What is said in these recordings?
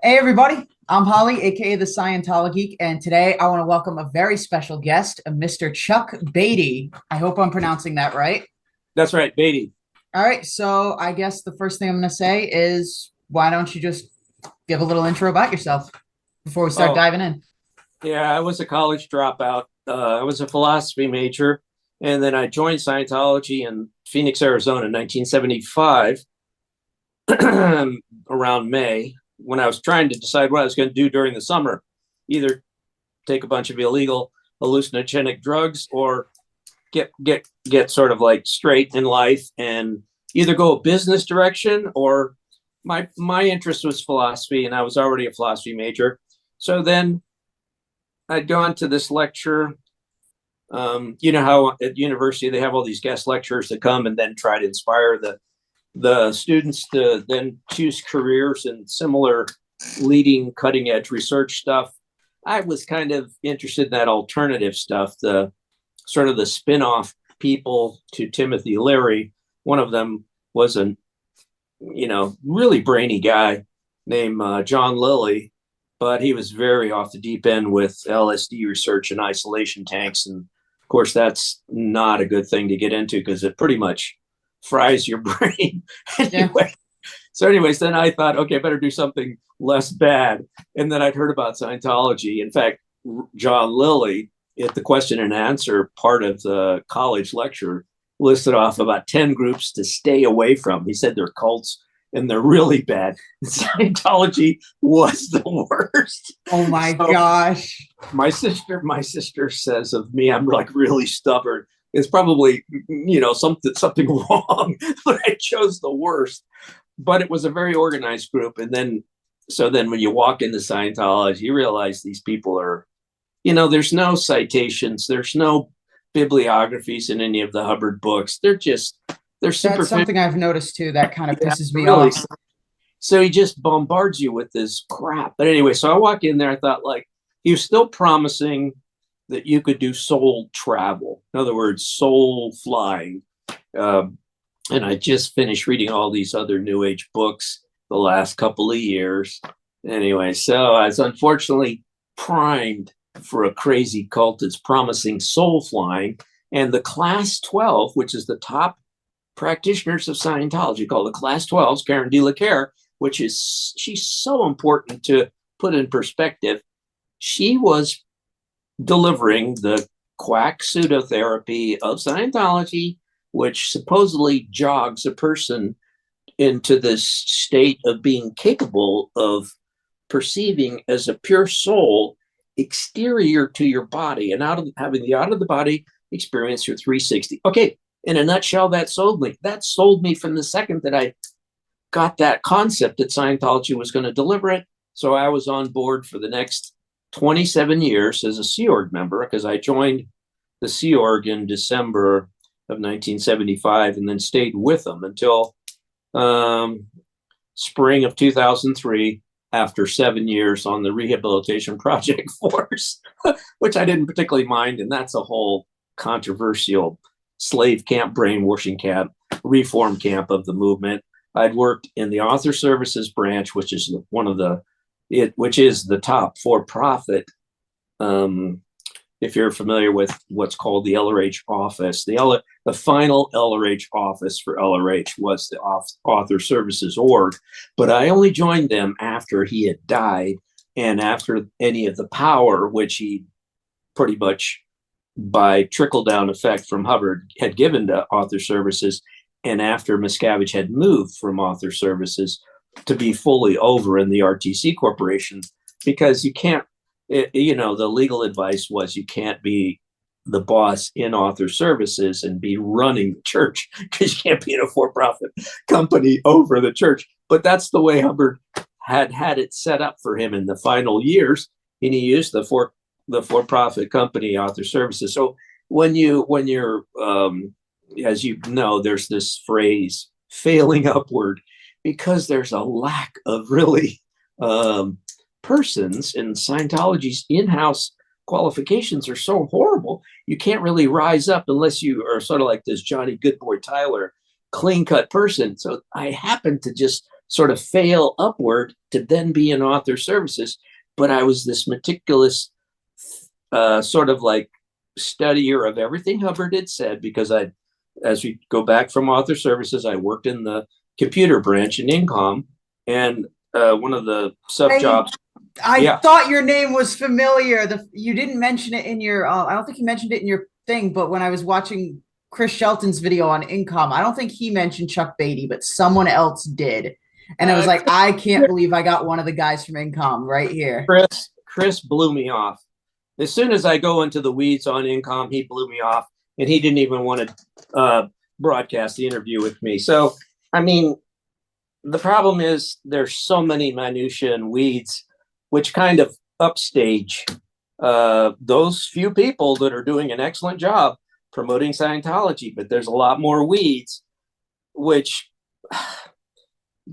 Hey everybody, I'm Holly, aka the ScientoloGeek, and today I want to welcome a very special guest, Mr. Chuck Beatty. I hope I'm pronouncing that right. That's right, Beatty. All right, so I guess the first thing I'm going to say is why don't you just give a little intro about yourself before we start Oh, diving in? yeah, I was a college dropout. I was a philosophy major, and then I joined Scientology in Phoenix, Arizona in 1975, around May, when I was trying to decide what I was going to do during the summer, either take a bunch of illegal hallucinogenic drugs or get sort of like straight in life and either go a business direction or my interest was philosophy, and I was already a philosophy major. So then I'd gone to this lecture. You know how at university they have all these guest lecturers that come and then try to inspire the students to then choose careers in similar leading cutting edge research stuff. I was kind of interested in that alternative stuff, the sort of the spin-off people to Timothy Leary. One of them was a really brainy guy named John Lilly, but he was very off the deep end with LSD research and isolation tanks. And of course, that's not a good thing to get into because it pretty much fries your brain. Yeah. Anyway, so anyways, then I thought, okay, I better do something less bad. And then I'd heard about Scientology. In fact, John Lilly, at the question and answer part of the college lecture, listed off about 10 groups to stay away from. He said they're cults and they're really bad. Scientology was the worst. Oh my So gosh. my sister says of me, I'm like really stubborn. It's probably something wrong, but I chose the worst. But it was a very organized group, and then when you walk into Scientology, you realize these people are, there's no citations, there's no bibliographies in any of the Hubbard books. They're That's superficial. something I've noticed too that kind of Yeah, pisses me really. off. So he just bombards you with this crap. But anyway, so I walk in there, I thought, like, he was still promising that you could do soul travel. In other words, soul flying. And I just finished reading all these other New Age books the last couple of years. Anyway, so I was unfortunately primed for a crazy cult that's promising soul flying. And the class 12, which is the top practitioners of Scientology, called the class 12s, Karen De La Care, she's so important to put in perspective. She was delivering the quack pseudotherapy of Scientology, which supposedly jogs a person into this state of being capable of perceiving as a pure soul exterior to your body and out of having the out of the body experience your 360. Okay, in a nutshell, that sold me. That sold me from the second that I got that concept that Scientology was going to deliver it. So I was on board for the next 27 years as a Sea Org member, because I joined the Sea Org in December of 1975 and then stayed with them until spring of 2003, after 7 years on the Rehabilitation Project Force, which I didn't particularly mind. And that's a whole controversial slave camp, brainwashing camp, reform camp of the movement. I'd worked in the author services branch, which is which is the top for-profit. If you're familiar with what's called the LRH office, the final LRH office for LRH was the author services org, but I only joined them after he had died and after any of the power, which he pretty much by trickle down effect from Hubbard had given to author services, and after Miscavige had moved from author services to be fully over in the RTC Corporation, because you can't, the legal advice was you can't be the boss in author services and be running the church, because you can't be in a for-profit company over the church. But that's the way Hubbard had it set up for him in the final years, and he used the for-profit company author services. So when you're as you know, there's this phrase failing upward, because there's a lack of really persons, and Scientology's in-house qualifications are so horrible, you can't really rise up unless you are sort of like this Johnny Goodboy Tyler clean-cut person. So I happened to just sort of fail upward to then be in author services. But I was this meticulous sort of like studier of everything Hubbard had said, because as we go back from author services, I worked in the computer branch in Incom, and one of the sub jobs. I thought your name was familiar. You didn't mention it in your. I don't think you mentioned it in your thing. But when I was watching Chris Shelton's video on Incom, I don't think he mentioned Chuck Beatty, but someone else did. And I was like, I can't believe I got one of the guys from Incom right here. Chris blew me off. As soon as I go into the weeds on Incom, he blew me off, and he didn't even want to broadcast the interview with me. So, I mean, the problem is there's so many minutiae and weeds, which kind of upstage those few people that are doing an excellent job promoting Scientology. But there's a lot more weeds, which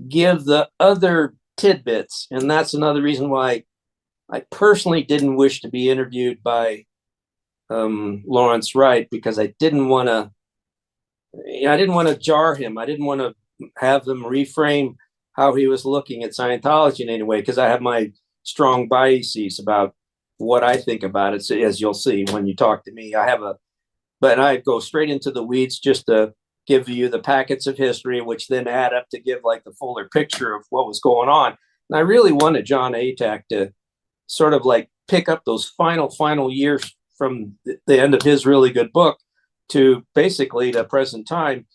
give the other tidbits. And that's another reason why I personally didn't wish to be interviewed by Lawrence Wright, because I didn't want to jar him. I didn't want to have him reframe how he was looking at Scientology in any way, because I have my strong biases about what I think about it. So, as you'll see when you talk to me, but I go straight into the weeds just to give you the packets of history, which then add up to give like the fuller picture of what was going on. And I really wanted John Atack to sort of like pick up those final years from the end of his really good book to basically the present time.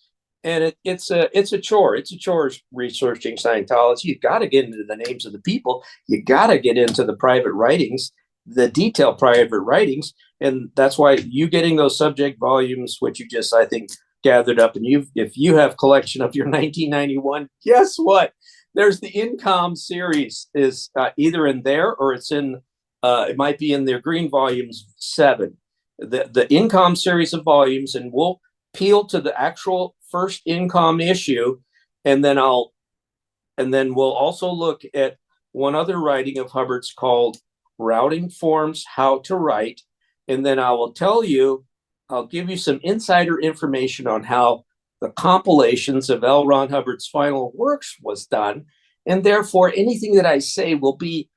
And it's a chore. It's a chore researching Scientology. You got to get into the names of the people. You got to get into the private writings, the detailed private writings. And that's why you getting those subject volumes, which you just, I think, gathered up, and if you have collection of your 1991, guess what? There's the Incom series is either in there, or it's in it might be in their green volumes 7, the Incom series of volumes, and we'll peel to the actual first Incom issue, and then we'll also look at one other writing of Hubbard's called Routing Forms, How to Write, and then I'll give you some insider information on how the compilations of L. Ron Hubbard's final works was done. And therefore, anything that I say will be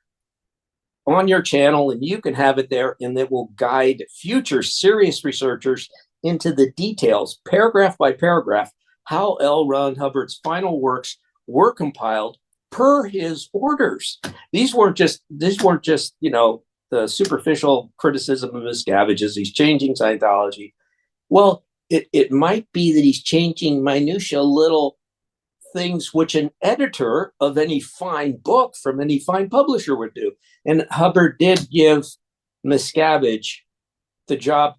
on your channel, and you can have it there, and it will guide future serious researchers into the details, paragraph by paragraph, how L. Ron Hubbard's final works were compiled per his orders. These weren't just, the superficial criticism of Miscavige as he's changing Scientology. Well, it might be that he's changing minutiae little things which an editor of any fine book from any fine publisher would do. And Hubbard did give Miscavige the job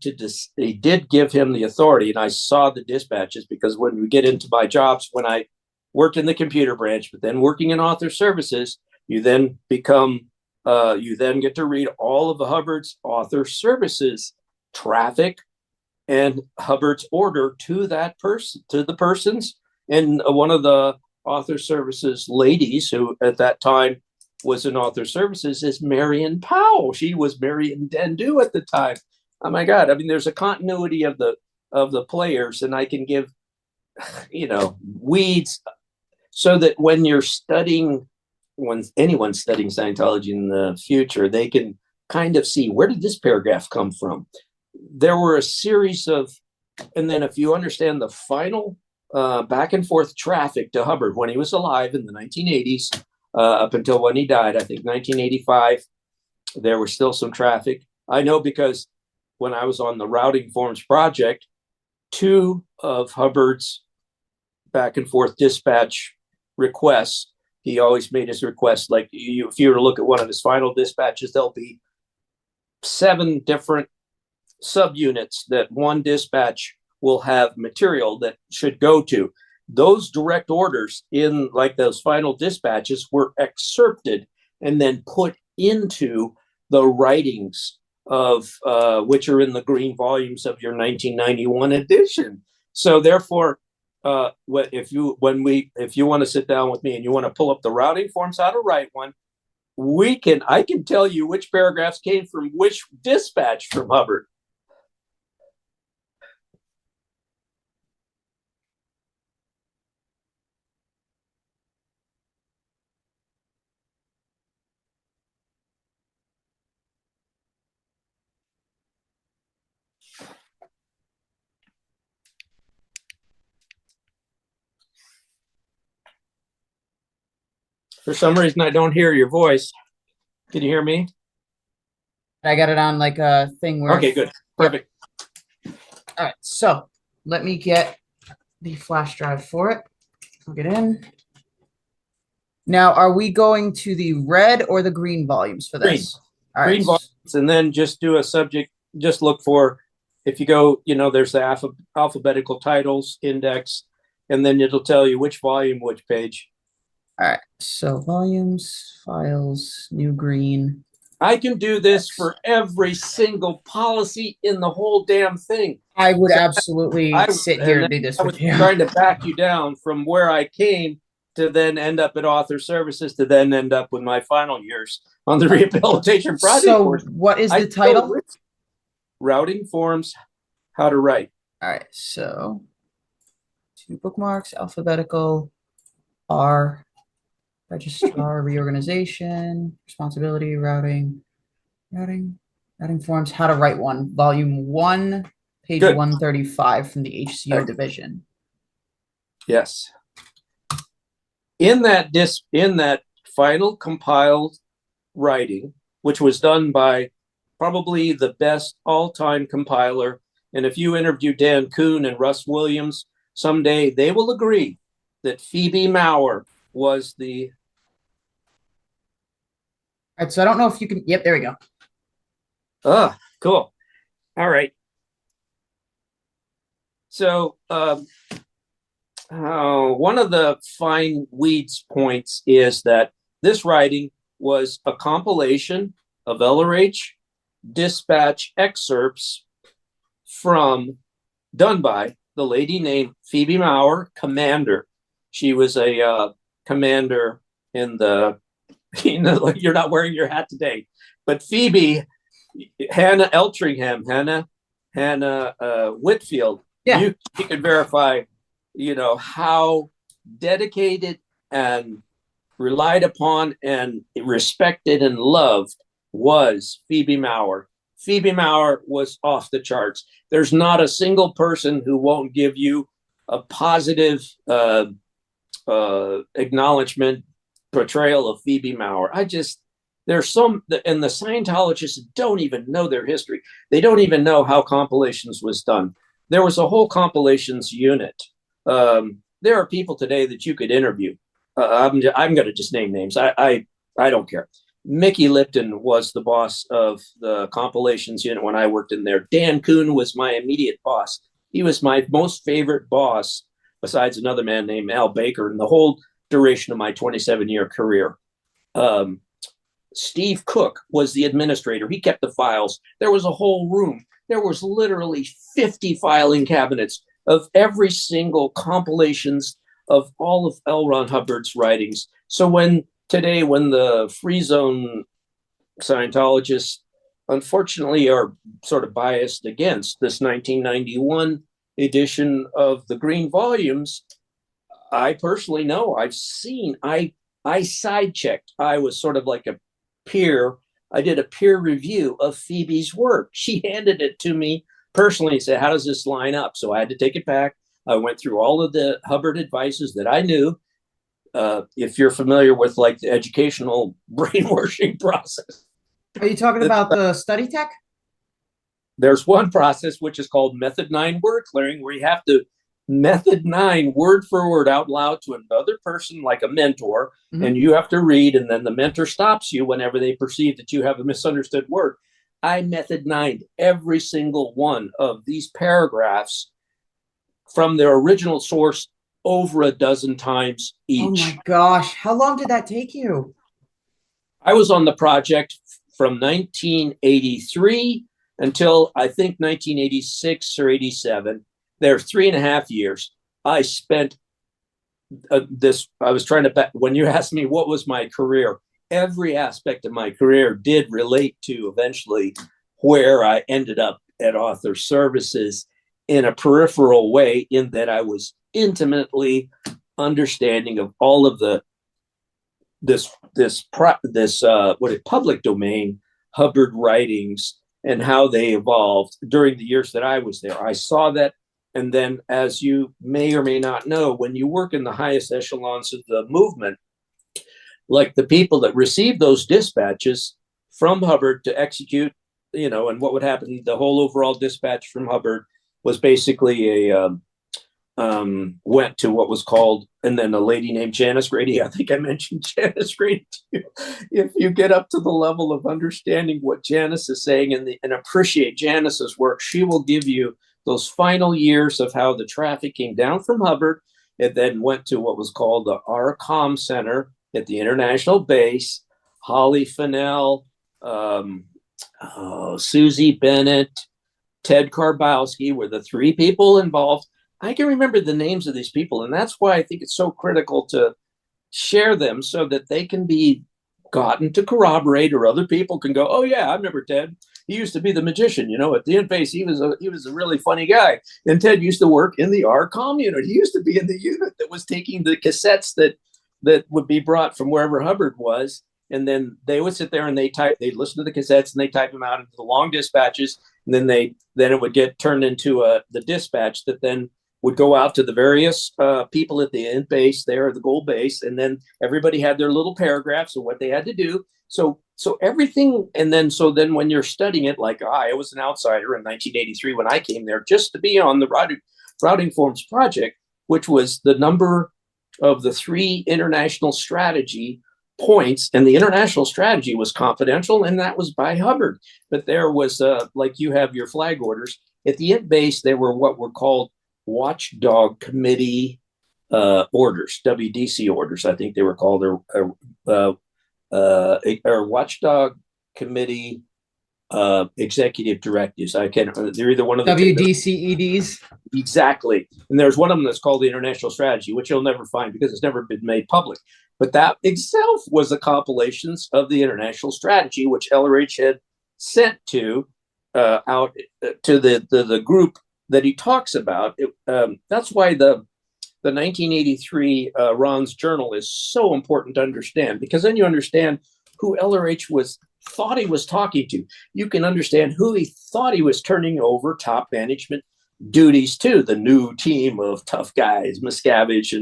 he did give him the authority. And I saw the dispatches, because when we get into my jobs, when I worked in the computer branch, but then working in author services, you then get to read all of the Hubbard's author services traffic and Hubbard's order to that person, to the persons. And one of the author services ladies, who at that time was in author services, is Marion Powell. She was Marion Dendu at the time. Oh my God. I mean, there's a continuity of the players, and I can give, weeds, so that when anyone's studying Scientology in the future, they can kind of see, where did this paragraph come from? There were a series of, and then if you understand the final back and forth traffic to Hubbard when he was alive in the 1980s, up until when he died, I think 1985, there was still some traffic. I know because when I was on the Routing Forms project, 2 of Hubbard's back and forth dispatch requests, he always made his requests, like if you were to look at one of his final dispatches, there'll be 7 different subunits that one dispatch will have material that should go to. Those direct orders in like those final dispatches were excerpted and then put into the writings of which are in the green volumes of your 1991 edition. So therefore, if you want to sit down with me and you want to pull up the Routing Forms, how to write one, I can tell you which paragraphs came from which dispatch from Hubbard. For some reason, I don't hear your voice. Can you hear me? I got it on like a thing where. Okay, good. Perfect. All right, so let me get the flash drive for it. Plug it in. Now, are we going to the red or the green volumes for this? All Green right. volumes, and then just do a subject. Just look for, if you go, there's the alphabetical titles index, and then it'll tell you which volume, which page. All right. So volumes, files, new green. I can do this for every single policy in the whole damn thing. I would absolutely sit here and do this I with was you. trying to back you down from where I came to then end up at Author Services to then end up with my final years on the rehabilitation project. So what is the title? Routing Forms, How to Write. All right. So 2 bookmarks, alphabetical, R, registrar, reorganization, responsibility, routing forms, how to write one, volume 1, page Good. 135 from the HCO division. Yes. In that final compiled writing, which was done by probably the best all-time compiler, and if you interview Dan Kuhn and Russ Williams someday, they will agree that Phoebe Maurer was the. All right, so I don't know if you can. Yep, there we go. Cool. All right. So one of the fine weeds points is that this writing was a compilation of LRH dispatch excerpts done by the lady named Phoebe Maurer, commander. She was a commander in the, you're not wearing your hat today, but Phoebe, Hannah Eltringham, Hannah Whitfield, you could verify, how dedicated and relied upon and respected and loved was Phoebe Maurer. Phoebe Maurer was off the charts. There's not a single person who won't give you a positive acknowledgement, portrayal of Phoebe Maurer. There's some, and the Scientologists don't even know their history. They don't even know how compilations was done. There was a whole compilations unit. There are people today that you could interview. I'm going to just name names. I don't care. Mickey Lipton was the boss of the compilations unit when I worked in there. Dan Kuhn was my immediate boss. He was my most favorite boss, besides another man named Al Baker, in the whole duration of my 27-year career. Steve Cook was the administrator. He kept the files. There was a whole room. There was literally 50 filing cabinets of every single compilations of all of L. Ron Hubbard's writings. So when the free zone Scientologists unfortunately are sort of biased against this 1991 edition of the Green Volumes, I personally know, I've seen, I side-checked. I was sort of like a peer. I did a peer review of Phoebe's work. She handed it to me personally and said, how does this line up? So I had to take it back. I went through all of the Hubbard advices that I knew. If you're familiar with like the educational brainwashing process. Are you talking about the study tech? There's one process which is called Method 9 word clearing, where you have to Method 9 word for word out loud to another person, like a mentor, and you have to read, and then the mentor stops you whenever they perceive that you have a misunderstood word. I Method 9 every single one of these paragraphs from their original source over a dozen times each. Oh my gosh. How long did that take you? I was on the project from 1983 until I think 1986 or 87. There 3.5 years. I spent I was trying to, when you asked me what was my career, every aspect of my career did relate to eventually where I ended up at Author Services in a peripheral way, in that I was intimately understanding of all of this public domain Hubbard writings and how they evolved during the years that I was there. I saw that. And then, as you may or may not know, when you work in the highest echelons of the movement, like the people that received those dispatches from Hubbard to execute, and what would happen, the whole overall dispatch from Hubbard was basically went to what was called, and then a lady named Janice Grady. I think I mentioned Janice Grady too. If you get up to the level of understanding what Janice is saying and appreciate Janice's work, she will give you those final years of how the traffic came down from Hubbard and then went to what was called the RCOM Center at the International Base. Holly Fennell, Susie Bennett, Ted Karbowski were the three people involved. I can remember the names of these people, and that's why I think it's so critical to share them so that they can be gotten to corroborate, or other people can go, oh yeah, I remember Ted. He used to be the magician, at the base. He was a really funny guy. And Ted used to work in the RCOM unit. He used to be in the unit that was taking the cassettes that would be brought from wherever Hubbard was. And then they would sit there and they'd listen to the cassettes and they type them out into the long dispatches. And then it would get turned into the dispatch that then would go out to the various people at the end base there at the gold base. And then everybody had their little paragraphs of what they had to do. So everything. And then when you're studying it, like I was an outsider in 1983 when I came there just to be on the routing forms project, which was the number of the 3 international strategy points. And the international strategy was confidential, and that was by Hubbard. But there was, like you have your flag orders at the end base, there were what were called Watchdog Committee orders, WDC orders, I think they were called, or Watchdog Committee executive directives. They're either one of the WDCEDs. Exactly. And there's one of them that's called the International Strategy, which you'll never find because it's never been made public. But that itself was a compilation of the International Strategy, which LRH had sent out to the group that he talks about. That's why the 1983 Ron's journal is so important to understand, because then you understand who LRH thought he was talking to. You can understand who he thought he was turning over top management duties to, the new team of tough guys, Miscavige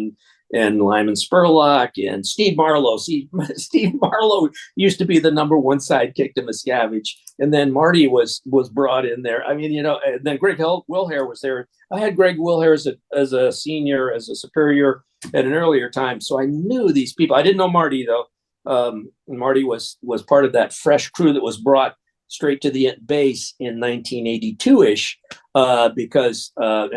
and Lyman Spurlock and Steve Marlowe. Steve Marlowe used to be the number 1 sidekick to Miscavige. And then Marty was brought in there. I mean, and then Greg Wilhare was there. I had Greg Wilhare as a senior, as a superior at an earlier time. So I knew these people. I didn't know Marty, though. Marty was part of that fresh crew that was brought straight to the base in 1982-ish, because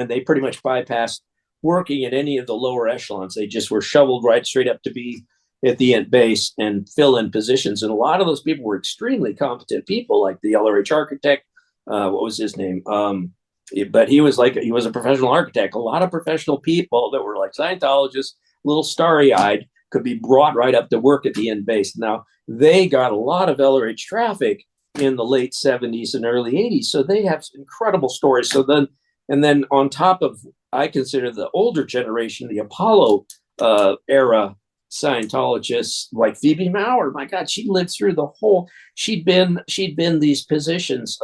they pretty much bypassed working at any of the lower echelons. They just were shoveled right straight up to be at the end base and fill in positions. And a lot of those people were extremely competent people, like the LRH architect. What was his name? But he was a professional architect. A lot of professional people that were like Scientologists, a little starry-eyed, could be brought right up to work at the end base. Now, they got a lot of LRH traffic in the late 70s and early 80s. So they have incredible stories. And then on top of, I consider the older generation, the Apollo era Scientologists, like Phoebe Maurer. My God, she lived through the whole, she'd been these positions.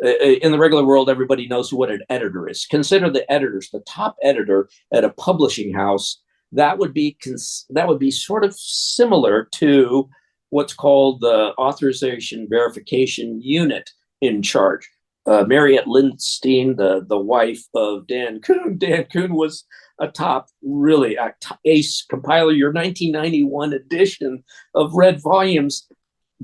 In the regular world, everybody knows what an editor is. Consider the editors, the top editor at a publishing house. That would be sort of similar to what's called the authorization verification unit in charge. Mariette Lindstein, the wife of Dan Kuhn. Dan Kuhn was a top, really ace compiler. Your 1991 edition of Red Volumes,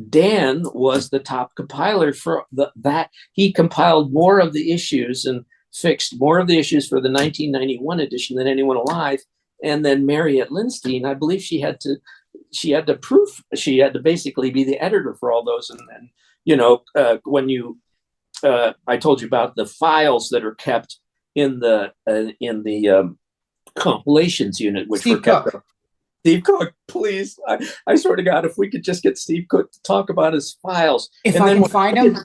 Dan was the top compiler for that. He compiled more of the issues and fixed more of the issues for the 1991 edition than anyone alive. And then Mariette Lindstein, I believe she had to basically be the editor for all those. And then, when you, I told you about the files that are kept in the compilations unit, which Steve were kept. Cook. Steve Cook, please. I swear to God, if we could just get Steve Cook to talk about his files. If I can find him,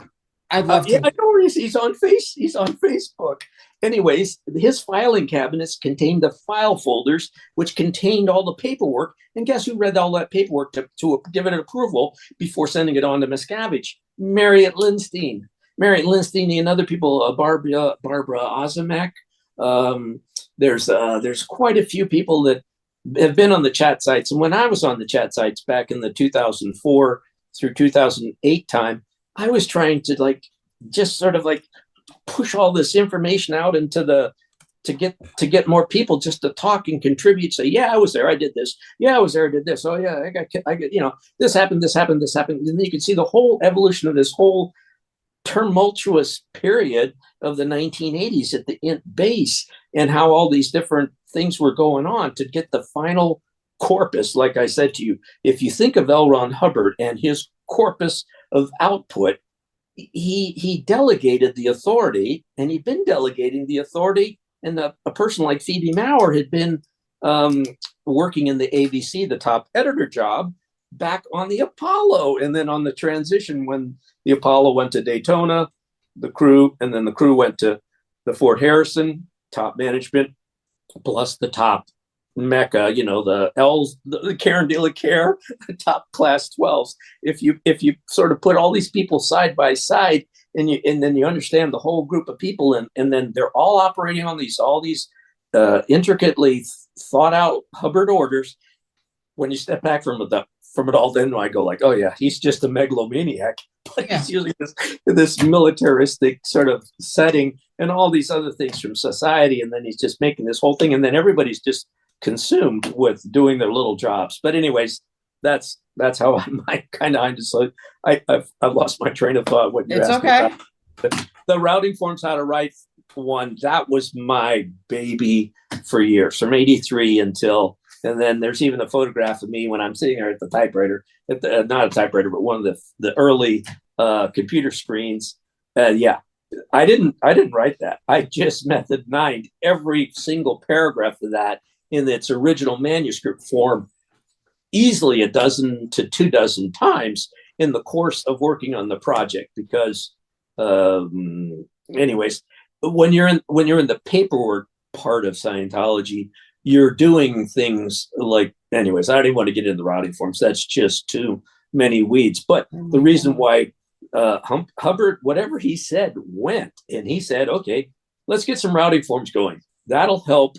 I'd love to. Yeah, I know he's on Facebook. Anyways, his filing cabinets contained the file folders, which contained all the paperwork. And guess who read all that paperwork to give it an approval before sending it on to Miscavige? Mariette Lindstein. Mariette Lindstein and other people, Barbara Ozimek. There's quite a few people have been on the chat sites. And when I was on the chat sites back in the 2004 through 2008 time, I was trying to like just sort of like push all this information out into the to get more people just to talk and contribute. Say, yeah, I was there, I did this. Yeah, I was there, I did this. Oh yeah, I got this happened, this happened, this happened. And then you can see the whole evolution of this whole tumultuous period of the 1980s at the base, and how all these different things were going on to get the final corpus. Like I said to you, if you think of L. Ron Hubbard and his corpus of output, he delegated the authority, and he'd been delegating the authority, and a person like Phoebe Maurer had been working in the ABC, the top editor job, back on the Apollo, and then on the transition when the Apollo went to Daytona, the crew went to the Fort Harrison, top management, plus the top Mecca, the L's, the Karen de la Care, the top class 12s. If you sort of put all these people side by side, and then you understand the whole group of people, and then they're all operating on all these intricately thought out Hubbard orders. When you step back from it all, then I go like, oh yeah, he's just a megalomaniac, but he's using this militaristic sort of setting and all these other things from society, and then he's just making this whole thing, and then everybody's just consumed with doing their little jobs. But anyways, that's how I kind of I've lost my train of thought. What you asked me about. But the routing forms, how to write one, that was my baby for years, from '83 until. And then there's even a photograph of me when I'm sitting there at the typewriter, not a typewriter, but one of the early computer screens. Yeah, I didn't write that. I just method mined every single paragraph of that in its original manuscript form, easily a dozen to 24 times in the course of working on the project. Because, anyways, when you're in the paperwork part of Scientology, you're doing things like, anyways, I don't even want to get into the routing forms. That's just too many weeds. But the reason why Hubbard, whatever he said, went, and he said, okay, let's get some routing forms going. That'll help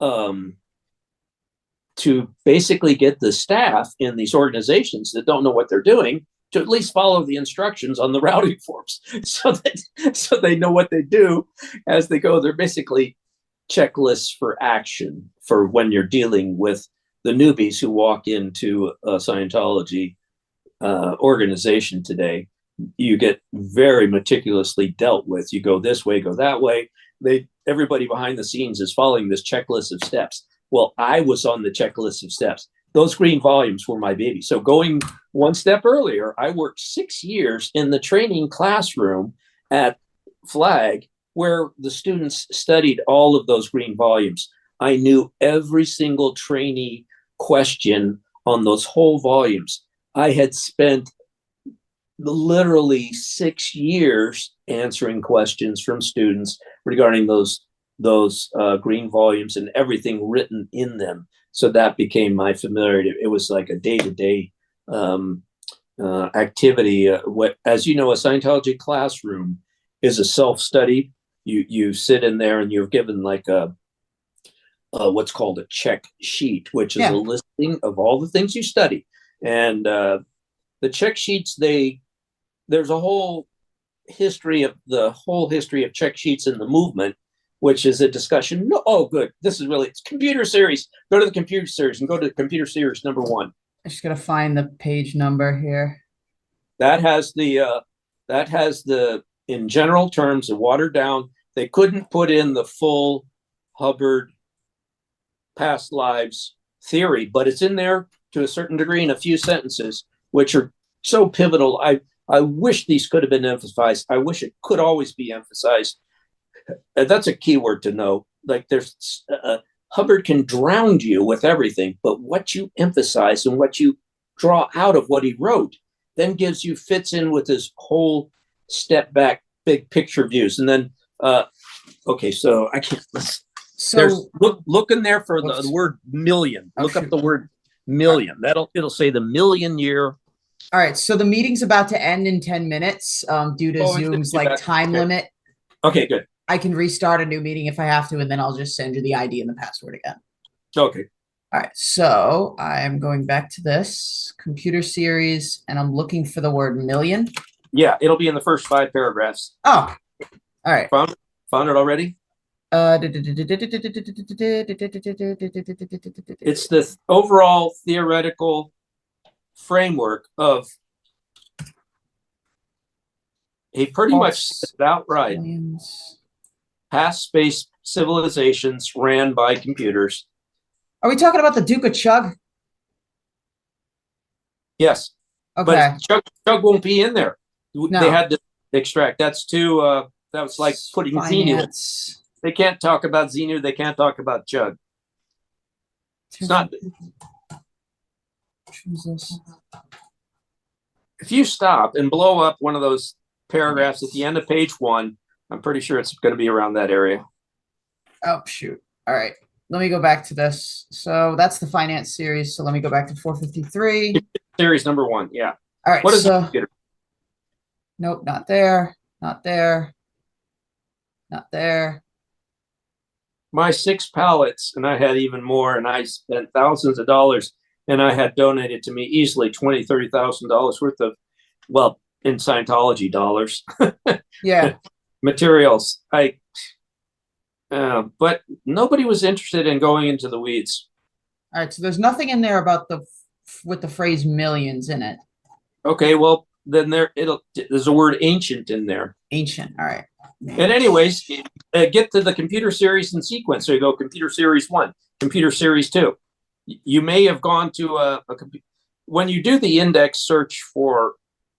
to basically get the staff in these organizations that don't know what they're doing to at least follow the instructions on the routing forms, so they know what they do as they go. They're basically checklists for action for when you're dealing with the newbies who walk into a Scientology organization today. You get very meticulously dealt with. You go this way, go that way. Everybody behind the scenes is following this checklist of steps. Well, I was on the checklist of steps. Those green volumes were my baby. So going one step earlier, I worked 6 years in the training classroom at Flag, where the students studied all of those green volumes. I knew every single trainee question on those whole volumes. I had spent literally 6 years answering questions from students regarding those green volumes and everything written in them. So that became my familiarity. It was like a day-to-day activity. As you know, a Scientology classroom is a self-study. You sit in there and you're given like a what's called a check sheet, which is a listing of all the things you study. And the check sheets, there's a whole history of check sheets in the movement, which is a discussion. No, oh, good. This is really, it's computer series. Go to the computer series and go to computer series number 1. I'm just gonna find the page number here. That has the in general terms, a watered down. They couldn't put in the full Hubbard past lives theory, but it's in there to a certain degree in a few sentences, which are so pivotal. I wish these could have been emphasized. I wish it could always be emphasized. That's a key word to know. Like there's Hubbard can drown you with everything, but what you emphasize and what you draw out of what he wrote then fits in with his whole step back, big picture views. And then, okay, so I can't. So look in there for the word million. Look up the word million. It'll say the million year. All right, so the meeting's about to end in 10 minutes due to Zoom's time limit. Okay, good. I can restart a new meeting if I have to, and then I'll just send you the ID and the password again. Okay. All right, so I'm going back to this computer series and I'm looking for the word million. Yeah, it'll be in the first 5 paragraphs. Oh, all right. Found it already? It's the overall theoretical framework of, he pretty much said it outright. Past space civilizations ran by computers. Are we talking about the Duke of Chug? Yes. Okay. But Chug won't be in there. No. They had to extract. That's too, that was like putting Xenu. They can't talk about Xenu. They can't talk about Chug. It's not. If you stop and blow up one of those paragraphs at the end of page 1, I'm pretty sure it's going to be around that area. Oh, shoot. All right. Let me go back to this. So that's the finance series. So let me go back to 453. Series number 1. Yeah. All right. What is so, nope, not there. Not there. Not there. My 6 pallets, and I had even more, and I spent thousands of dollars, and I had donated to me easily $20,000, $30,000 worth of, well, in Scientology dollars. Yeah. Materials. But nobody was interested in going into the weeds. All right. So there's nothing in there about with the phrase millions in it. Okay. Well, then there's a word ancient in there. Ancient. All right. And anyways, get to the computer series in sequence. So you go computer series 1, computer series 2. You may have gone to when you do the index search for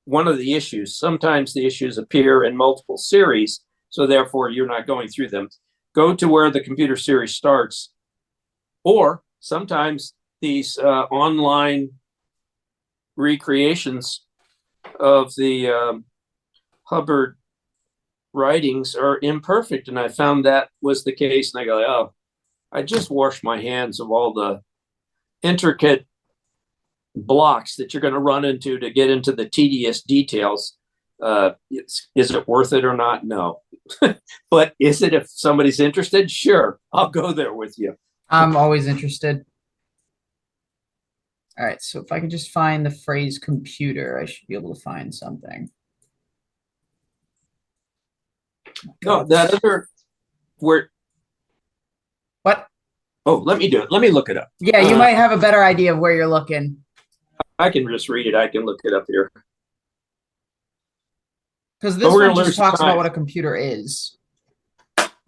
one of the issues, sometimes the issues appear in multiple series. So therefore you're not going through them. Go to where the computer series starts, or sometimes these online recreations of the Hubbard writings are imperfect, and I found that was the case. And I go, oh, I just washed my hands of all the intricate blocks that you're going to run into to get into the tedious details. Is it worth it or not? No. But is it if somebody's interested? Sure, I'll go there with you. I'm always interested. All right, so if I can just find the phrase computer, I should be able to find something. No, that other where. What? Oh, let me do it. Let me look it up. Yeah, you might have a better idea of where you're looking. I can just read it. I can look it up here. Because this one just talks about what a computer is.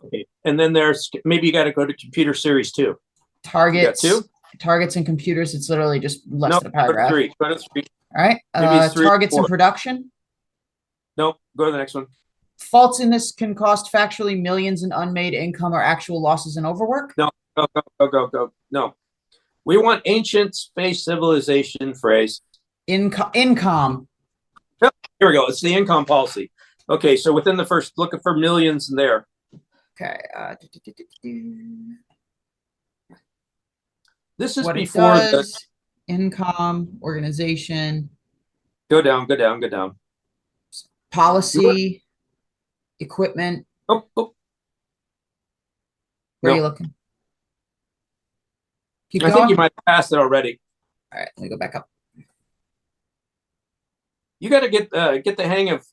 Okay. And then there's, maybe you got to go to computer series 2. Targets. Targets and computers. It's literally just less than a paragraph. Go to 3. All right. Targets and production. Nope. Go to the next one. Faults in this can cost factually millions in unmade income or actual losses in overwork. No. Go. No. We want ancient space civilization phrase. Income. Here we go. It's the income policy. Okay, so within the first, looking for millions in there. Okay. This is what before the income, organization. Go down. Policy, equipment. Oh. Where are you looking? Keep going. I think you might have passed it already. All right, let me go back up. You got to get the hang of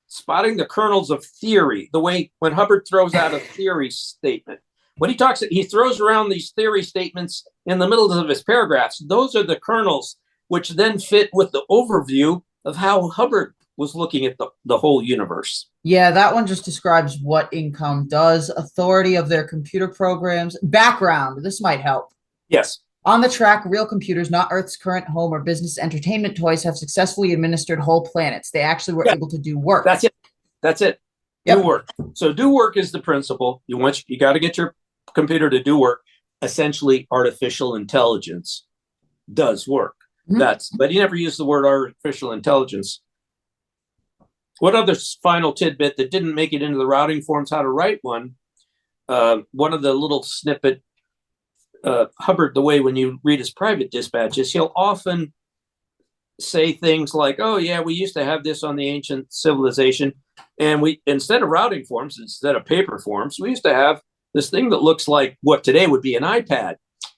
spotting the kernels of theory. The way when Hubbard throws out a theory statement, when he throws around these theory statements in the middle of his paragraphs. Those are the kernels which then fit with the overview of how Hubbard was looking at the whole universe. Yeah, that one just describes what income does, authority of their computer programs, background. This might help. Yes. On the track, real computers, not Earth's current home or business entertainment toys, have successfully administered whole planets. They actually were able to do work. That's it. Yep. Do work. So do work is the principle. You got to get your computer to do work. Essentially, artificial intelligence does work. Mm-hmm. But he never used the word artificial intelligence. What other final tidbit that didn't make it into the routing forms, how to write one? One of the little snippet, Hubbard, the way when you read his private dispatches, he'll often say things like, oh yeah, we used to have this on the ancient civilization. And we, instead of routing forms, instead of paper forms, we used to have this thing that looks like what today would be an iPad.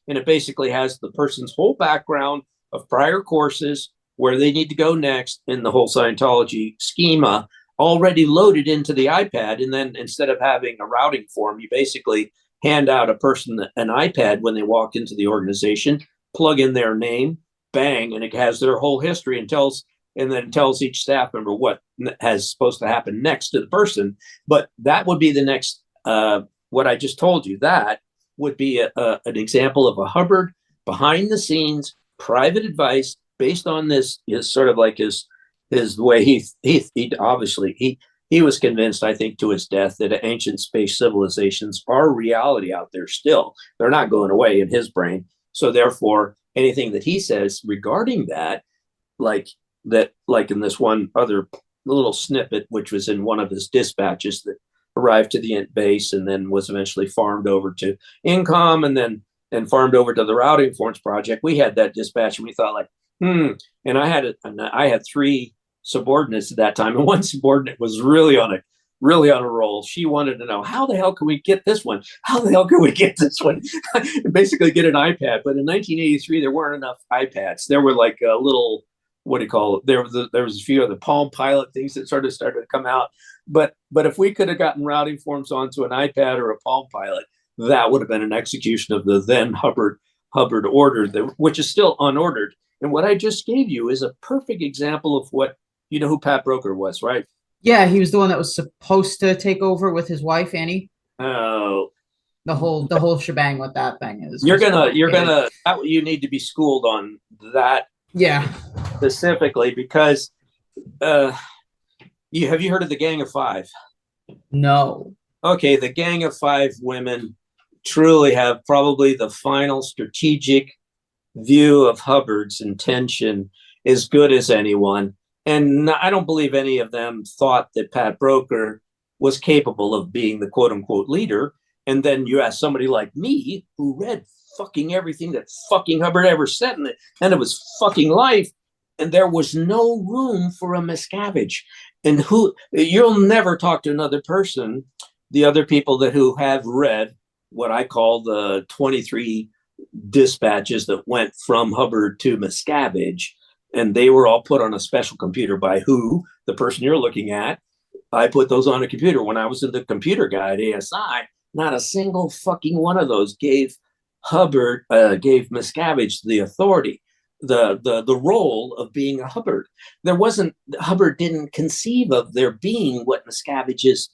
and it basically has the person's whole background of prior courses, where they need to go next in the whole Scientology schema, already loaded into the iPad. And then instead of having a routing form, you basically hand out a person an iPad when they walk into the organization, plug in their name, bang, and it has their whole history and then tells each staff member what has supposed to happen next to the person. But that would be the next, what I just told you, that would be an example of a Hubbard behind the scenes private advice based on this, is sort of like his way. He obviously he was convinced, I think, to his death, that ancient space civilizations are reality out there still. They're not going away in his brain. So therefore, anything that he says regarding that, like in this one other little snippet, which was in one of his dispatches that arrived to the base and then was eventually farmed over to INCOM and farmed over to the Routing Forms Project. We had that dispatch and we thought like, and I had 3 subordinates at that time, and one subordinate was really on a roll. She wanted to know, how the hell can we get this one? How the hell can we get this one? Basically get an iPad. But in 1983, there weren't enough iPads. There were like a little, what do you call it? There was a few of the Palm Pilot things that started to come out. But if we could have gotten routing forms onto an iPad or a Palm Pilot, that would have been an execution of the then Hubbard order, which is still unordered. And what I just gave you is a perfect example of what, you know who Pat Broker was, right? Yeah, he was the one that was supposed to take over with his wife, Annie. Oh, the whole shebang with that thing is. You need to be schooled on that. Yeah. Specifically because have you heard of the Gang of Five? No. Okay, the Gang of Five women truly have probably the final strategic view of Hubbard's intention as good as anyone. And I don't believe any of them thought that Pat Broker was capable of being the quote unquote leader. And then you ask somebody like me, who read fucking everything that fucking Hubbard ever said in the end of his fucking life, and there was no room for a Miscavige. And you'll never talk to another person, the other people who have read what I call the 23 dispatches that went from Hubbard to Miscavige, and they were all put on a special computer by the person you're looking at. I put those on a computer when I was in the computer guy at ASI. Not a single fucking one of those gave Miscavige the authority, the role of being a Hubbard. Hubbard didn't conceive of there being what Miscavige has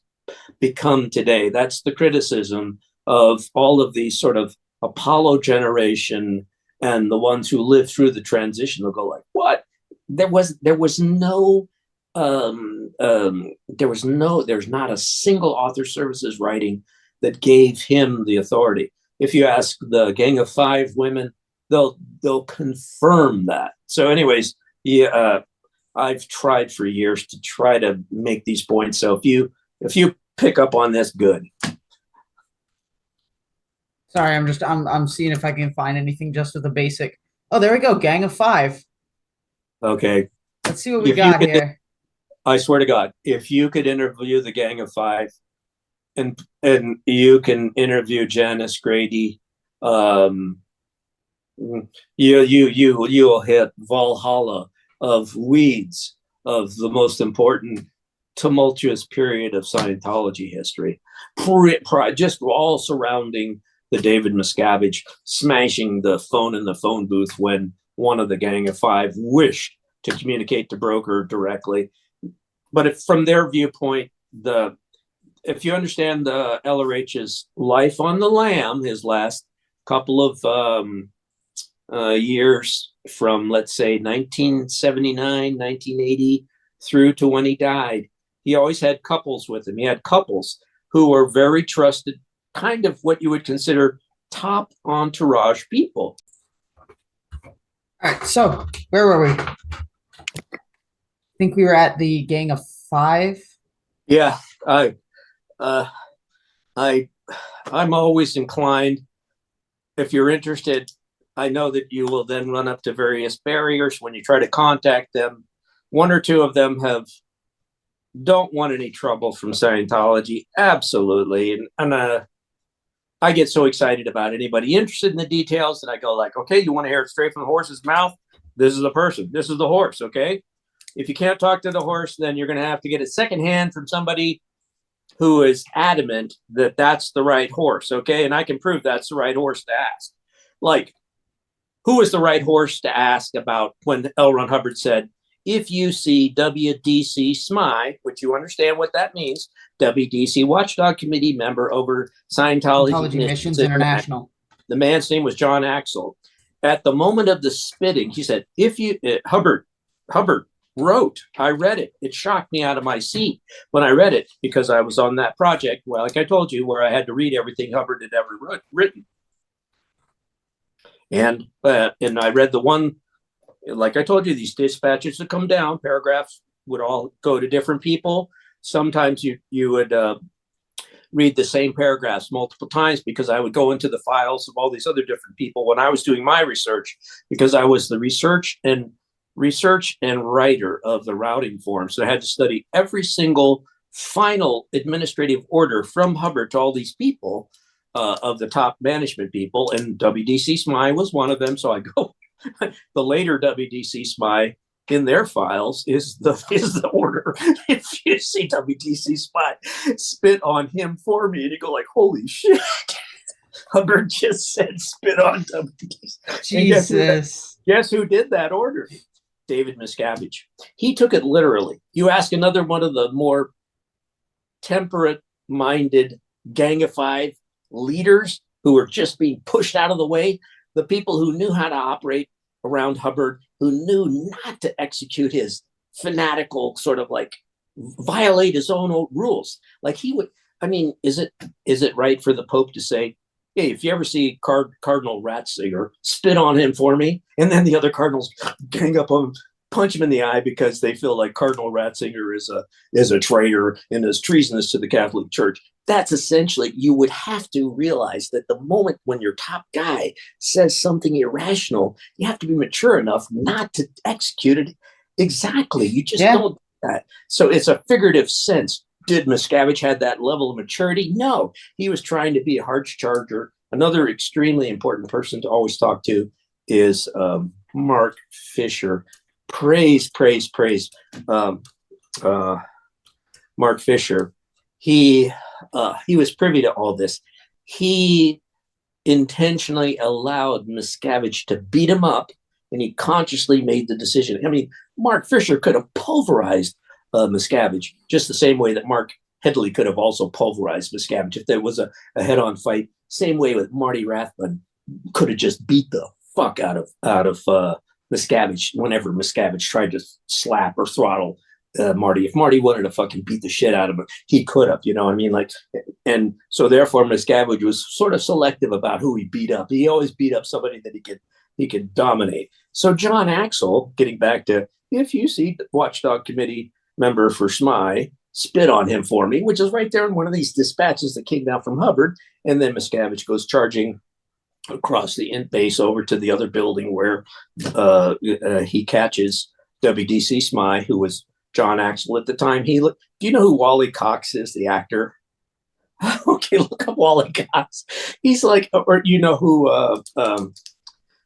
become today. That's the criticism of all of these sort of Apollo generation and the ones who lived through the transition. They'll go like, what? There's not a single author services writing that gave him the authority. If you ask the Gang of Five women, they'll confirm that. So anyways, I've tried for years to try to make these points. So if you pick up on this, good. Sorry, I'm seeing if I can find anything just with the basic. Oh, there we go. Gang of Five. Okay. Let's see what we got here. I swear to God, if you could interview the Gang of Five, and you can interview Janice Grady, you'll hit Valhalla of weeds of the most important tumultuous period of Scientology history, just all surrounding the David Miscavige smashing the phone in the phone booth when one of the Gang of Five wished to communicate to Broker directly. But from their viewpoint, if you understand the LRH's life on the lam, his last couple of years from, let's say, 1979, 1980 through to when he died, he always had couples with him. He had couples who were very trusted, kind of what you would consider top entourage people. All right, so where were we? I think we were at the Gang of Five. Yeah, I'm always inclined, if you're interested, I know that you will then run up to various barriers when you try to contact them. One or two of them don't want any trouble from Scientology, absolutely, and I get so excited about anybody interested in the details that I go like, okay, you want to hear it straight from the horse's mouth? This is the person. This is the horse. Okay. If you can't talk to the horse, then you're going to have to get it secondhand from somebody who is adamant that that's the right horse. Okay. And I can prove that's the right horse to ask. Like, who is the right horse to ask about when L. Ron Hubbard said, if you see WDC SMI, which you understand what that means, WDC Watchdog Committee member over Scientology Missions International. The man's name was John Axel. At the moment of the spitting, he said, if you, Hubbard wrote, I read it. It shocked me out of my seat when I read it because I was on that project, well, like I told you, where I had to read everything Hubbard had ever written. And I read the one, like I told you, these dispatches would come down, paragraphs would all go to different people. Sometimes you would read the same paragraphs multiple times because I would go into the files of all these other different people when I was doing my research, because I was the research and writer of the routing form. So I had to study every single final administrative order from Hubbard to all these people, of the top management people, and WDC SMI was one of them. So I go, the later WDC SMI in their files is the order. If you see WDC SMI, spit on him for me, and you go like, holy shit. Hubbard just said spit on WDC. Jesus. Guess who did that order? David Miscavige. He took it literally. You ask another one of the more temperate-minded Gang of Five leaders who were just being pushed out of the way, the people who knew how to operate around Hubbard, who knew not to execute his fanatical sort of like violate his own rules. Like he would, I mean, is it right for the Pope to say, hey, if you ever see Cardinal Ratzinger, spit on him for me, and then the other cardinals gang up on him, punch him in the eye because they feel like Cardinal Ratzinger is a traitor and is treasonous to the Catholic Church. That's essentially, you would have to realize that the moment when your top guy says something irrational, you have to be mature enough not to execute it exactly. You just don't do that. So it's a figurative sense. Did Miscavige have that level of maturity? No, he was trying to be a hard charger. Another extremely important person to always talk to is Mark Fisher. Praise. Mark Fisher. He was privy to all this. He intentionally allowed Miscavige to beat him up, and he consciously made the decision. I mean, Mark Fisher could have pulverized Miscavige just the same way that Mark Headley could have also pulverized Miscavige. If there was a head-on fight, same way with Marty Rathbun could have just beat the fuck out of Miscavige whenever Miscavige tried to slap or throttle Marty. If Marty wanted to fucking beat the shit out of him, he could have, you know what I mean? Like, and so therefore Miscavige was sort of selective about who he beat up. He always beat up somebody that he could dominate. So John Axel, getting back to, if you see the Watchdog Committee member for SMI, spit on him for me, which is right there in one of these dispatches that came down from Hubbard. And then Miscavige goes charging across the int base over to the other building where he catches WDC SMI, who was John Axel at the time. Do you know who Wally Cox is, the actor? Okay, look up Wally Cox. He's like, or you know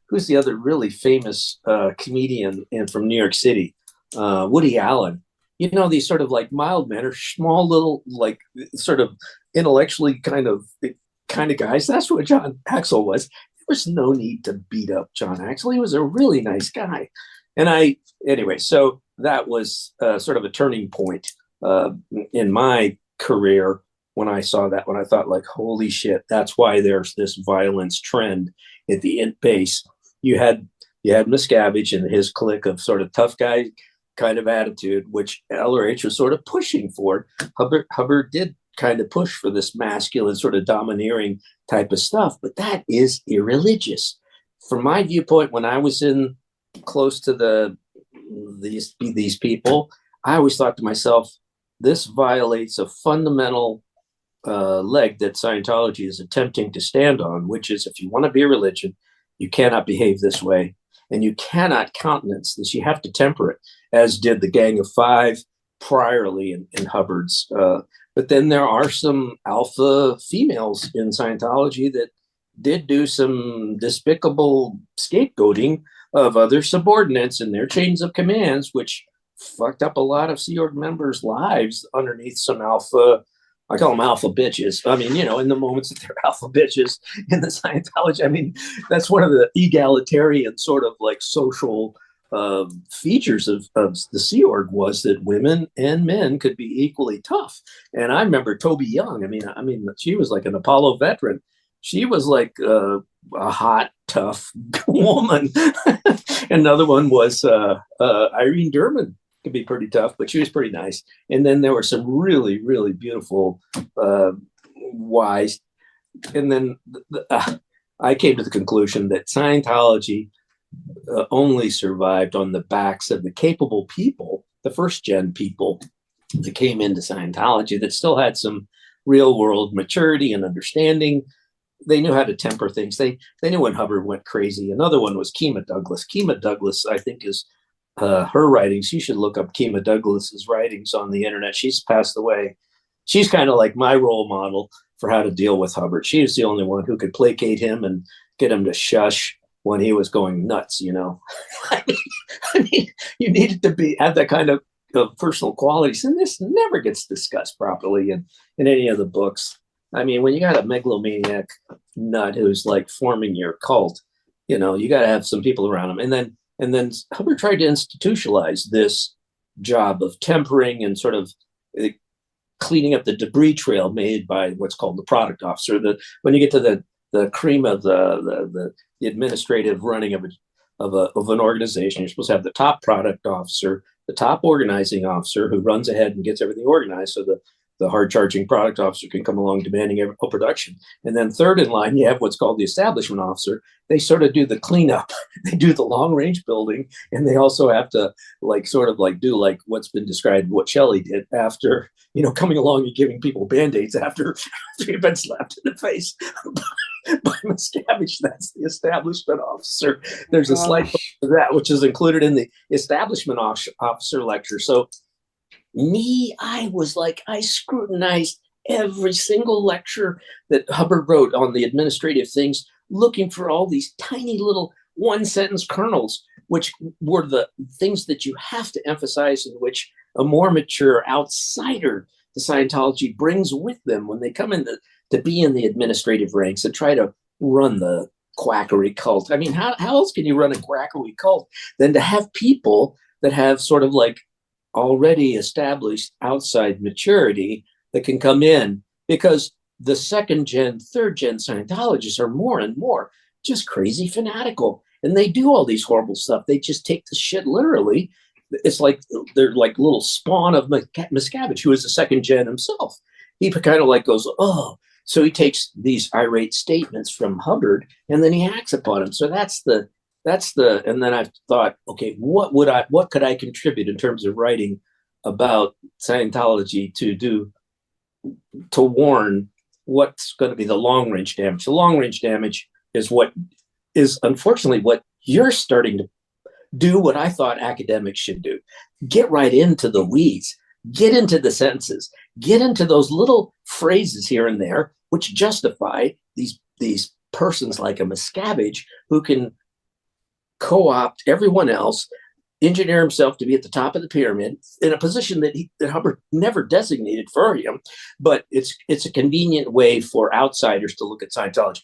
who's the other really famous comedian from New York City? Woody Allen. You know, these sort of like mild mannered, small little, like sort of intellectually kind of guys. That's what John Axel was. There was no need to beat up John Axel. He was a really nice guy. And anyway, so that was sort of a turning point in my career when I saw that, when I thought like, holy shit, that's why there's this violence trend at the int base. You had Miscavige and his clique of sort of tough guy kind of attitude, which LRH was sort of pushing for. Hubbard did kind of push for this masculine sort of domineering type of stuff, but that is irreligious. From my viewpoint, when I was in close to these people, I always thought to myself, this violates a fundamental leg that Scientology is attempting to stand on, which is if you want to be a religion, you cannot behave this way, and you cannot countenance this. You have to temper it, as did the Gang of Five priorly in Hubbard's But then there are some alpha females in Scientology that did do some despicable scapegoating of other subordinates in their chains of commands, which fucked up a lot of Sea Org members' lives underneath some alpha. I call them alpha bitches. I mean, in the moments that they're alpha bitches in the Scientology, I mean, that's one of the egalitarian sort of like social features of the Sea Org was that women and men could be equally tough. And I remember Toby Young. I mean, she was like an Apollo veteran. She was like a hot, tough woman. Another one was Irene Derman. Could be pretty tough, but she was pretty nice. And then there were some really, really beautiful, wise. And then I came to the conclusion that Scientology only survived on the backs of the capable people, the first gen people that came into Scientology that still had some real world maturity and understanding. They knew how to temper things. They knew when Hubbard went crazy. Another one was Kima Douglas. Kima Douglas, I think, is her writings. You should look up Kima Douglas's writings on the internet. She's passed away. She's kind of like my role model for how to deal with Hubbard. She was the only one who could placate him and get him to shush when he was going nuts. I mean, you needed to have that kind of personal qualities, and this never gets discussed properly in any of the books. I mean, when you got a megalomaniac nut who's like forming your cult, you got to have some people around him. And then Hubbard tried to institutionalize this job of tempering and sort of cleaning up the debris trail made by what's called the product officer. When you get to the cream of the administrative running of an organization, you're supposed to have the top product officer, the top organizing officer who runs ahead and gets everything organized, so the hard-charging product officer can come along demanding every production. And then third in line, you have what's called the establishment officer. They sort of do the cleanup. They do the long-range building, and they also have to do like what's been described, what Shelley did after, coming along and giving people Band-Aids after they've been slapped in the face by Miscavige. That's the establishment officer. There's a slight of that, which is included in the establishment officer lecture. So I scrutinized every single lecture that Hubbard wrote on the administrative things, looking for all these tiny little one-sentence kernels, which were the things that you have to emphasize, in which a more mature outsider to Scientology brings with them when they come in to be in the administrative ranks and try to run the quackery cult. I mean, how else can you run a quackery cult than to have people that have sort of like already established outside maturity that can come in? Because the second gen, third gen Scientologists are more and more just crazy fanatical, and they do all these horrible stuff. They just take the shit literally. It's like they're like little spawn of Miscavige, who is a second gen himself. He kind of like goes, oh, so he takes these irate statements from Hubbard and then he acts upon them. So that's the, and then I thought, okay, what could I contribute in terms of writing about Scientology to warn what's going to be the long range damage. The long range damage is what is unfortunately what you're starting to do, what I thought academics should do. Get right into the weeds, get into the sentences, get into those little phrases here and there, which justify these persons like a Miscavige who can co-opt everyone else, engineer himself to be at the top of the pyramid in a position that Hubbard never designated for him. But it's a convenient way for outsiders to look at Scientology.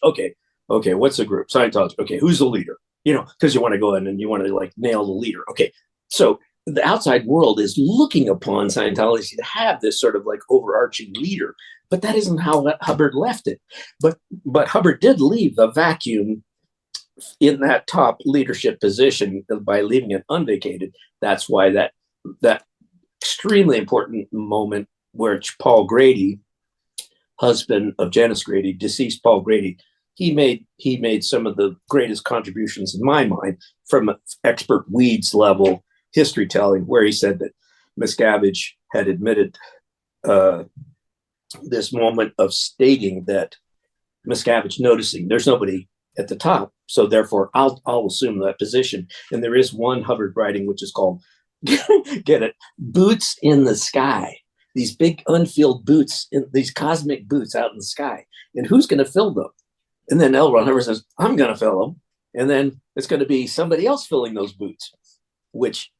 Okay, what's the group? Scientology. Okay, who's the leader? Because you want to go in and you want to like nail the leader. Okay, so the outside world is looking upon Scientology to have this sort of like overarching leader, but that isn't how Hubbard left it. But Hubbard did leave the vacuum in that top leadership position by leaving it unvacated. That's why that extremely important moment where Paul Grady, husband of Janice Grady, deceased Paul Grady, he made some of the greatest contributions in my mind from an expert weeds level history telling, where he said that Miscavige had admitted this moment of stating that Miscavige noticing there's nobody at the top, so therefore I'll assume that position. And there is one Hubbard writing which is called get it, Boots in the Sky, these big unfilled boots, these cosmic boots out in the sky. And who's going to fill them? And then L. Ron Hubbard says, I'm going to fill them. And then it's going to be somebody else filling those boots, which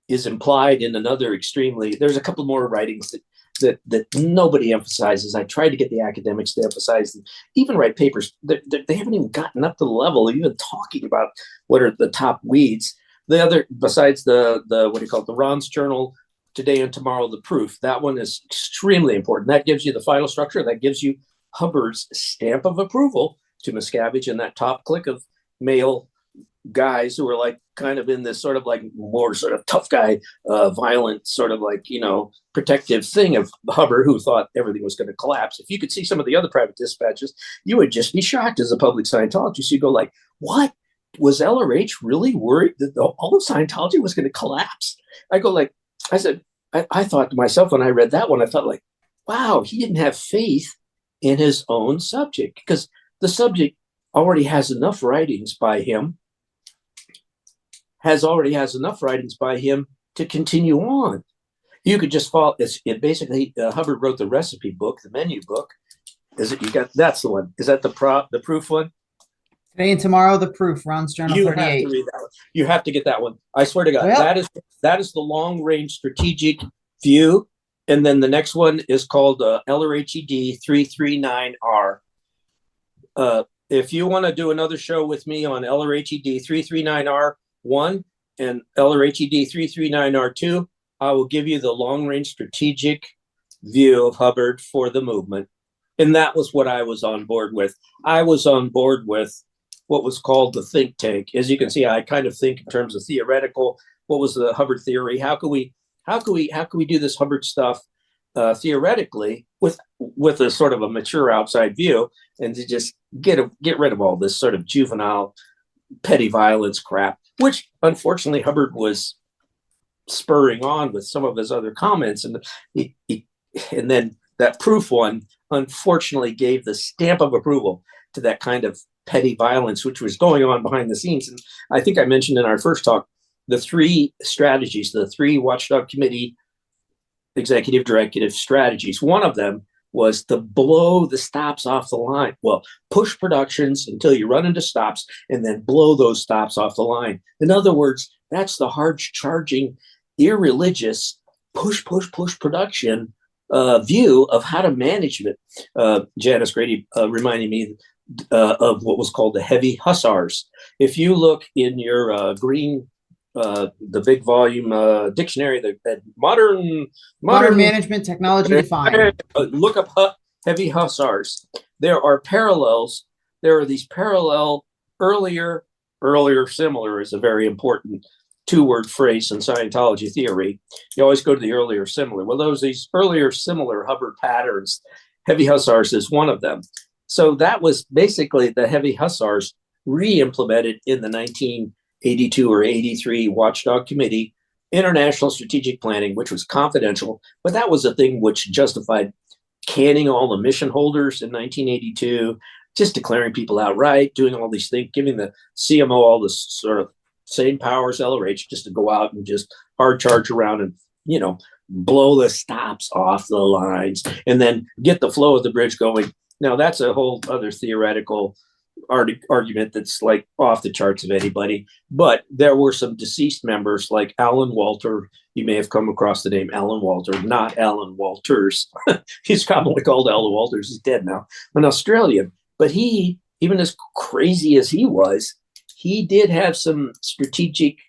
is implied in another extremely, there's a couple more writings that nobody emphasizes. I try to get the academics to emphasize them, even write papers. They haven't even gotten up to the level of even talking about what are the top weeds. The other, besides the what do you call it, the Ron's Journal, Today and Tomorrow, the Proof, that one is extremely important. That gives you the final structure. That gives you Hubbard's stamp of approval to Miscavige and that top clique of male guys who are like kind of in this sort of like more sort of tough guy, violent sort of like, you know, protective thing of Hubbard, who thought everything was going to collapse. If you could see some of the other private dispatches, you would just be shocked as a public Scientologist. You go like, what? Was LRH really worried that all of Scientology was going to collapse? I go like, I said, I thought to myself when I read that one, I thought like, wow, he didn't have faith in his own subject, because the subject already has enough writings by him, already has enough writings by him to continue on. You could just follow it. Basically, Hubbard wrote the recipe book, the menu book. Is it? You got, that's the one. Is that the proof one? Today and Tomorrow, the Proof, Ron's Journal 38. You have to read that one. You have to get that one. I swear to God, well, that is the long range strategic view. And then the next one is called LRHED 339R. If you want to do another show with me on LRHED 339R1 and LRHED 339R2, I will give you the long range strategic view of Hubbard for the movement. And that was what I was on board with. I was on board with what was called the think tank. As you can see, I kind of think in terms of theoretical. What was the Hubbard theory? How can we do this Hubbard stuff theoretically with a sort of a mature outside view, and to just get rid of all this sort of juvenile petty violence crap, which unfortunately Hubbard was spurring on with some of his other comments, and and then that proof one unfortunately gave the stamp of approval to that kind of petty violence, which was going on behind the scenes. And I think I mentioned in our first talk, the three strategies, the three Watchdog Committee executive directive strategies. One of them was to blow the stops off the line. Well, push productions until you run into stops and then blow those stops off the line. In other words, that's the hard charging, irreligious, push production view of how to manage it. Janice Grady reminding me of what was called the heavy hussars. If you look in your green, the big volume dictionary, the modern management technology defined. Look up heavy hussars. There are parallels. There are these parallel earlier similar is a very important two-word phrase in Scientology theory. You always go to the earlier similar. Well, these earlier similar Hubbard patterns. Heavy hussars is one of them. So that was basically the heavy hussars re-implemented in the 1982 or 83 Watchdog Committee, International Strategic Planning, which was confidential, but that was a thing which justified canning all the mission holders in 1982, just declaring people outright, doing all these things, giving the CMO all this sort of same powers LRH just to go out and just hard charge around and, you know, blow the stops off the lines and then get the flow of the bridge going. Now, that's a whole other theoretical argument that's like off the charts of anybody. But there were some deceased members like Alan Walter. You may have come across the name Alan Walter, not Alan Walters. He's commonly called Alan Walters. He's dead now. An Australian. But he, even as crazy as he was, he did have some strategic,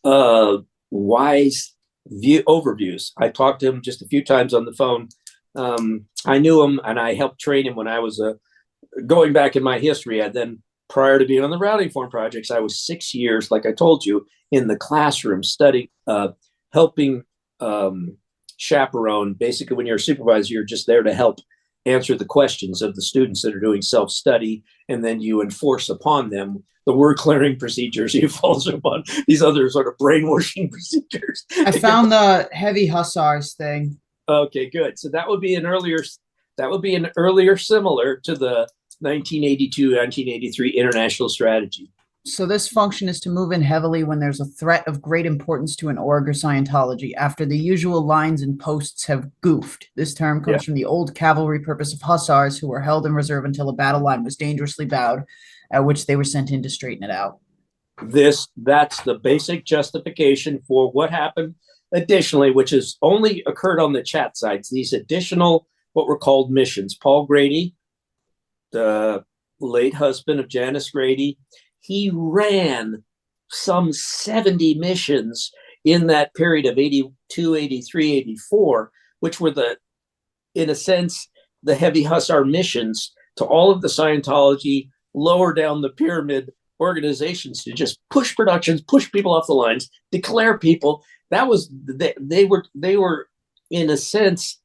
wise overviews. I talked to him just a few times on the phone. I knew him and I helped train him when I was going back in my history. And then prior to being on the routing form projects, I was 6 years, like I told you, in the classroom studying, helping chaperone. Basically, when you're a supervisor, you're just there to help answer the questions of the students that are doing self-study, and then you enforce upon them the word clearing procedures. You follow upon these other sort of brainwashing procedures. I found the heavy hussars thing. Okay, good. So that would be an earlier similar to the 1982, 1983 international strategy. So this function is to move in heavily when there's a threat of great importance to an org or Scientology after the usual lines and posts have goofed. This term Yeah. comes from the old cavalry purpose of hussars who were held in reserve until a battle line was dangerously bowed, at which they were sent in to straighten it out. That's the basic justification for what happened additionally, which has only occurred on the chat sites, these additional what were called missions. Paul Grady, the late husband of Janice Grady, he ran some 70 missions in that period of 82, 83, 84, which were in a sense, the heavy hussar missions to all of the Scientology lower down the pyramid organizations to just push productions, push people off the lines, declare people. That was they were in a sense,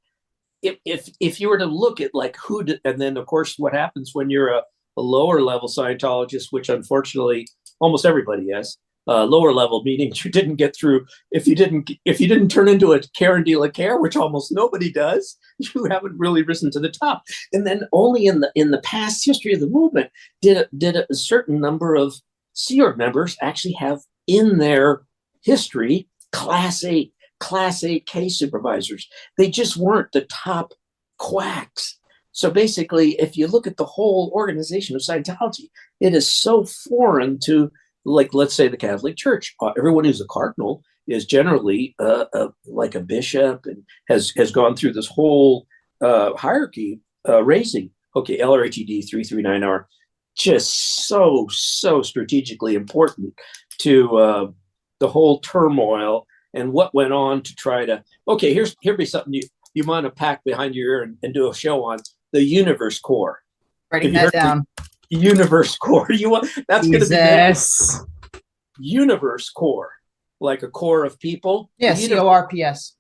if you were to look at like who did, and then of course what happens when you're a lower level Scientologist, which unfortunately almost everybody is. Lower level meaning you didn't get through. If you didn't turn into a Karen de la Care, which almost nobody does, you haven't really risen to the top. And then only in the past history of the movement did a certain number of Sea Org members actually have in their history Class 8 K supervisors. They just weren't the top quacks. So basically, if you look at the whole organization of Scientology, it is so foreign to, like, let's say the Catholic Church. Everyone who's a cardinal is generally like a bishop and has gone through this whole hierarchy raising. Okay, LRHED 339R, just so strategically important to the whole turmoil and what went on to try to. Okay, here be something you want to pack behind your ear and do a show on the Universe Core. Writing that down. Universe Core. That's going to be named Universe Core, like a core of people. Yeah, CORPS.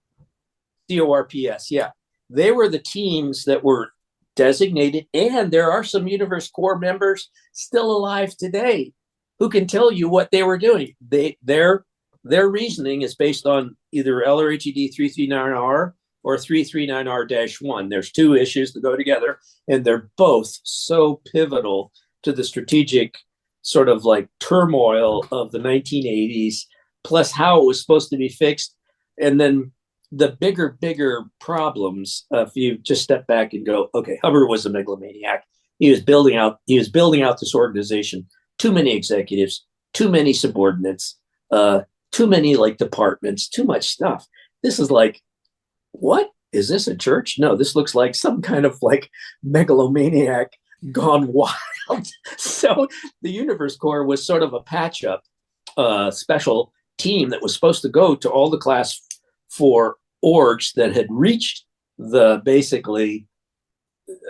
CORPS, yeah. They were the teams that were designated, and there are some Universe Core members still alive today who can tell you what they were doing. Their reasoning is based on either LRHED 339R or 339R-1. There's two issues that go together, and they're both so pivotal to the strategic sort of like turmoil of the 1980s, plus how it was supposed to be fixed. And then the bigger problems, if you just step back and go, okay, Hubbard was a megalomaniac. He was building out this organization. Too many executives, too many subordinates, too many like departments, too much stuff. This is like, what is this, a church? No, this looks like some kind of like megalomaniac gone wild. So the Universe Core was sort of a patch up special team that was supposed to go to all the Class 4 orgs that had reached the basically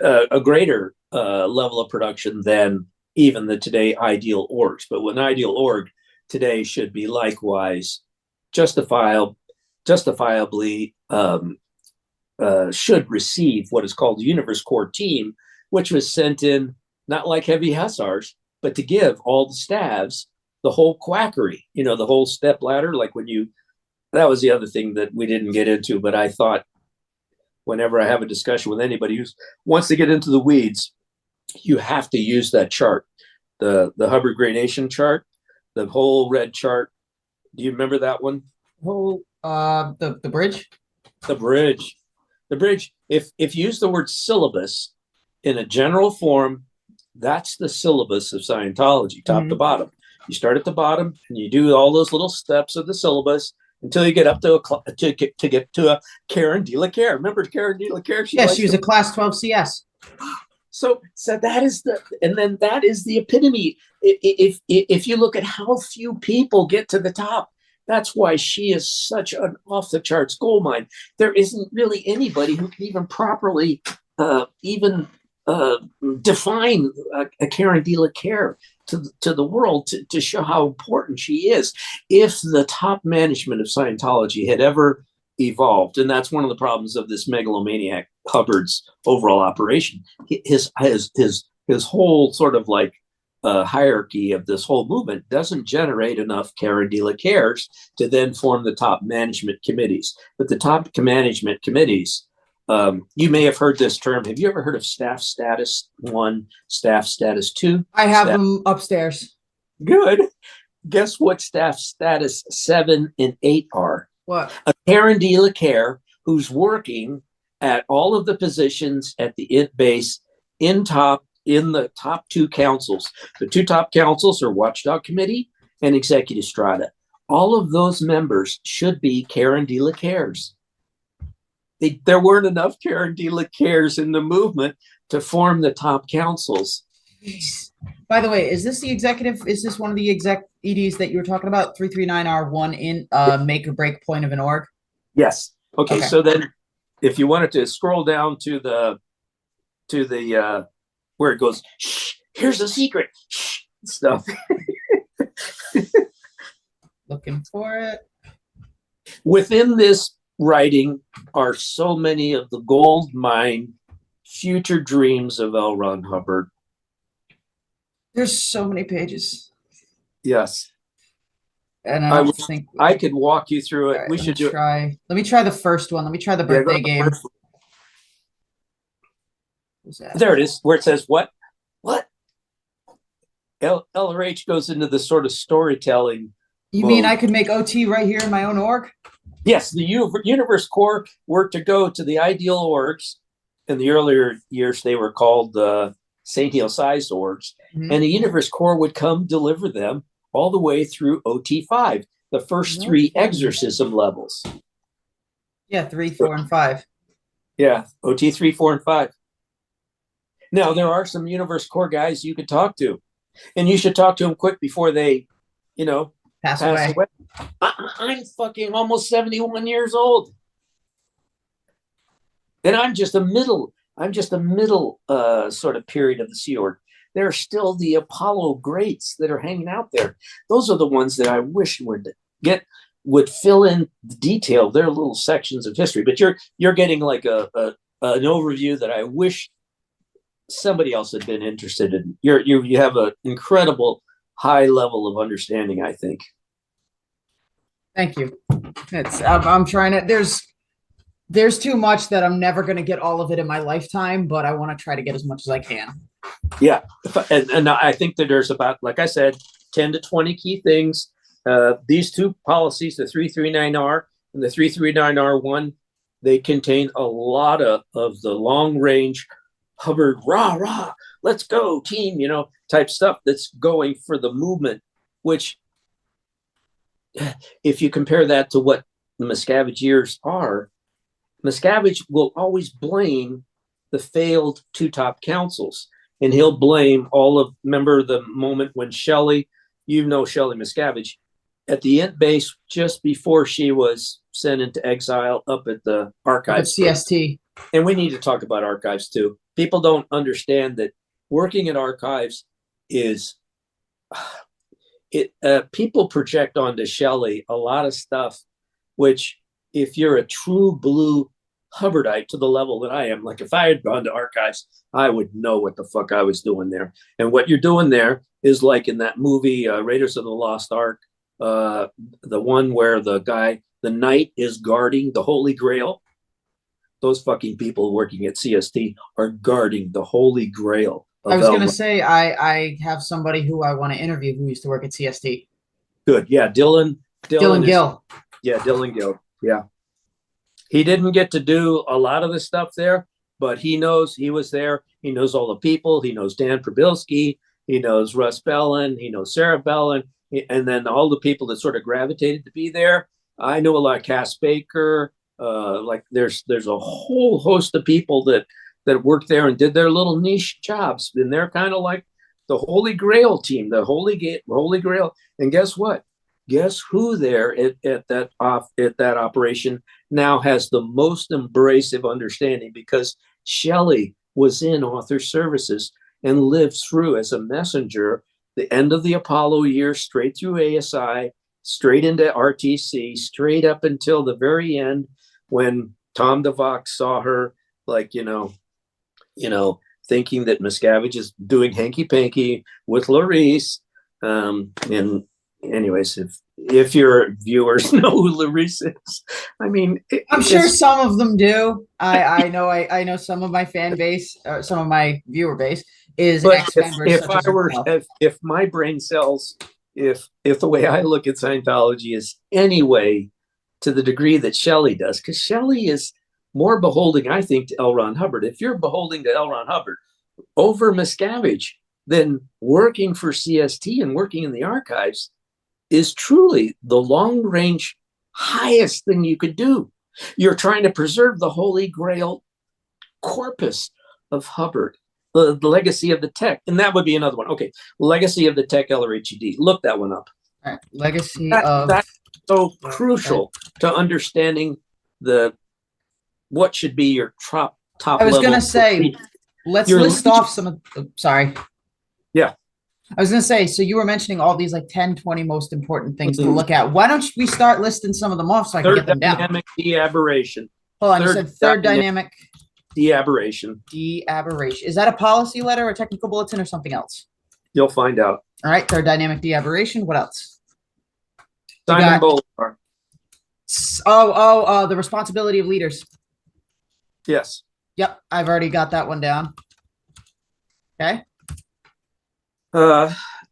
a greater level of production than even the today ideal orgs. But an ideal org today should be likewise justifiably should receive what is called the Universe Core team, which was sent in not like heavy hussars, but to give all the staffs the whole quackery, the whole step ladder. Like that was the other thing that we didn't get into, but I thought whenever I have a discussion with anybody who wants to get into the weeds, you have to use that chart, the Hubbard gradation chart, the whole red chart. Do you remember that one? The bridge? The bridge. If you use the word syllabus in a general form, that's the syllabus of Scientology, top to bottom. You start at the bottom and you do all those little steps of the syllabus until you get up to a Karen de la Care. Remember Karen de la Care? She was a Class 12 CS. So that is the epitome. If you look at how few people get to the top, that's why she is such an off the charts gold mine. There isn't really anybody who can even properly define a Karen de la Care to the world to show how important she is. If the top management of Scientology had ever evolved, and that's one of the problems of this megalomaniac Hubbard's overall operation, his whole sort of like hierarchy of this whole movement doesn't generate enough Karen de la Cares to then form the top management committees. But the top management committees, you may have heard this term. Have you ever heard of staff status 1, staff status 2? I have them upstairs. Good. Guess what staff status 7 and 8 are? What? A Karen de la Care who's working at all of the positions at the IT base in the top 2 councils. The 2 top councils are Watchdog Committee and Executive Strata. All of those members should be Karen de la Cares. There weren't enough Karen de la Cares in the movement to form the top councils. By the way, is this the executive? Is this one of the exec EDs that you were talking about? 339R1 in make or break point of an org? Yes. Okay. So then if you wanted to scroll down to the where it goes, shh, here's a secret, shh, stuff. Looking for it. Within this writing are so many of the gold mine future dreams of L. Ron Hubbard. There's so many pages. Yes. And I don't think I could walk you through it. Right, we should try. Let me try the first one. Let me try the birthday game. There it is, where it says what? LRH goes into the sort of storytelling. You mean I could make OT right here in my own org? Yes, the Universe Corps were to go to the ideal orgs. In the earlier years, they were called St. Hill size orgs. Mm-hmm. And the Universe Corps would come deliver them all the way through OT5, the first 3 exorcism levels. Yeah, 3, 4, and 5. Yeah, OT 3, 4, and 5. Now, there are some Universe Corps guys you could talk to. And you should talk to them quick before they, pass away. I'm fucking almost 71 years old. And I'm just a middle sort of period of the Sea Org. There are still the Apollo greats that are hanging out there. Those are the ones that I wish would fill in the detail of their little sections of history. But you're getting like an overview that I wish somebody else had been interested in. You have an incredible high level of understanding, I think. Thank you. I'm trying to. There's too much that I'm never going to get all of it in my lifetime, but I want to try to get as much as I can. Yeah, and I think that there's about, like I said, 10 to 20 key things. These 2 policies, the 339R and the 339R1, they contain a lot of the long range Hubbard, rah, let's go team, type stuff that's going for the movement, which if you compare that to what the Miscavige years are, Miscavige will always blame the failed 2 top councils. And he'll blame remember the moment when Shelley Miscavige, at the INT base just before she was sent into exile up at the archives. At CST. And we need to talk about archives too. People don't understand that working at archives is, people project onto Shelley a lot of stuff, which if you're a true blue Hubbardite to the level that I am, like if I had gone to archives, I would know what the fuck I was doing there. And what you're doing there is like in that movie, Raiders of the Lost Ark, the one where the knight is guarding the Holy Grail. Those fucking people working at CST are guarding the Holy Grail. I was going to say, I have somebody who I want to interview who used to work at CST. Good. Yeah. Dylan Gill. Yeah. Dylan Gill. Yeah. He didn't get to do a lot of the stuff there, but he knows he was there. He knows all the people. He knows Dan Probilski. He knows Russ Bellin. He knows Sarah Bellin. And then all the people that sort of gravitated to be there. I know a lot of Cass Baker. Like there's a whole host of people that worked there and did their little niche jobs. And they're kind of like the Holy Grail team, the Holy Grail. And guess what? Guess who there at that operation now has the most embracive understanding, because Shelley was in author services and lived through as a messenger the end of the Apollo year, straight through ASI, straight into RTC, straight up until the very end when Tom DeVox saw her, like, thinking that Miscavige is doing hanky-panky with Larice. And anyways, if your viewers know who Larice is, I mean, I'm sure some of them do. I know some of my fan base, some of my viewer base is But X members if such I as were, yourself. if my brain cells, if the way I look at Scientology is anyway to the degree that Shelley does, because Shelley is more beholding, I think, to L. Ron Hubbard. If you're beholding to L. Ron Hubbard over Miscavige, then working for CST and working in the archives is truly the long range highest thing you could do. You're trying to preserve the holy grail corpus of Hubbard, the legacy of the tech. And that would be another one. Okay. Legacy of the tech, LRHED. Look that one up. All right. Legacy of That's so crucial to understanding what should be your top I was level. gonna say, let's list off some of sorry. Yeah. I was gonna say, so you were mentioning all these like 10, 20 most important things to look at. Why don't we start listing some of them off so I can get them down? Third dynamic de-aberration. Hold on, you said third dynamic de-aberration. de-aberration. Is that a policy letter, a technical bulletin, or something else? You'll find out. All right, third dynamic de-aberration. What else? Simon Bolivar. The responsibility of leaders. Yes. Yep, I've already got that one down. Okay.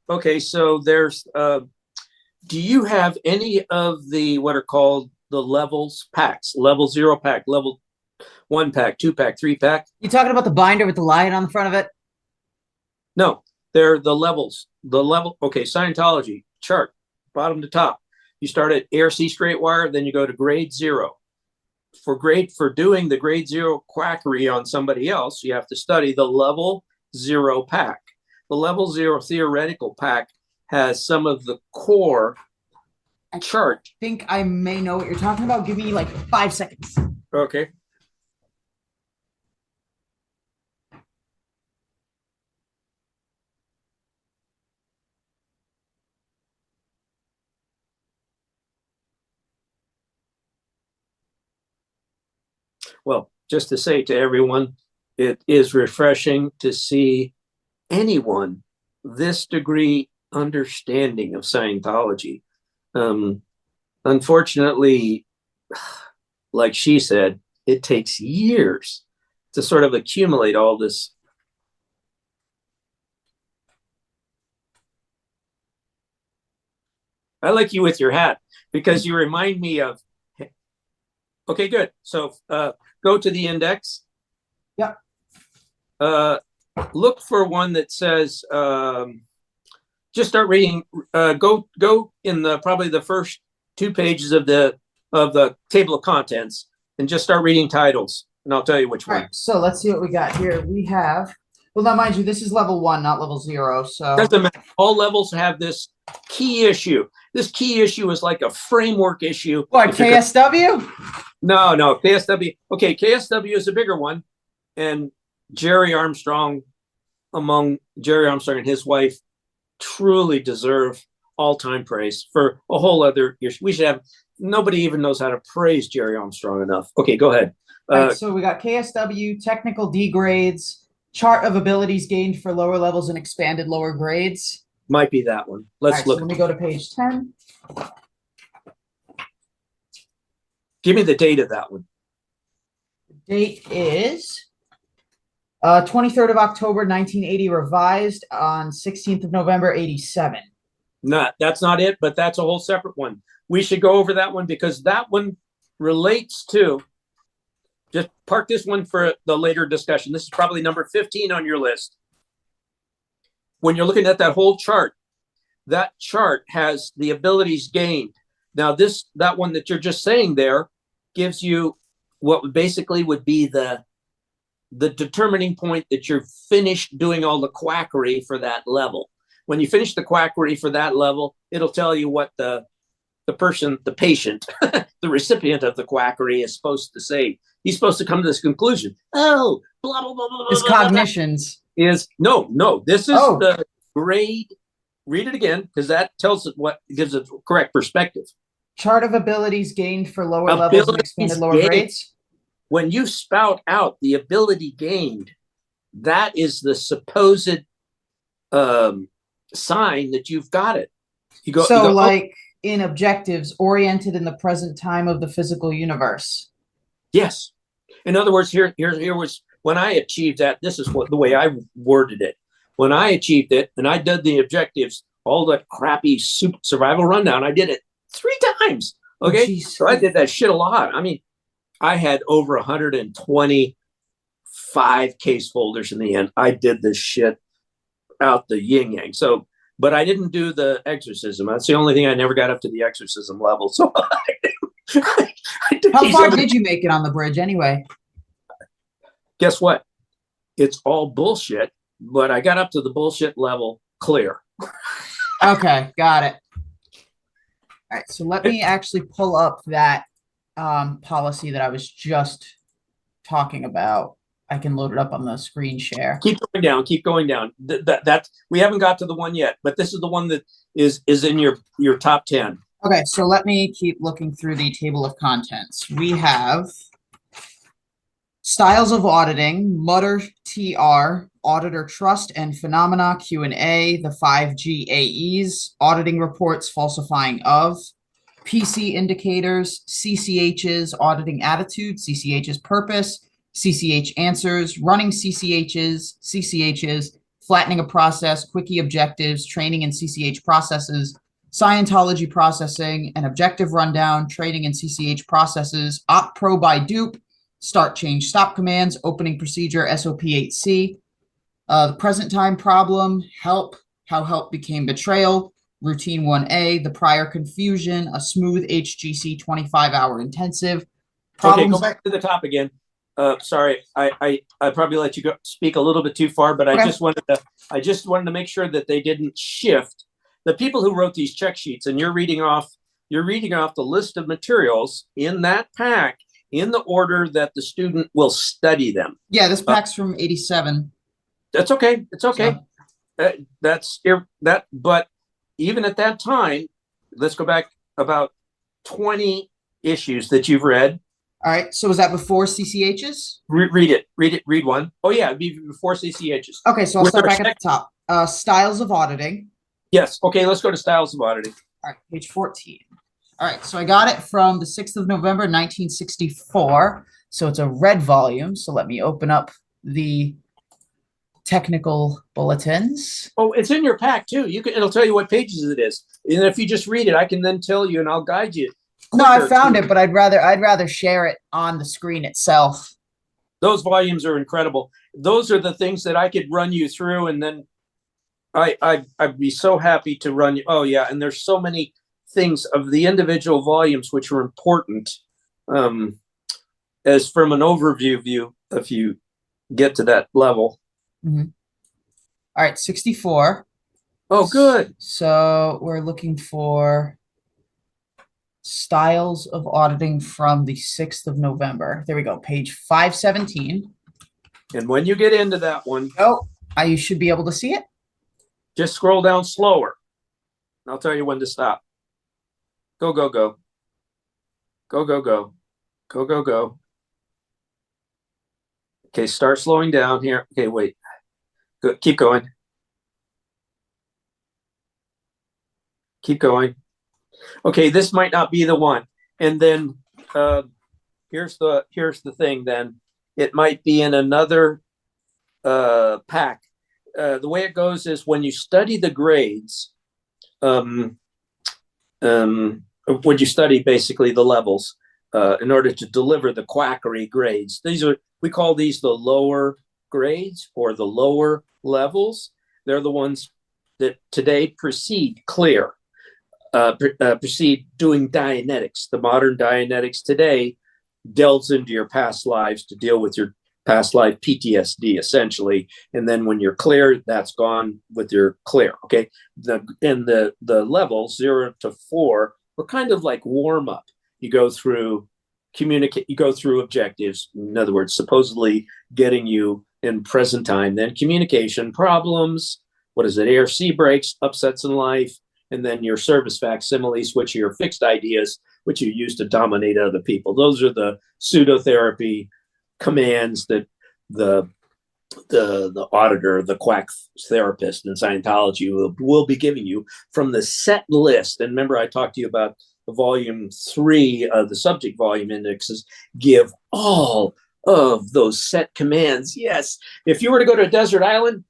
Okay, so there's do you have any of the what are called the levels packs? Level 0 pack, level 1 pack, 2 pack, 3 pack? You talking about the binder with the lion on the front of it? No, they're the levels. The level, okay, Scientology chart, bottom to top. You start at ARC straight wire, then you go to grade 0. For doing the grade 0 quackery on somebody else, you have to study the level 0 pack. The level 0 theoretical pack has some of the core chart. I think I may know what you're talking about. Give me like 5 seconds. Okay. Well, just to say to everyone, it is refreshing to see anyone this degree understanding of Scientology. Unfortunately, like she said, it takes years to sort of accumulate all this. I like you with your hat because you remind me of. Okay, good. So go to the index. Yep. Look for one that says, just start reading. Go in probably the first 2 pages of the table of contents and just start reading titles, and I'll tell you which one. All right, so let's see what we got here. We have, well, now mind you, this is level 1, not level 0. So doesn't matter. All levels have this key issue. This key issue is like a framework issue. What, KSW? No, KSW. Okay, KSW is a bigger one, and Jerry Armstrong and his wife truly deserve all-time praise for a whole other issue. We should have, nobody even knows how to praise Jerry Armstrong enough. Okay, go ahead. Right, so we got KSW, technical D grades, chart of abilities gained for lower levels and expanded lower grades. Might be that one. Let's look. So let me go to page 10. Give me the date of that one. The date is 23rd of October, 1980, revised on 16th of November, 87. That's not it, but that's a whole separate one. We should go over that one because that one relates to, just park this one for the later discussion. This is probably number 15 on your list. When you're looking at that whole chart, that chart has the abilities gained. Now that one that you're just saying there gives you what basically would be the determining point that you're finished doing all the quackery for that level. When you finish the quackery for that level, it'll tell you what the patient, the recipient of the quackery is supposed to say. He's supposed to come to this conclusion. Oh, blah, blah, blah, blah. His cognitions. No, this is the grade. Read it again, because that tells it gives it correct perspective. Chart of abilities gained for lower levels and expanded lower grades. When you spout out the ability gained, that is the supposed sign that you've got it. You go, in objectives oriented in the present time of the physical universe. Yes. In other words, here was when I achieved that. This is the way I worded it. when I achieved it and I did the objectives, all that crappy survival rundown, I did it 3 times. Okay. Oh, so I did that shit a lot. I mean, I had over 125 case folders in the end. I did this shit out the yin yang. So, but I didn't do the exorcism. That's the only thing. I never got up to the exorcism level. So how far did you make it on the bridge anyway? Guess what? It's all bullshit, but I got up to the bullshit level clear. Okay, got it. All right, so let me actually pull up that policy that I was just talking about. I can load it up on the screen share. Keep going down. Keep going down. That we haven't got to the one yet, but this is the one that is in your top 10. Okay, so let me keep looking through the table of contents. We have styles of auditing, Mutter TR, auditor trust and phenomena Q&A, the 5 GAEs, auditing reports, falsifying of, PC indicators, CCHs, auditing attitude, CCHs purpose, CCH answers, running CCHs, flattening a process, quickie objectives, training in CCH processes, Scientology processing, an objective rundown, training in CCH processes, opt pro by dupe, start change stop commands, opening procedure, SOP 8C, the present time problem, help, how help became betrayal, routine 1A, the prior confusion, a smooth HGC 25-hour intensive. Okay, go back to the top again. Sorry, I probably let you go speak a little bit too far, but okay. I just wanted to make sure that they didn't shift. The people who wrote these check sheets, and you're reading off the list of materials in that pack in the order that the student will study them. Yeah, this pack's from 87. That's okay. It's okay. So. But even at that time, let's go back about 20 issues that you've read. All right. So was that before CCHs? Read it. Read one. Oh yeah, it'd be before CCHs. Okay, so I'll start back at the top. Styles of auditing. Yes. Okay, let's go to styles of auditing. All right, page 14. All right, so I got it from the 6th of November, 1964. So it's a red volume. So let me open up the technical bulletins. Oh, it's in your pack too. It'll tell you what pages it is. And if you just read it, I can then tell you and I'll guide you. No, I found it, but I'd rather share it on the screen itself. Those volumes are incredible. Those are the things that I could run you through, and then I'd be so happy to run you. Oh yeah, and there's so many things of the individual volumes which are important. As from an overview view, if you get to that level. Mm-hmm. All right, 64. Oh, good. So we're looking for styles of auditing from the 6th of November. There we go, page 517. And when you get into that one, you should be able to see it. Just scroll down slower. I'll tell you when to stop. Go, go, go. Go, go, go. Go, go, go. Okay, start slowing down here. Okay, wait. Good. Keep going. Keep going. Okay, this might not be the one. And then here's the thing then. It might be in another pack. The way it goes is when you study the grades, when you study basically the levels in order to deliver the quackery grades. We call these the lower grades or the lower levels. They're the ones that today precede clear. Proceed doing Dianetics. The modern Dianetics today delves into your past lives to deal with your past life PTSD, essentially. And then when you're clear, that's gone with your clear. Okay. The levels 0 to 4 were kind of like warm up. You go through you go through objectives. In other words, supposedly getting you in present time, then communication problems. What is it? ARC breaks, upsets in life. And then your service facsimiles, which are your fixed ideas, which you use to dominate other people. Those are the pseudotherapy commands that the auditor, the quack therapist in Scientology will be giving you from the set list. And remember, I talked to you about the volume 3 of the subject volume indexes give all of those set commands. Yes. If you were to go to a desert island,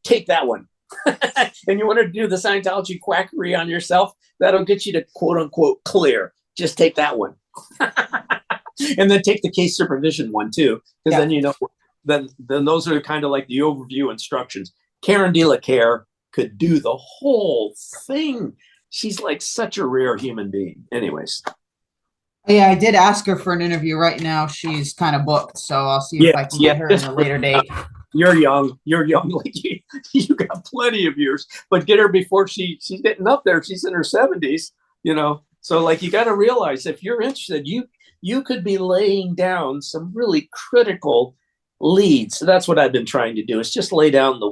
take that one. And you want to do the Scientology quackery on yourself, that'll get you to quote unquote clear. Just take that one. And then take the case supervision one too, because then you know, then those are kind of like the overview instructions. Karen De La Care could do the whole thing. She's like such a rare human being. Anyways. Yeah, I did ask her for an interview. Right now she's kind of booked, so I'll see if I can get her in a later date. You're young. Like you got plenty of years, but get her before she's getting up there. She's in her 70s, you know. So like you got to realize if you're interested, you could be laying down some really critical leads. So that's what I've been trying to do, is just lay down the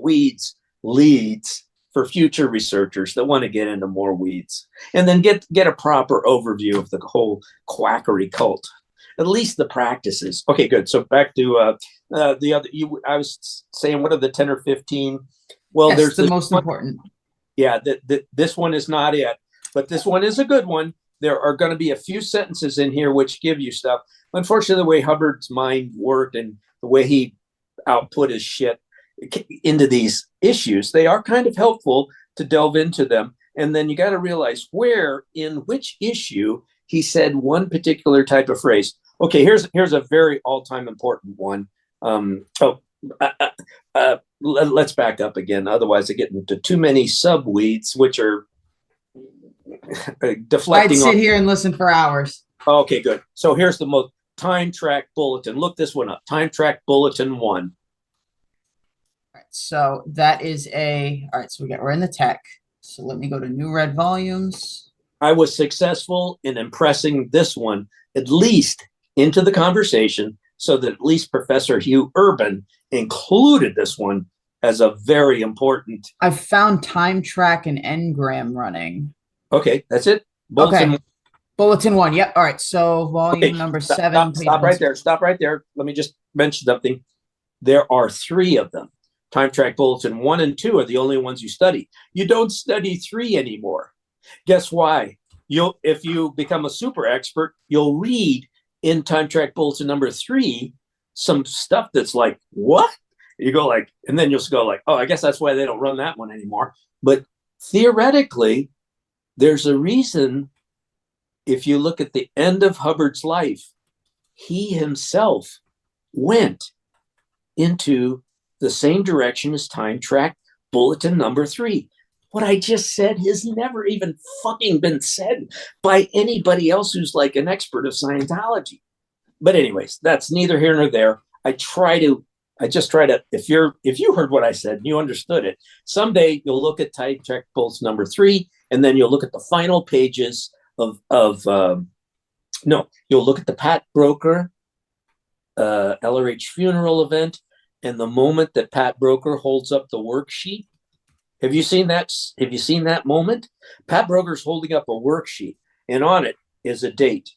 leads for future researchers that want to get into more weeds, and then get a proper overview of the whole quackery cult, at least the practices. Okay, good. So back to the other. I was saying, what are the 10 or 15? Well, yes, there's the most important. Yeah, this one is not it, but this one is a good one. There are going to be a few sentences in here which give you stuff. Unfortunately, the way Hubbard's mind worked and the way he output his shit into these issues, they are kind of helpful to delve into them. And then you got to realize where in which issue he said one particular type of phrase. Okay, here's a very all-time important one. Let's back up again. Otherwise, I get into too many subweeds, which are deflecting. I'd sit here and listen for hours. Okay, good. So here's the most time track bulletin. Look this one up. Time track bulletin 1. So that is all right. So we're in the tech. So let me go to new read volumes. I was successful in impressing this one at least into the conversation, so that at least Professor Hugh Urban included this one as a very important. I've found time track and engram running. Okay, that's it. Bulletin 1. Yep. All right. So volume number 7. Stop right there. Stop right there. Let me just mention something. There are 3 of them. Time track bulletin 1 and 2 are the only ones you study. You don't study 3 anymore. Guess why? If you become a super expert, you'll read in time track bulletin number 3 some stuff that's like, what? You go like, and then you'll go like, oh, I guess that's why they don't run that one anymore. But theoretically, there's a reason. If you look at the end of Hubbard's life, he himself went into the same direction as time track bulletin number 3. What I just said has never even fucking been said by anybody else who's like an expert of Scientology. But anyways, that's neither here nor there. I just try to, if you heard what I said and you understood it, someday you'll look at time track bulletin number 3, and then you'll look at the final pages you'll look at the Pat Broker LRH funeral event, and the moment that Pat Broker holds up the worksheet. Have you seen that? Have you seen that moment? Pat Broker's holding up a worksheet, and on it is a date.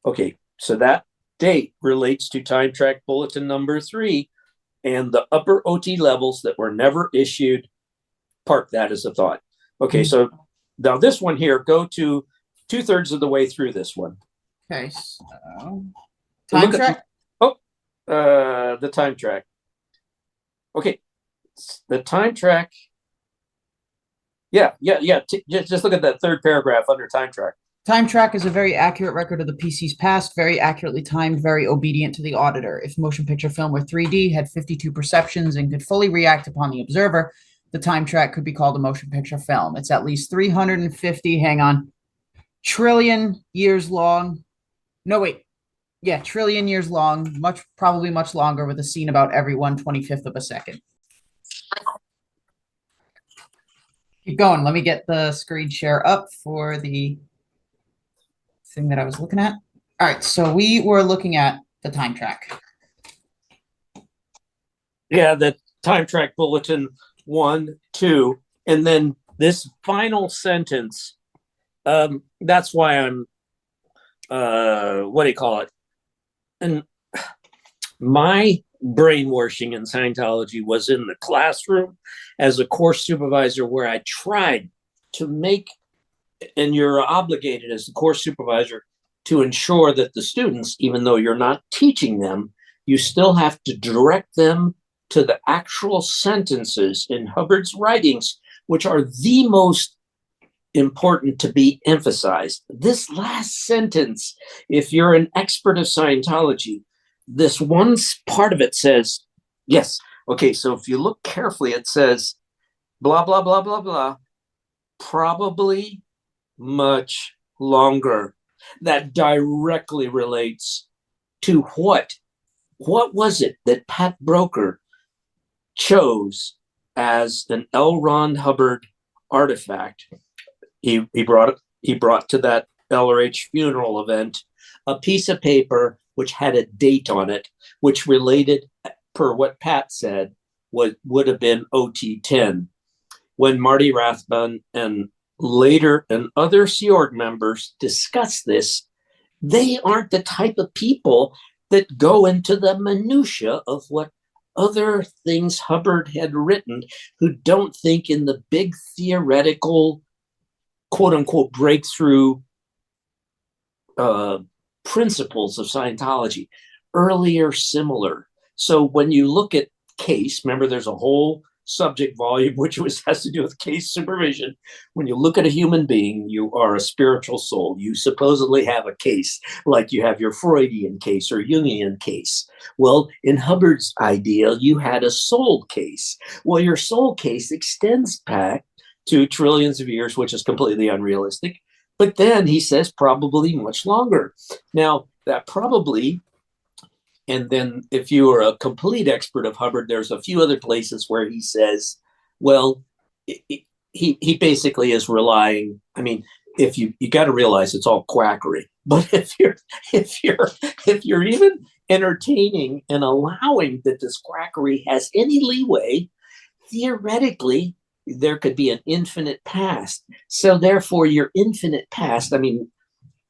Okay, so that date relates to time track bulletin number 3, and the upper OT levels that were never issued. Park that as a thought. Okay, so now this one here, go to 2/3 of the way through this one. Okay, so time track. The time track. Okay, the time track. Yeah. Just look at that 3rd paragraph under time track. Time track is a very accurate record of the PC's past, very accurately timed, very obedient to the auditor. If motion picture film were 3D, had 52 perceptions, and could fully react upon the observer, the time track could be called a motion picture film. It's at least 350, trillion years long. No, wait. Yeah, trillion years long, probably much longer, with a scene about every 1/25th of a second. Keep going. Let me get the screen share up for the thing that I was looking at. All right, so we were looking at the time track. Yeah, the time track bulletin 1, 2, and then this final sentence. That's why I'm, what do you call it? And my brainwashing in Scientology was in the classroom as a course supervisor, where I tried to make, and you're obligated as the course supervisor to ensure that the students, even though you're not teaching them, you still have to direct them to the actual sentences in Hubbard's writings, which are the most important to be emphasized. This last sentence, if you're an expert of Scientology, this one part of it says, yes, okay, so if you look carefully, it says, blah, blah, blah, blah, blah, probably much longer. That directly relates to what was it that Pat Broker chose as an L. Ron Hubbard artifact? He brought to that LRH funeral event a piece of paper which had a date on it, which related, per what Pat said, would have been OT10. When Marty Rathbun and later and other Sea Org members discuss this, they aren't the type of people that go into the minutia of what other things Hubbard had written, who don't think in the big theoretical, quote unquote, breakthrough principles of Scientology. Earlier, similar. So when you look at case, remember there's a whole subject volume which has to do with case supervision. When you look at a human being, you are a spiritual soul. You supposedly have a case, like you have your Freudian case or Jungian case. Well, in Hubbard's idea, you had a soul case. Well, your soul case extends back to trillions of years, which is completely unrealistic. But then he says probably much longer. Now, that probably, and then if you are a complete expert of Hubbard, there's a few other places where he says, well, he basically is relying, I mean, if you got to realize it's all quackery. But if you're even entertaining and allowing that this quackery has any leeway, theoretically, there could be an infinite past. So therefore, your infinite past, I mean,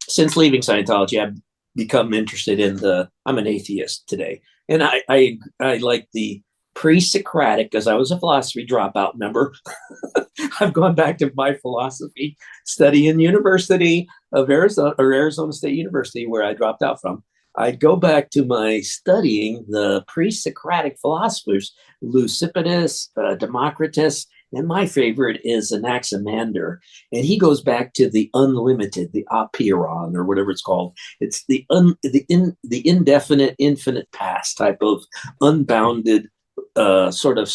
since leaving Scientology, I've become interested in I'm an atheist today. And I like the pre-Socratic, because I was a philosophy dropout, remember? I've gone back to my philosophy study in University of Arizona, or Arizona State University, where I dropped out from. I'd go back to my studying the pre-Socratic philosophers, Leucippus, Democritus, and my favorite is Anaximander. And he goes back to the unlimited, the apeiron, or whatever it's called. It's the indefinite, infinite past type of unbounded sort of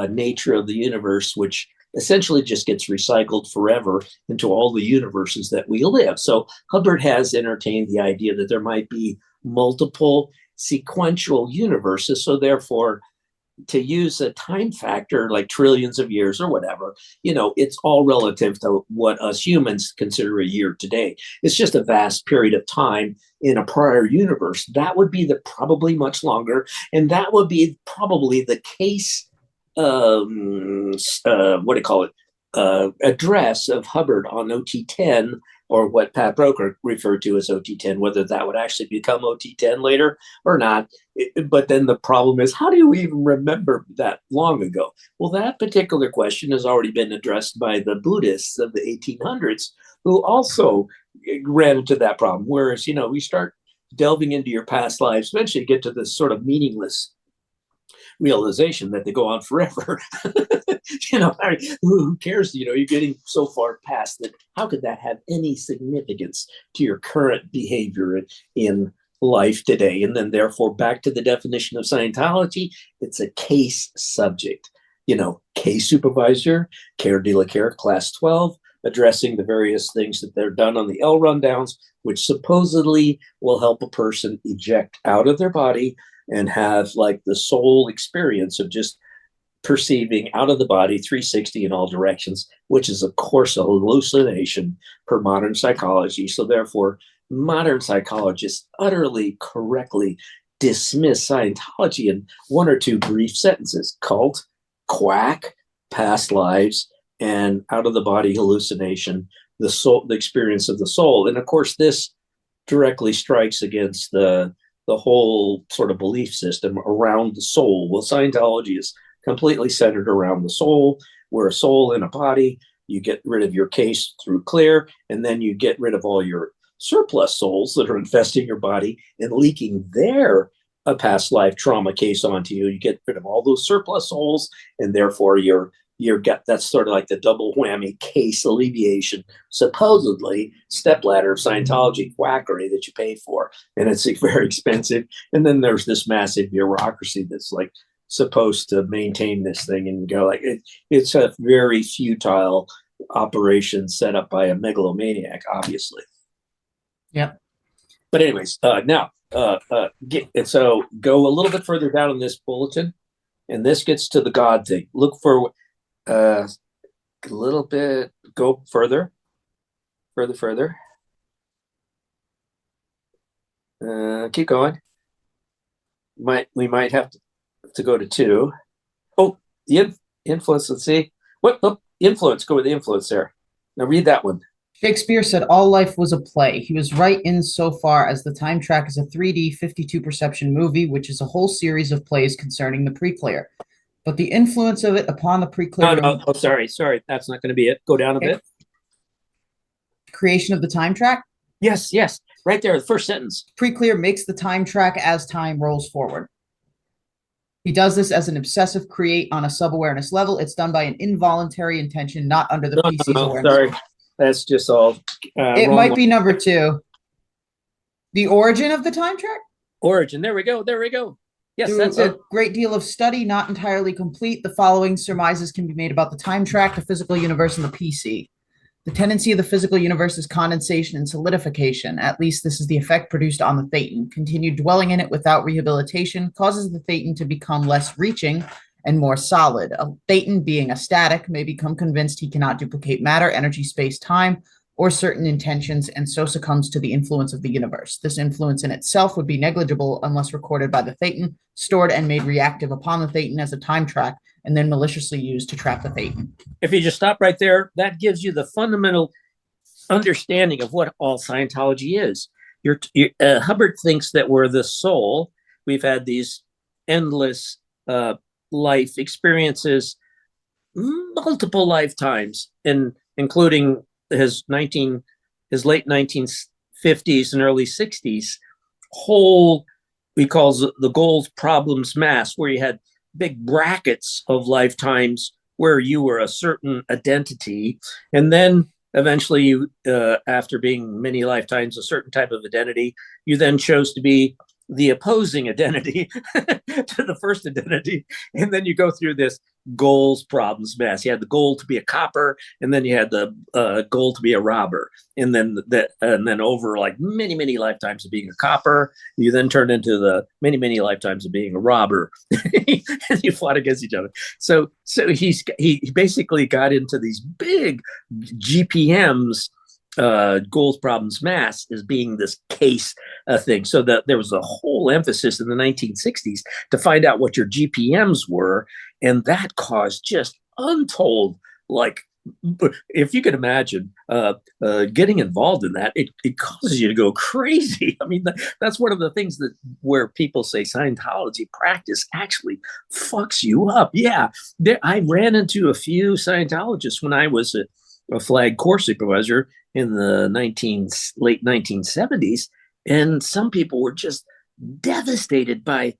nature of the universe, which essentially just gets recycled forever into all the universes that we live. So Hubbard has entertained the idea that there might be multiple sequential universes. So therefore, to use a time factor like trillions of years or whatever, it's all relative to what us humans consider a year today. It's just a vast period of time in a prior universe. That would be probably much longer. And that would be probably the case, address of Hubbard on OT10, or what Pat Broker referred to as OT10, whether that would actually become OT10 later or not. But then the problem is, how do we even remember that long ago? Well, that particular question has already been addressed by the Buddhists of the 1800s, who also ran into that problem. Whereas, we start delving into your past lives, eventually get to this sort of meaningless realization that they go on forever. Who cares? You're getting so far past that. How could that have any significance to your current behavior in life today? And then therefore, back to the definition of Scientology, it's a case subject. Case supervisor, care de la care, class 12, addressing the various things that they're done on the L rundowns, which supposedly will help a person eject out of their body and have like the soul experience of just perceiving out of the body 360 in all directions, which is of course a hallucination per modern psychology. So therefore, modern psychologists utterly correctly dismiss Scientology in one or two brief sentences: cult, quack, past lives, and out of the body hallucination, the soul, the experience of the soul. And of course, this directly strikes against the whole sort of belief system around the soul. Well, Scientology is completely centered around the soul. We're a soul in a body. You get rid of your case through clear, and then you get rid of all your surplus souls that are infesting your body and leaking their past life trauma case onto you. You get rid of all those surplus souls, and therefore you're that's sort of like the double whammy case alleviation, supposedly stepladder of Scientology quackery that you pay for, and it's very expensive. And then there's this massive bureaucracy that's like supposed to maintain this thing, and go like it's a very futile operation set up by a megalomaniac, obviously. Yep. But anyways, now so go a little bit further down in this bulletin, and this gets to the God thing. Look for a little bit. Go further. Keep going. We might have to go to 2. Oh, the influence. Let's see. What influence? Go with the influence there. Now read that one. Shakespeare said all life was a play. He was right in so far as the time track is a 3D 52 perception movie, which is a whole series of plays concerning the pre-clear. But the influence of it upon the pre-clear... No. Oh, sorry. That's not going to be it. Go down a bit. Creation of the time track? Yes. Right there, the first sentence. Pre-clear makes the time track as time rolls forward. He does this as an obsessive create on a sub-awareness level. It's done by an involuntary intention, not under the PC's awareness. Sorry. That's just all. It might be number 2. The origin of the time track? Origin. There we go. Yes, that's a great deal of study, not entirely complete. The following surmises can be made about the time track, the physical universe, and the PC. The tendency of the physical universe is condensation and solidification. At least this is the effect produced on the Thetan. Continued dwelling in it without rehabilitation causes the Thetan to become less reaching and more solid. A Thetan, being a static, may become convinced he cannot duplicate matter, energy, space, time, or certain intentions, and so succumbs to the influence of the universe. This influence in itself would be negligible unless recorded by the Thetan, stored and made reactive upon the Thetan as a time track, and then maliciously used to trap the Thetan. If you just stop right there, that gives you the fundamental understanding of what all Scientology is. Hubbard thinks that we're the soul. We've had these endless life experiences, multiple lifetimes, including his late 1950s and early 60s whole, he calls it the goals problems mass, where you had big brackets of lifetimes where you were a certain identity, and then eventually you after being many lifetimes a certain type of identity, you then chose to be the opposing identity to the first identity. And then you go through this goals problems mess. You had the goal to be a copper, and then you had the goal to be a robber. And then over like many lifetimes of being a copper, you then turned into the many lifetimes of being a robber. And you fought against each other. So he basically got into these big GPMs, goals problems mass, as being this case thing. So that there was a whole emphasis in the 1960s to find out what your GPMs were, and that caused just untold, like, if you could imagine getting involved in that, it causes you to go crazy. I mean, that's one of the things where people say Scientology practice actually fucks you up. Yeah, I ran into a few Scientologists when I was a flag corps supervisor in the late 1970s, and some people were just devastated by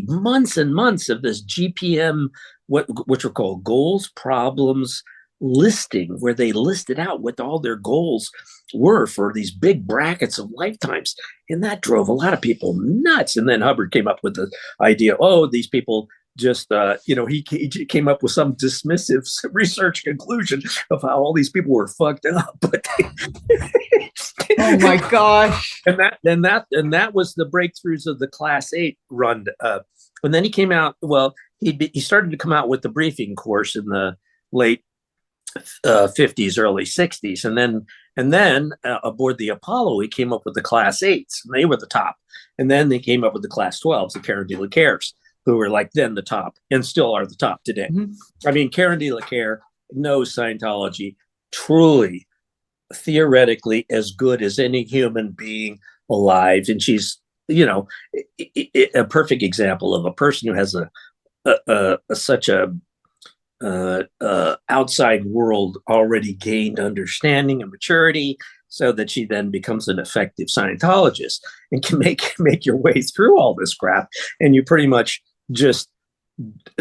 months and months of this GPM, which are called goals problems listing, where they listed out what all their goals were for these big brackets of lifetimes, and that drove a lot of people nuts. And then Hubbard came up with the idea, these people just he came up with some dismissive research conclusion of how all these people were fucked up. But oh my gosh. And that was the breakthroughs of the Class 8 run. And then he came out, he started to come out with the briefing course in the late 50s, early 60s. And then aboard the Apollo, he came up with the Class 8s, and they were the top. And then they came up with the Class 12s, the Karen de la Cares, who were like then the top and still are the top today. Mm-hmm. I mean, Karen de la Care knows Scientology truly, theoretically, as good as any human being alive. And she's, a perfect example of a person who has such a outside world already gained understanding and maturity, so that she then becomes an effective Scientologist and can make your way through all this crap. And you pretty much just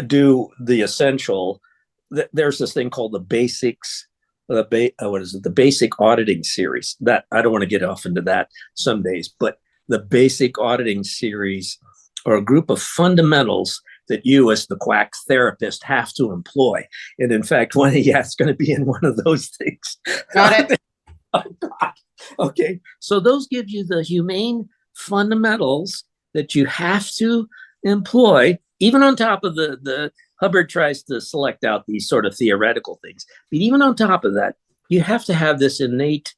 do the essential. There's this thing called the basics. What is it? The basic auditing series. That I don't want to get off into that some days, but the basic auditing series are a group of fundamentals that you, as the quack therapist, have to employ. And in fact, it's going to be in one of those things. Got it. Oh, God. Okay, so those give you the humane fundamentals that you have to employ, even on top of the Hubbard tries to select out these sort of theoretical things. But even on top of that, you have to have this innate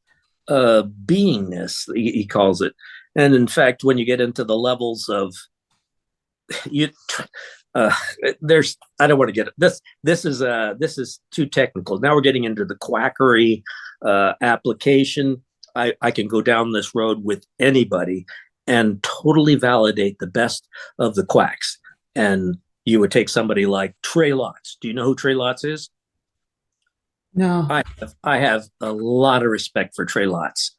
beingness, he calls it. And in fact, when you get into the levels of there's, I don't want to get it. This is too technical. Now we're getting into the quackery application. I can go down this road with anybody and totally validate the best of the quacks. And you would take somebody like Trey Lotz. Do you know who Trey Lotz is? No. I have a lot of respect for Trey Lotz.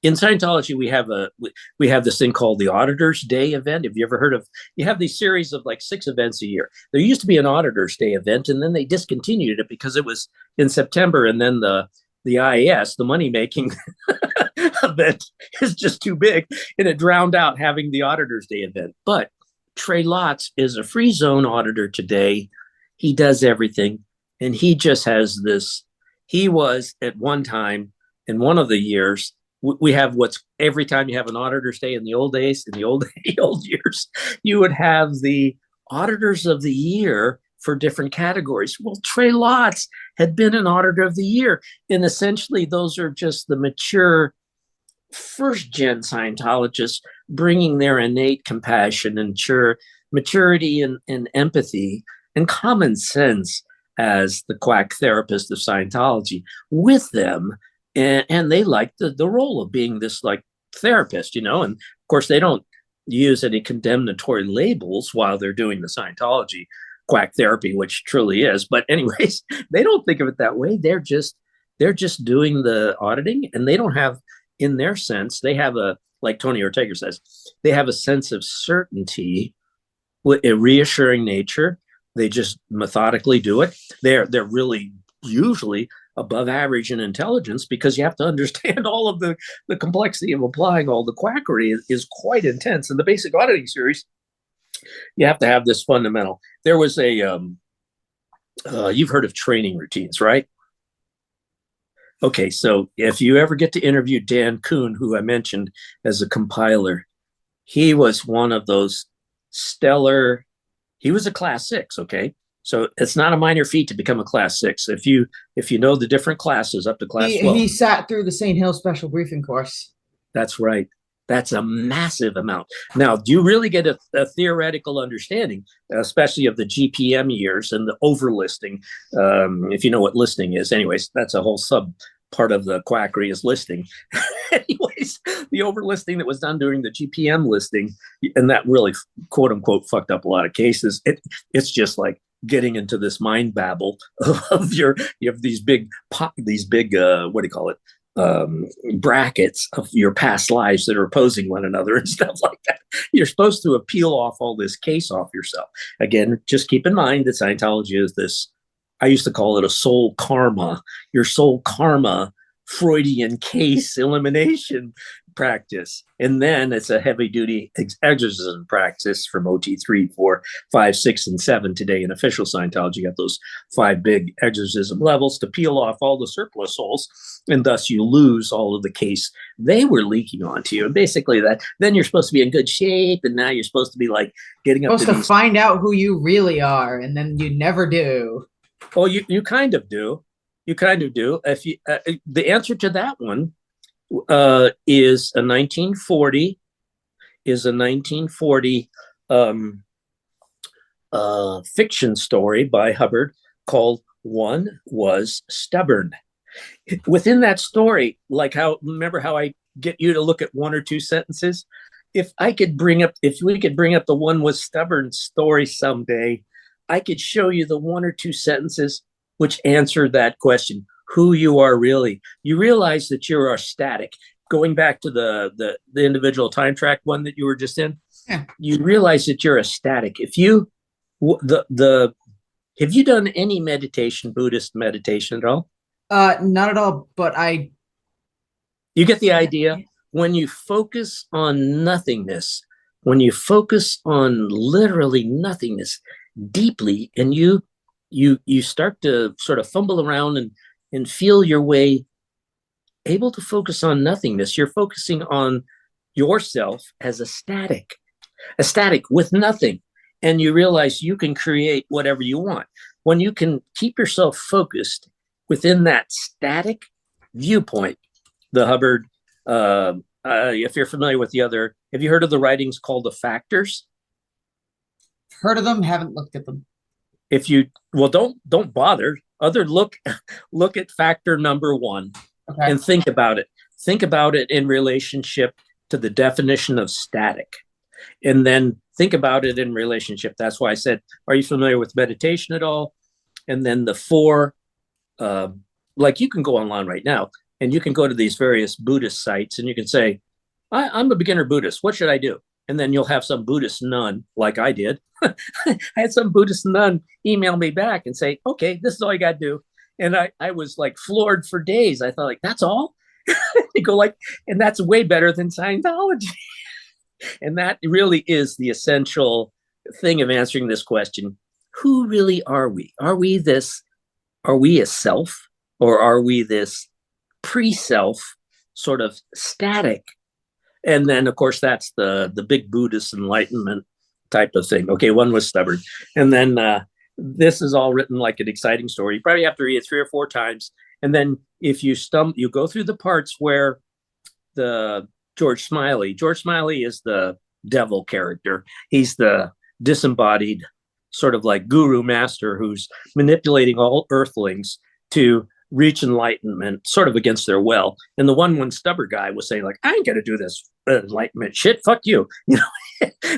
In Scientology, we have this thing called the Auditor's Day event. Have you ever heard of? You have these series of like 6 events a year. There used to be an Auditor's Day event, and then they discontinued it because it was in September, and then the IAS, the money making event, is just too big, and it drowned out having the Auditor's Day event. But Trey Lotz is a free zone auditor today. He does everything, and he just has this. He was at one time in one of the years. We have every time you have an auditor's day in the old days, in the old years, you would have the auditors of the year for different categories. Well, Trey Lotz had been an auditor of the year. And essentially, those are just the mature first-gen Scientologists bringing their innate compassion and maturity and empathy and common sense as the quack therapist of Scientology with them. And they like the role of being this like therapist, and of course they don't use any condemnatory labels while they're doing the Scientology quack therapy, which truly is. But anyways, they don't think of it that way. They're just doing the auditing, and they don't have, in their sense, they have like Tony Ortega says, they have a sense of certainty with a reassuring nature. They just methodically do it. They're really usually above average in intelligence, because you have to understand all of the complexity of applying all the quackery is quite intense. In the basic auditing series, you have to have this fundamental. There was a, you've heard of training routines, right? Okay, so if you ever get to interview Dan Kuhn, who I mentioned as a compiler, he was one of those stellar, he was a class 6, okay? So it's not a minor feat to become a class 6. If you know the different classes up to class 12. He sat through the St. Hill special briefing course. That's right. That's a massive amount. Now, do you really get a theoretical understanding, especially of the GPM years and the overlisting? If you know what listing is. Anyways, that's a whole sub part of the quackery is listing. Anyways, the overlisting that was done during the GPM listing, and that really, quote unquote, fucked up a lot of cases. It's just like getting into this mind babble of you have these big what do you call it, brackets of your past lives that are opposing one another and stuff like that. You're supposed to appeal off all this case off yourself. Again, just keep in mind that Scientology is this, I used to call it a soul karma, your soul karma Freudian case elimination practice. And then it's a heavy duty exorcism practice from OT 3, 4, 5, 6, and 7 today in official Scientology. You got those 5 big exorcism levels to peel off all the surplus souls, and thus you lose all of the case they were leaking onto you. And basically that, then you're supposed to be in good shape, and now you're supposed to be like getting up to find out who you really are, and then you never do. Oh, you kind of do. You kind of do. If you, the answer to that one is a 1940 fiction story by Hubbard called "One Was Stubborn." Within that story, like remember how I get you to look at 1 or 2 sentences? If we could bring up the "One Was Stubborn" story someday, I could show you the 1 or 2 sentences which answer that question. who you are really. You realize that you're a static. Going back to the individual time track one that you were just in, Yeah. you realize that you're a static. If you have you done any meditation, Buddhist meditation at all? Not at all, but You get the idea. When you focus on nothingness, when you focus on literally nothingness deeply, and you start to sort of fumble around and feel your way able to focus on nothingness, you're focusing on yourself as a static with nothing. And you realize you can create whatever you want. When you can keep yourself focused within that static viewpoint, the Hubbard, if you're familiar with the other, have you heard of the writings called the factors? Heard of them, haven't looked at them. If you, well, don't bother. Look at factor number 1. Okay. And think about it. Think about it in relationship to the definition of static. And then think about it in relationship. That's why I said, are you familiar with meditation at all? And then the 4, like you can go online right now and you can go to these various Buddhist sites and you can say, I'm a beginner Buddhist. What should I do? And then you'll have some Buddhist nun, like I did. I had some Buddhist nun email me back and say, okay, this is all you got to do. And I was like floored for days. I thought, like, that's all? You go like, and that's way better than Scientology. And that really is the essential thing of answering this question. Who really are we? Are we a self, or are we this pre-self sort of static? And then, of course, that's the big Buddhist enlightenment type of thing. Okay, one was stubborn. And then this is all written like an exciting story. You probably have to read it 3 or 4 times. And then if you you go through the parts where the George Smiley is the devil character. He's the disembodied sort of like guru master who's manipulating all earthlings to reach enlightenment sort of against their will. And the one stubborn guy was saying like, I ain't gonna do this enlightenment shit, fuck you,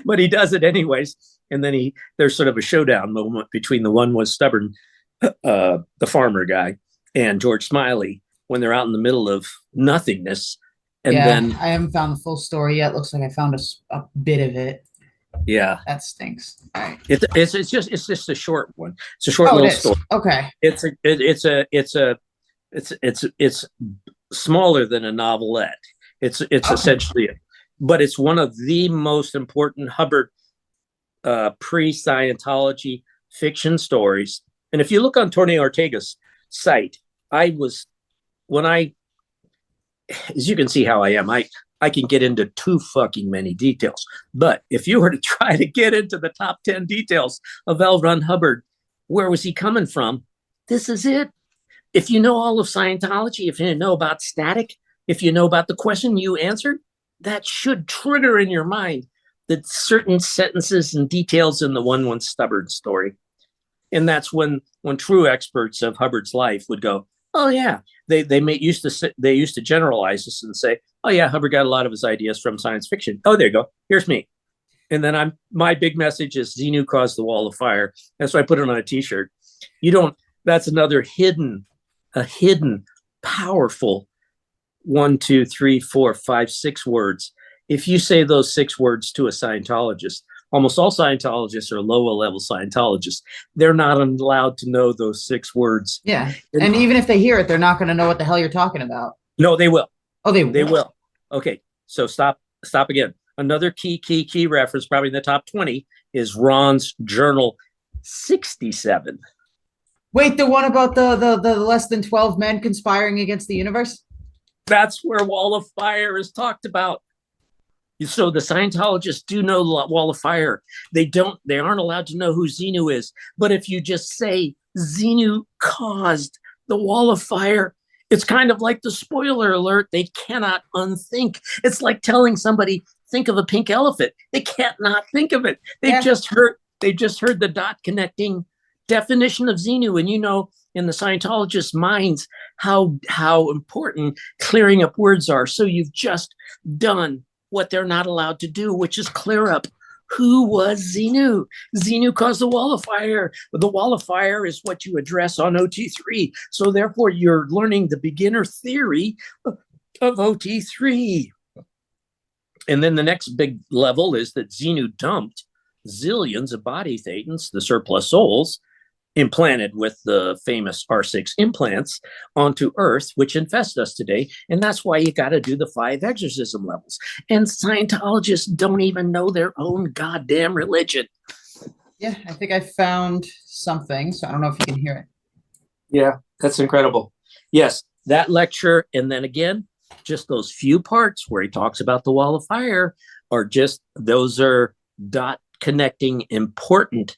but he does it anyways. And then there's sort of a showdown moment between the one was stubborn, the farmer guy, and George Smiley when they're out in the middle of nothingness. And then I haven't found the full story yet. Looks like I found a bit of it. Yeah, that stinks. All right. It's just a short one. It's a short little story. Okay. It's smaller than a novelette. It's essentially, but it's one of the most important Hubbard pre-Scientology fiction stories. And if you look on Tony Ortega's site, as you can see how I am, I can get into too fucking many details. But if you were to try to get into the top 10 details of L. Ron Hubbard, where was he coming from? This is it. If you know all of Scientology, if you know about static, if you know about the question you answered, that should trigger in your mind that certain sentences and details in the one stubborn story. And that's when true experts of Hubbard's life would go, oh yeah, they used to generalize this and say, oh yeah, Hubbard got a lot of his ideas from science fiction. Oh, there you go. Here's me. And then my big message is Xenu caused the wall of fire. That's why I put it on a t-shirt. That's another hidden, powerful 1, 2, 3, 4, 5, 6 words. If you say those 6 words to a Scientologist, almost all Scientologists are lower level Scientologists. They're not allowed to know those 6 words. Yeah. And even if they hear it, they're not going to know what the hell you're talking about. No, they will. Oh, they will. Okay. So stop again. Another key reference, probably in the top 20, is Ron's Journal 67. Wait, the one about the less than 12 men conspiring against the universe? That's where Wall of Fire is talked about. So the Scientologists do know Wall of Fire. They aren't allowed to know who Xenu is. But if you just say Xenu caused the Wall of Fire, it's kind of like the spoiler alert. They cannot unthink. It's like telling somebody, think of a pink elephant. They can't not think of it. They've just heard the dot connecting definition of Xenu. And in the Scientologists' minds, how important clearing up words are. So you've just done what they're not allowed to do, which is clear up Who was Xenu? Xenu caused the wall of fire. The wall of fire is what you address on OT3. So therefore, you're learning the beginner theory of OT3. And then the next big level is that Xenu dumped zillions of body thetans, the surplus souls, implanted with the famous R6 implants onto Earth, which infest us today. And that's why you got to do the 5 exorcism levels. And Scientologists don't even know their own goddamn religion. Yeah, I think I found something, so I don't know if you can hear it. Yeah, that's incredible. Yes, that lecture, and then again, just those few parts where he talks about the wall of fire are just, those are dot connecting important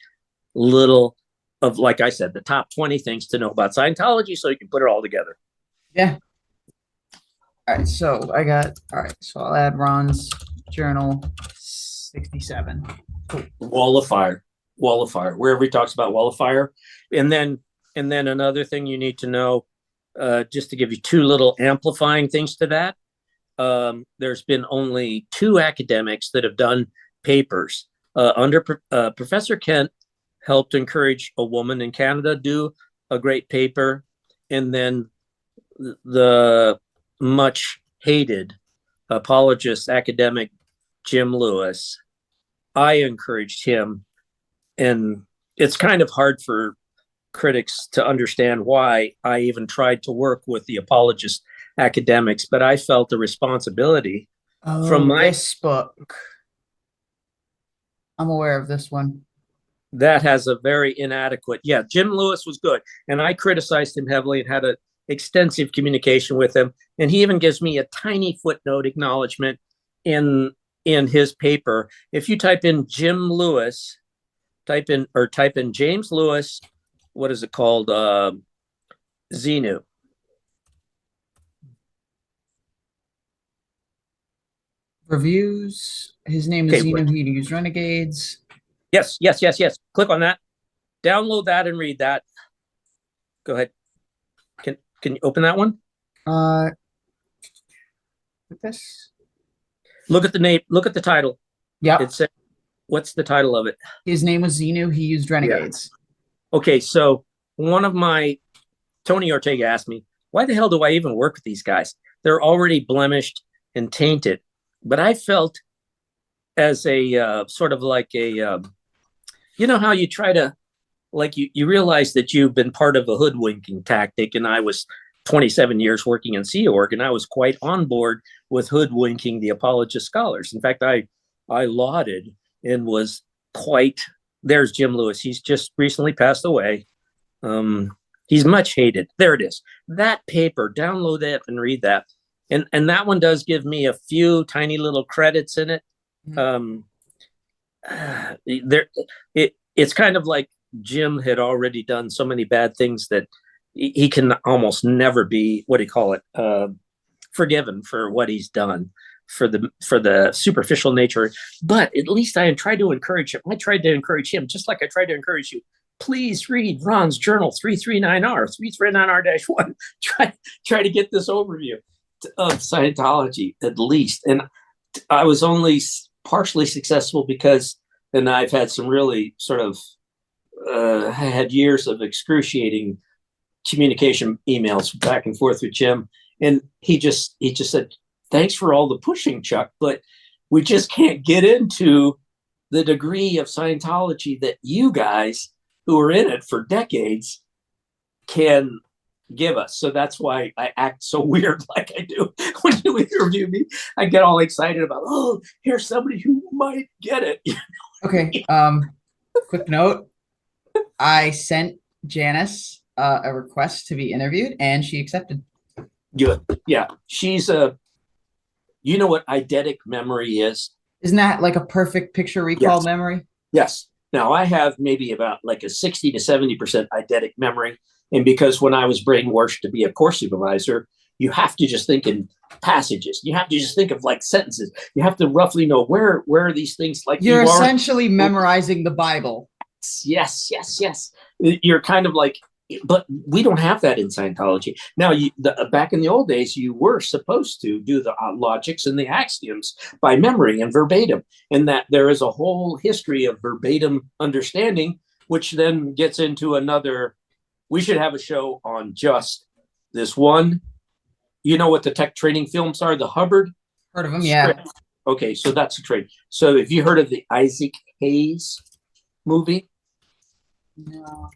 little of, like I said, the top 20 things to know about Scientology so you can put it all together. Yeah. All right, so I'll add Ron's journal 67. Cool. Wall of fire, wherever he talks about wall of fire. And then another thing you need to know, just to give you 2 little amplifying things to that, there's been only 2 academics that have done papers under Professor Kent helped encourage a woman in Canada do a great paper, and then the much hated apologist academic Jim Lewis. I encouraged him, and it's kind of hard for critics to understand why I even tried to work with the apologist academics, but I felt a responsibility from this book. I'm aware of this one. That has a very inadequate. Yeah, Jim Lewis was good, and I criticized him heavily and had an extensive communication with him. And he even gives me a tiny footnote acknowledgement in his paper. If you type in Jim Lewis, type in James Lewis, what is it called? Xenu. Reviews. His name is Xenu. He used Renegades. Yes. Click on that. Download that and read that. Go ahead. Can you open that one? This. Look at the name. Look at the title. Yeah. It says, what's the title of it? His name was Xenu. He used Renegades. Yeah. Okay, so Tony Ortega asked me, why the hell do I even work with these guys? They're already blemished and tainted. But I felt as a sort of like a, you know how you try to, like you realize that you've been part of a hoodwinking tactic, and I was 27 years working in Sea Org, and I was quite on board with hoodwinking the apologist scholars. In fact, I lauded and was quite, there's Jim Lewis. He's just recently passed away. He's much hated. There it is. That paper, download that and read that. And that one does give me a few tiny little credits in it. It's kind of like Jim had already done so many bad things that he can almost never be, what do you call it, forgiven for what he's done, for the superficial nature. But at least I tried to encourage him. I tried to encourage him just like I tried to encourage you. Please read Ron's journal 339R, 339R-1. Try to get this overview of Scientology at least. And I was only partially successful because, and I've had some really sort of, I had years of excruciating communication emails back and forth with Jim. And he just said, thanks for all the pushing, Chuck, but we just can't get into the degree of Scientology that you guys who are in it for decades can give us. So that's why I act so weird like I do when you interview me. I get all excited about, oh, here's somebody who might get it. Okay. Quick note. I sent Janice a request to be interviewed, and she accepted. Good. Yeah. She's you know what eidetic memory is? Isn't that like a perfect picture recall memory? Yes. Now I have maybe about like a 60 to 70% eidetic memory. And because when I was brainwashed to be a course supervisor, you have to just think in passages. You have to just think of like sentences. You have to roughly know where are these things, like you're essentially memorizing the Bible. Yes. You're kind of like but we don't have that in Scientology. Now, back in the old days, you were supposed to do the logics and the axioms by memory and verbatim, and that there is a whole history of verbatim understanding, which then gets into another. We should have a show on just this one. You know what the tech training films are? The Hubbard? Heard of them, yeah. Okay, so that's a trade. So have you heard of the Isaac Hayes movie? No.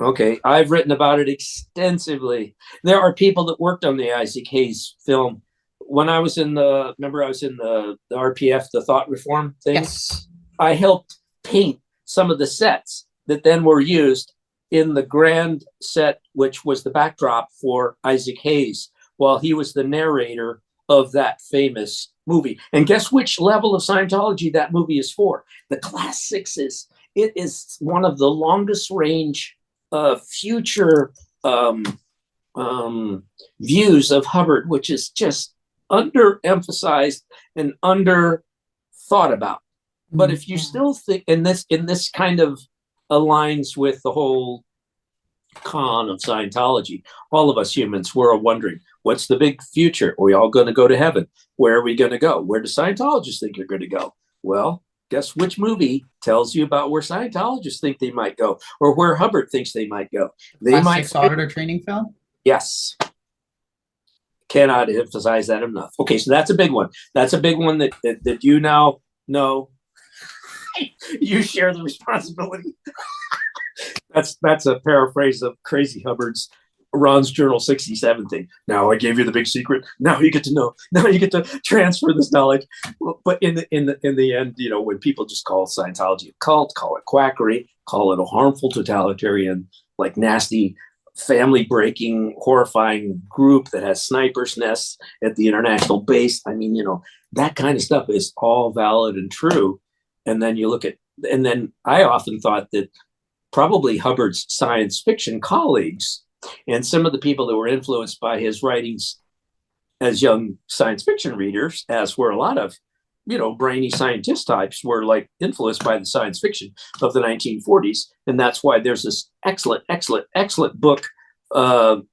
Okay, I've written about it extensively. There are people that worked on the Isaac Hayes film. When I was in the RPF, the thought reform thing. Yes. I helped paint some of the sets that then were used in the grand set, which was the backdrop for Isaac Hayes, while he was the narrator of that famous movie. And guess which level of Scientology that movie is for? The class sixes. It is one of the longest range future views of Hubbard, which is just underemphasized and under thought about. But if you still think, and this kind of aligns with the whole con of Scientology, all of us humans, we're wondering, what's the big future? Are we all going to go to heaven? Where are we going to go? Where do Scientologists think you're going to go? Well, guess which movie tells you about where Scientologists think they might go, or where Hubbard thinks they might go? They might auditor training film. Yes. Cannot emphasize that enough. Okay, so that's a big one. That's a big one that you now know. You share the responsibility. That's a paraphrase of Crazy Hubbard's Ron's Journal 67 thing. Now I gave you the big secret. Now you get to know. Now you get to transfer this knowledge. But in the end, you know, when people just call Scientology a cult, call it quackery, call it a harmful totalitarian, like nasty, family breaking, horrifying group that has snipers' nests at the international base. I mean, you know, that kind of stuff is all valid and true. And then you look at, and then I often thought that probably Hubbard's science fiction colleagues and some of the people that were influenced by his writings as young science fiction readers, as were a lot of, you know, brainy scientist types, were like influenced by the science fiction of the 1940s. And that's why there's this excellent book. Oh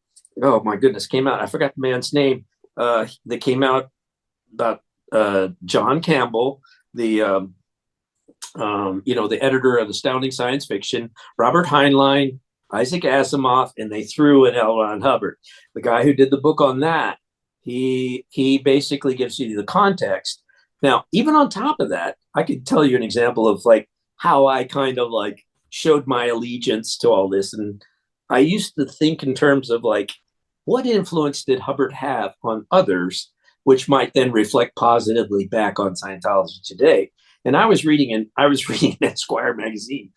my goodness, came out. I forgot the man's name. That came out about John Campbell, the the editor of Astounding Science Fiction, Robert Heinlein, Isaac Asimov, and they threw in L. Ron Hubbard. The guy who did the book on that, he basically gives you the context. Now, even on top of that, I could tell you an example of like how I kind of like showed my allegiance to all this. And I used to think in terms of like, what influence did Hubbard have on others, which might then reflect positively back on Scientology today? And I was reading Esquire magazine,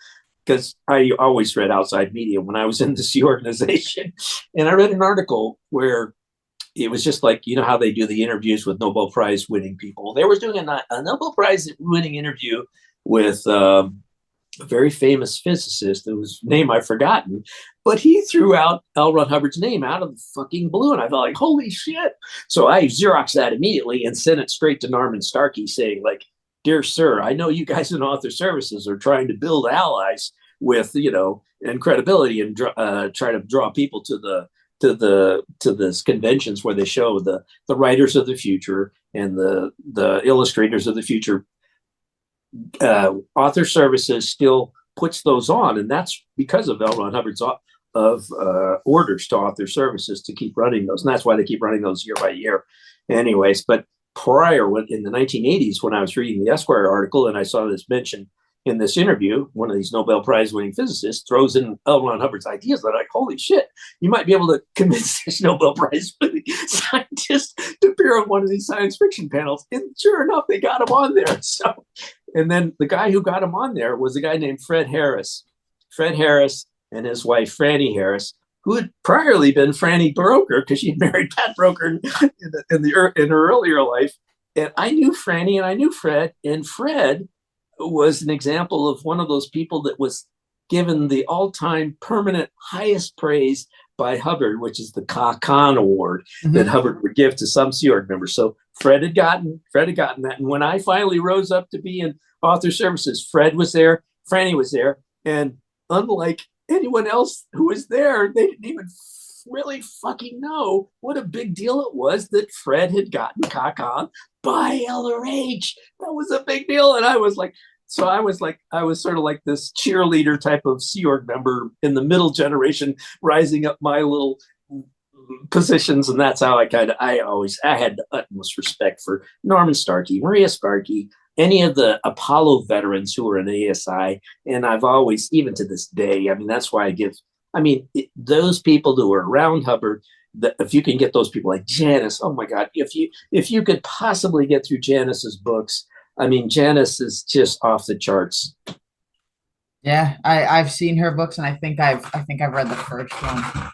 because I always read outside media when I was in this organization. And I read an article where it was just like, you know how they do the interviews with Nobel Prize winning people. They were doing a Nobel Prize winning interview with a very famous physicist whose name I've forgotten, but he threw out L. Ron Hubbard's name out of the fucking blue. And I felt like, holy shit. So I Xeroxed that immediately and sent it straight to Norman Starkey saying like, dear sir, I know you guys in author services are trying to build allies with, you know, and credibility and try to draw people to this conventions where they show the writers of the future and the illustrators of the future. Author services still puts those on, and that's because of L. Ron Hubbard's orders to author services to keep running those, and that's why they keep running those year by year. Anyways, but prior, in the 1980s, when I was reading the Esquire article and I saw this mention in this interview, one of these Nobel Prize winning physicists throws in L. Ron Hubbard's ideas. They're like, holy shit, you might be able to convince this Nobel Prize winning scientist to appear on one of these science fiction panels. And sure enough, they got him on there. So, and then the guy who got him on there was a guy named Fred Harris. Fred Harris and his wife, Franny Harris, who had priorly been Franny Broker, because she'd married Pat Broker in her earlier life. And I knew Franny and I knew Fred, and Fred was an example of one of those people that was given the all-time permanent highest praise by Hubbard, which is the Khan Award that Hubbard would give to some Sea Org members. So Fred had gotten that. And when I finally rose up to be in author services, Fred was there, Franny was there. And unlike anyone else who was there, they didn't even really fucking know what a big deal it was that Fred had gotten cock on by LRH. That was a big deal. And I was like, I was sort of like this cheerleader type of Sea Org member in the middle generation, rising up my little positions. And that's how I had the utmost respect for Norman Starkey, Maria Starkey, any of the Apollo veterans who were in ASI. And I've always, even to this day, I mean, that's why those people who were around Hubbard, if you can get those people like Janice, oh my God, if you could possibly get through Janice's books, I mean, Janice is just off the charts. Yeah, I've seen her books, and I think I've read the first one. I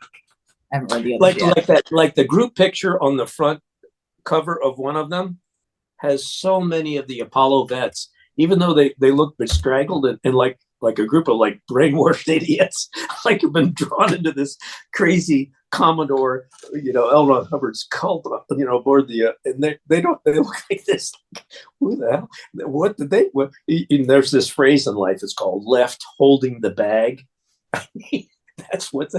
haven't read the others yet. Like the group picture on the front cover of one of them has so many of the Apollo vets, even though they look bestraggled and like a group of like brainwashed idiots, like have been drawn into this crazy Commodore, L. Ron Hubbard's cult, aboard the, and they look like this. Who the hell? What did they? What? And there's this phrase in life. It's called "left holding the bag." That's what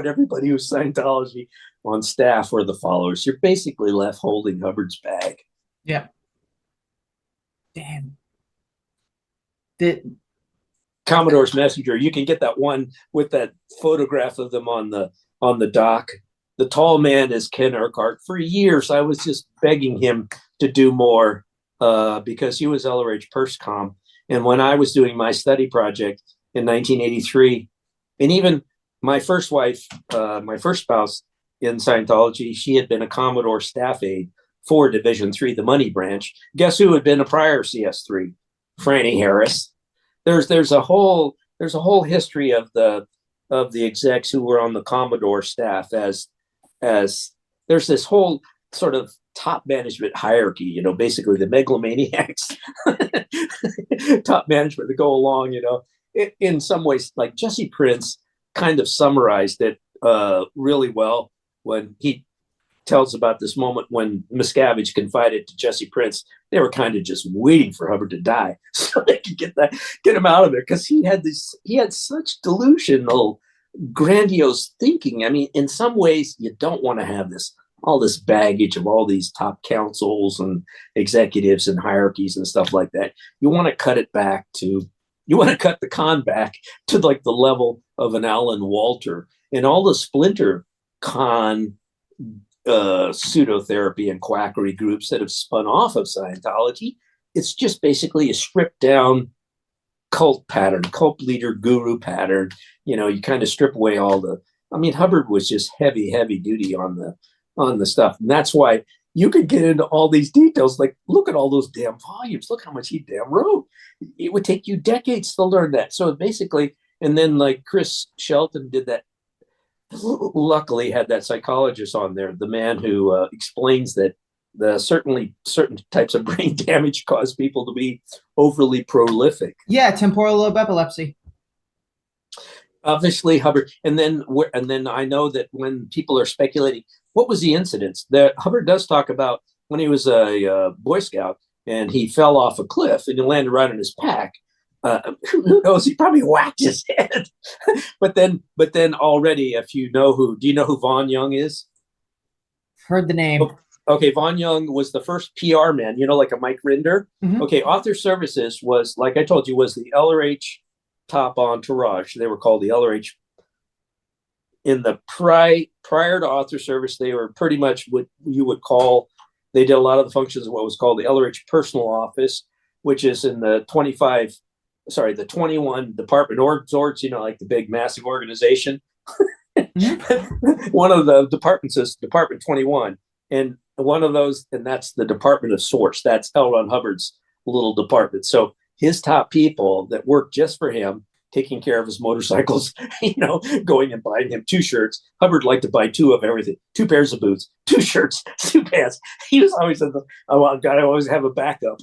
everybody who's Scientology on staff or the followers. You're basically left holding Hubbard's bag. Yeah. Damn. Commodore's Messenger. You can get that one with that photograph of them on the dock. The tall man is Ken Urquhart. For years, I was just begging him to do more because he was LRH PersCom. And when I was doing my study project in 1983, and even my first wife, my first spouse in Scientology, she had been a Commodore staff aide for Division 3, the money branch. Guess who had been a prior CS3? Franny Harris. There's a whole history of the execs who were on the Commodore staff as there's this whole sort of top management hierarchy, basically the megalomaniacs, top management that go along, in some ways, like Jesse Prince kind of summarized it really well when he tells about this moment when Miscavige confided to Jesse Prince. They were kind of just waiting for Hubbard to die so they could get him out of there, because he had such delusional, grandiose thinking. I mean, in some ways, you don't want to have all this baggage of all these top councils and executives and hierarchies and stuff like that. You want to cut the con back to like the level of an Alan Walter and all the splinter con pseudotherapy and quackery groups that have spun off of Scientology. It's just basically a stripped down cult pattern, cult leader guru pattern. You kind of strip away Hubbard was just heavy duty on the stuff. And that's why you could get into all these details. Like, look at all those damn volumes. Look how much he damn wrote. It would take you decades to learn that. So basically, and then like Chris Shelton did that, luckily had that psychologist on there, the man who explains that certainly certain types of brain damage cause people to be overly prolific. Yeah, temporal lobe epilepsy. Obviously, Hubbard, and then I know that when people are speculating, what was the incidence that Hubbard does talk about when he was a Boy Scout and he fell off a cliff and he landed right on his pack. Who knows? He probably whacked his head. but then already, do you know who Vaughn Young is? Heard the name. Okay, Vaughn Young was the first PR man, like a Mike Rinder. Mm-hmm. Okay, Author Services was, like I told you, was the LRH top entourage. They were called the LRH. In the prior to Author Service, they were pretty much what you would call, they did a lot of the functions of what was called the LRH Personal Office, which is in the 21 department orgs, like the big massive organization. Mm-hmm. One of the departments is Department 21. And one of those, and that's the Department of Source. That's L. Ron Hubbard's little department. So his top people that work just for him, taking care of his motorcycles, going and buying him 2 shirts. Hubbard liked to buy 2 of everything, 2 pairs of boots, 2 shirts, 2 pants. He was always I always have a backup.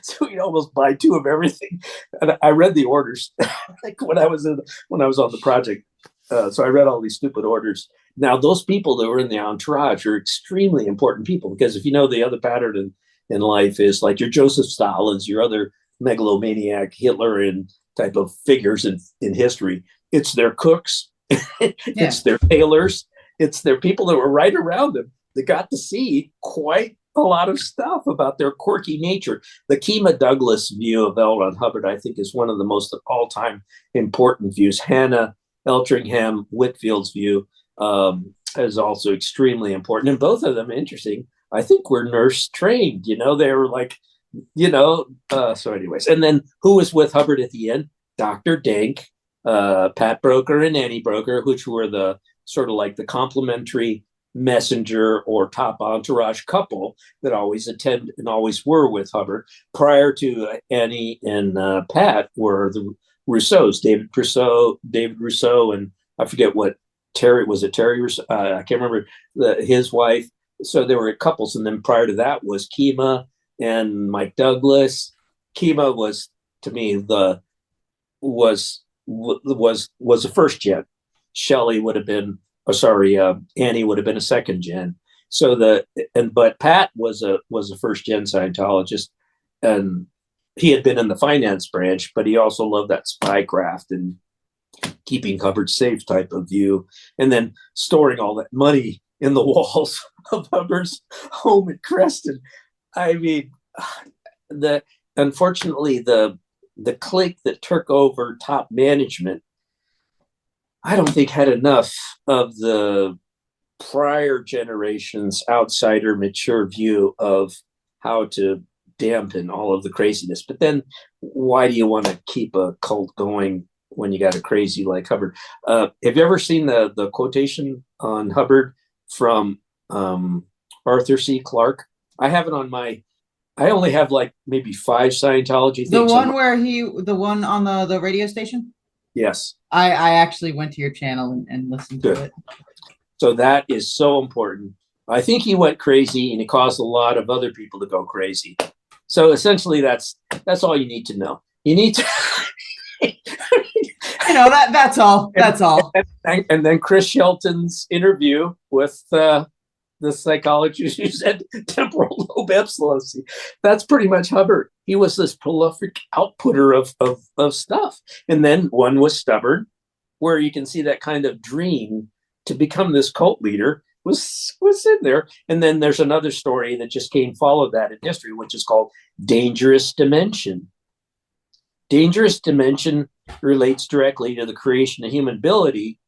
So he'd almost buy 2 of everything. And I read the orders like when I was on the project. So I read all these stupid orders. Now, those people that were in the entourage are extremely important people, because if you know the other pattern in life is like your Joseph Stalins, your other megalomaniac, Hitler and type of figures in history. It's their cooks, it's their tailors, it's their people that were right around them that got to see quite a lot of stuff about their quirky nature. The Kima Douglas view of L. Ron Hubbard, I think, is one of the most all-time important views. Hannah Eltringham Whitfield's view is also extremely important, and both of them interesting. I think were nurse trained. They were like, so anyways. And then who was with Hubbard at the end? Dr. Denk, Pat Broker and Annie Broker, which were the sort of like the complementary messenger or top entourage couple that always attend and always were with Hubbard. Prior to Annie and Pat were the Rousseaus, David Rousseau, and I forget what Terry Rousseau. I can't remember his wife. So there were couples, and then prior to that was Kima and Mike Douglas. Kima was, to me, was a first gen. Shelley would have been, Annie would have been a second gen. But Pat was a first gen Scientologist, and he had been in the finance branch, but he also loved that spycraft and keeping Hubbard safe type of view, and then storing all that money in the walls of Hubbard's home in Creston. I mean, unfortunately the clique that took over top management, I don't think had enough of the prior generation's outsider mature view of how to dampen all of the craziness. But then why do you want to keep a cult going when you got a crazy like Hubbard? Have you ever seen the quotation on Hubbard from Arthur C. Clarke? I have it on I only have like maybe 5 Scientology things. The one on the radio station? Yes. I actually went to your channel and listened to it. So that is so important. I think he went crazy and he caused a lot of other people to go crazy. So essentially that's all you need to know. You need to that's all. That's all. And then Chris Shelton's interview with the psychologist who said temporal lobe epilepsy. That's pretty much Hubbard. He was this prolific outputter of stuff. And then one was Stubborn, where you can see that kind of dream to become this cult leader was in there. And then there's another story that just followed that in history, which is called Dangerous Dimension. Dangerous Dimension relates directly to the creation of human ability,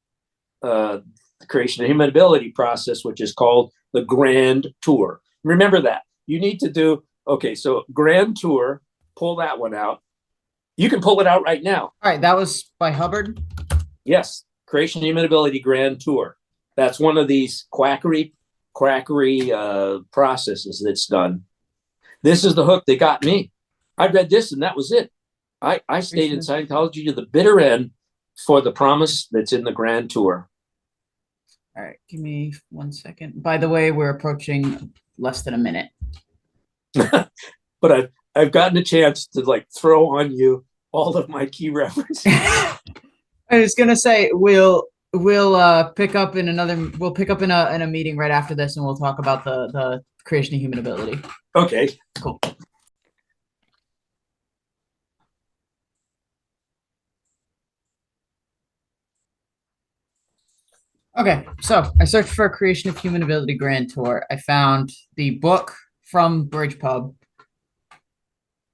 process, which is called the Grand Tour. Remember that. You need to do, so Grand Tour, pull that one out. You can pull it out right now. All right, that was by Hubbard? Yes, Creation of Human Ability Grand Tour. That's one of these quackery processes that's done. This is the hook that got me. I read this and that was it. I stayed in Scientology to the bitter end for the promise that's in the Grand Tour. All right, give me 1 second. By the way, we're approaching less than a minute. But I've gotten a chance to throw on you all of my key references. I was gonna say we'll pick up in a meeting right after this, and we'll talk about the creation of human ability. Okay, cool. Okay, so I searched for Creation of Human Ability Grand Tour. I found the book from Bridge Pub.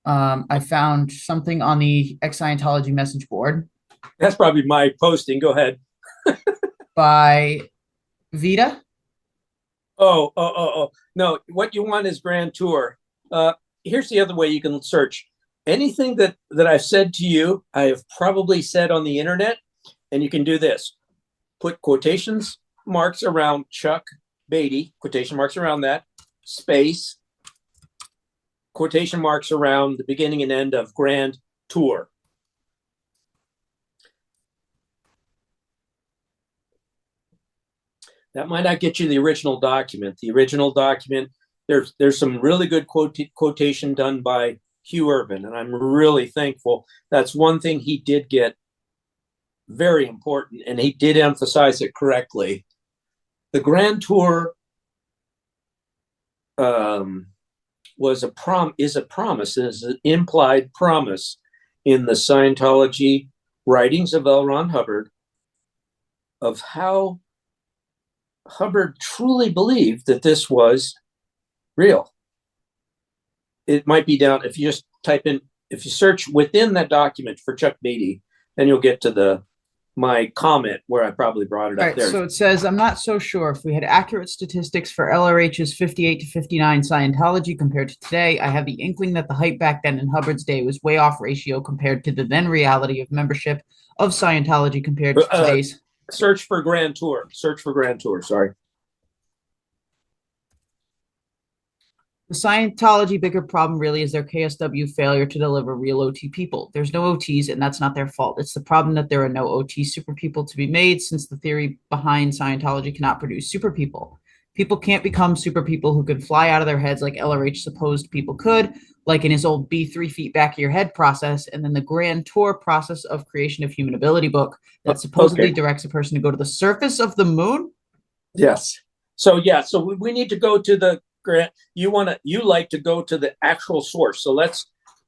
I found something on the ex-Scientology message board. That's probably my posting. Go ahead. By Vita. Oh. No, what you want is Grand Tour. Here's the other way you can search. Anything that I've said to you, I have probably said on the internet, and you can do this. Put quotations marks around Chuck Beatty, quotation marks around that, space, quotation marks around the beginning and end of Grand Tour. That might not get you the original document. The original document, there's some really good quotation done by Hugh Urban, and I'm really thankful. That's one thing he did get very important, and he did emphasize it correctly. The Grand Tour is a promise, is an implied promise. in the Scientology writings of L. Ron Hubbard of how Hubbard truly believed that this was real. It might be down, if you just type in, if you search within that document for Chuck Beatty, then you'll get to my comment where I probably brought it up. All right, there. so it says, I'm not so sure if we had accurate statistics for LRH's 58 to 59 Scientology compared to today. I have the inkling that the hype back then in Hubbard's day was way off ratio compared to the then reality of membership of Scientology compared to today's. Search for Grand Tour. Search for Grand Tour. Sorry. The Scientology bigger problem really is their KSW failure to deliver real OT people. There's no OTs, and that's not their fault. It's the problem that there are no OT super people to be made, since the theory behind Scientology cannot produce super people. People can't become super people who could fly out of their heads like LRH supposed people could, like in his old Be 3 feet back of your head process, and then the Grand Tour process of creation of human ability book that supposedly directs a person to go to the surface of the moon. Yes. So we need to go to the Grant, you like to go to the actual source. So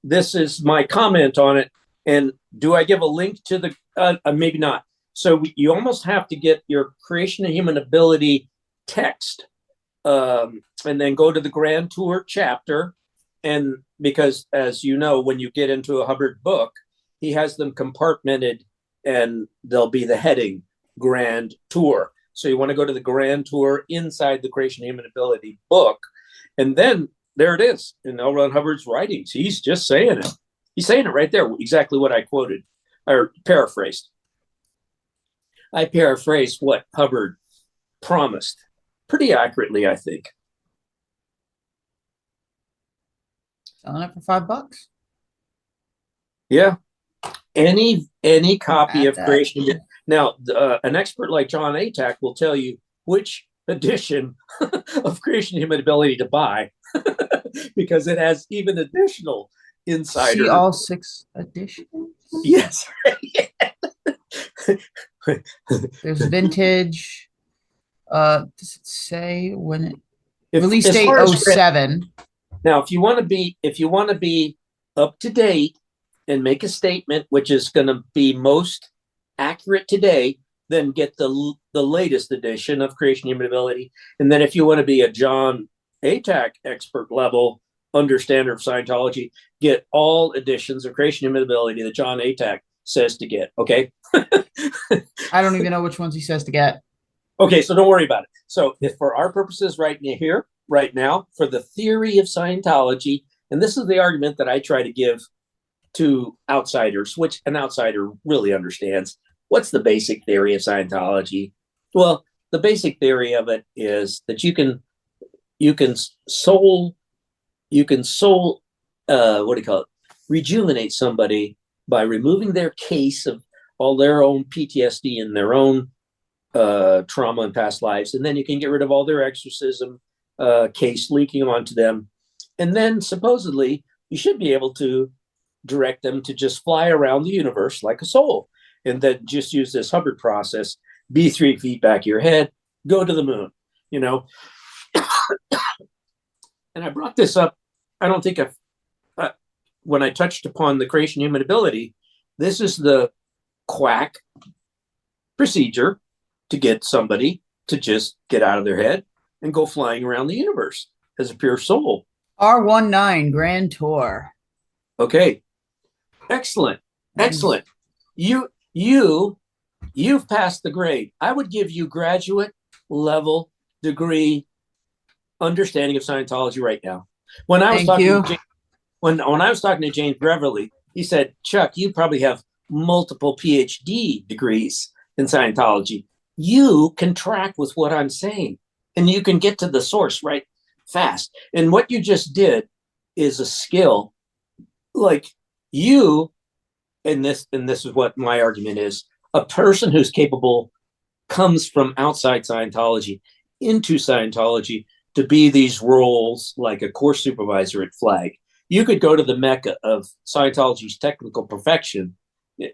this is my comment on it. And do I give a link to the, maybe not. So you almost have to get your creation of human ability text, and then go to the Grand Tour chapter. And because, as you know, when you get into a Hubbard book, he has them compartmented and there'll be the heading Grand Tour. So you want to go to the Grand Tour inside the Creation of Human Ability book. And then there it is in L. Ron Hubbard's writings. He's just saying it. He's saying it right there, exactly what I quoted or paraphrased. I paraphrased what Hubbard promised pretty accurately, I think. Selling it for $5. Yeah. Any copy of Creation. Now, an expert like John Atack will tell you which edition of Creation of Human Ability to buy because it has even additional insider. See all 6 editions? Yes. There's vintage. Does it say when it release date 07? Now, if you want to be up to date and make a statement which is going to be most accurate today, then get the latest edition of Creation Human Ability. And then if you want to be a John Atack expert level understander of Scientology, get all editions of Creation Human Ability that John Atack says to get. Okay. I don't even know which ones he says to get. Okay, so don't worry about it. So if for our purposes right now, for the theory of Scientology, and this is the argument that I try to give to outsiders, which an outsider really understands. What's the basic theory of Scientology? Well, the basic theory of it is that you can rejuvenate somebody by removing their case of all their own PTSD and their own trauma in past lives, and then you can get rid of all their exorcism case leaking onto them, and then supposedly you should be able to direct them to just fly around the universe like a soul, and then just use this Hubbard process, be 3 feet back of your head, go to the moon, you know. And I brought this up, I don't think when I touched upon the Creation Human Ability, this is the quack procedure to get somebody to just get out of their head and go flying around the universe as a pure soul. R19 Grand Tour. Okay. Excellent. Excellent. You've passed the grade. I would give you graduate level degree understanding of Scientology right now. When I was when I was talking to James Beverly, he said, Chuck, you probably have multiple PhD degrees in Scientology. You can track with what I'm saying, and you can get to the source right fast. And what you just did is a skill. Like you, and this is what my argument is, a person who's capable comes from outside Scientology into Scientology to be these roles like a course supervisor at Flag. You could go to the mecca of Scientology's technical perfection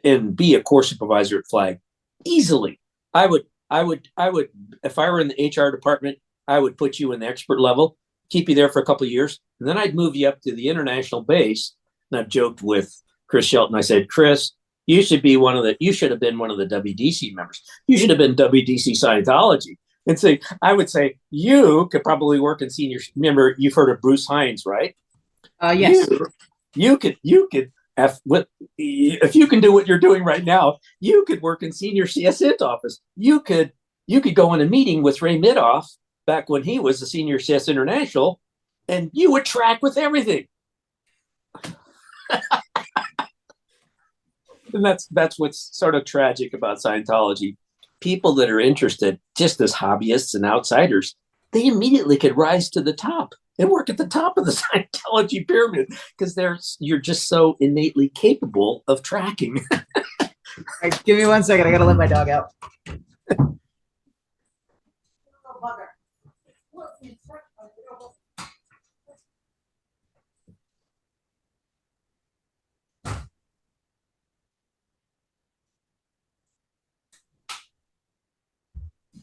and be a course supervisor at Flag easily. I would, if I were in the HR department, I would put you in the expert level, keep you there for a couple of years, and then I'd move you up to the international base. And I've joked with Chris Shelton. I said, Chris, you should have been one of the WDC members. You should have been WDC Scientology. And say, I would say, you could probably work in senior. Remember, you've heard of Bruce Hines, right? Yes. You could, if you can do what you're doing right now, you could work in senior CSINT office. You could go in a meeting with Ray Midoff back when he was the senior CS International, and you would track with everything. And that's what's sort of tragic about Scientology. People that are interested, just as hobbyists and outsiders, they immediately could rise to the top and work at the top of the Scientology pyramid because you're just so innately capable of tracking. Right, give me 1 second. I gotta let my dog out.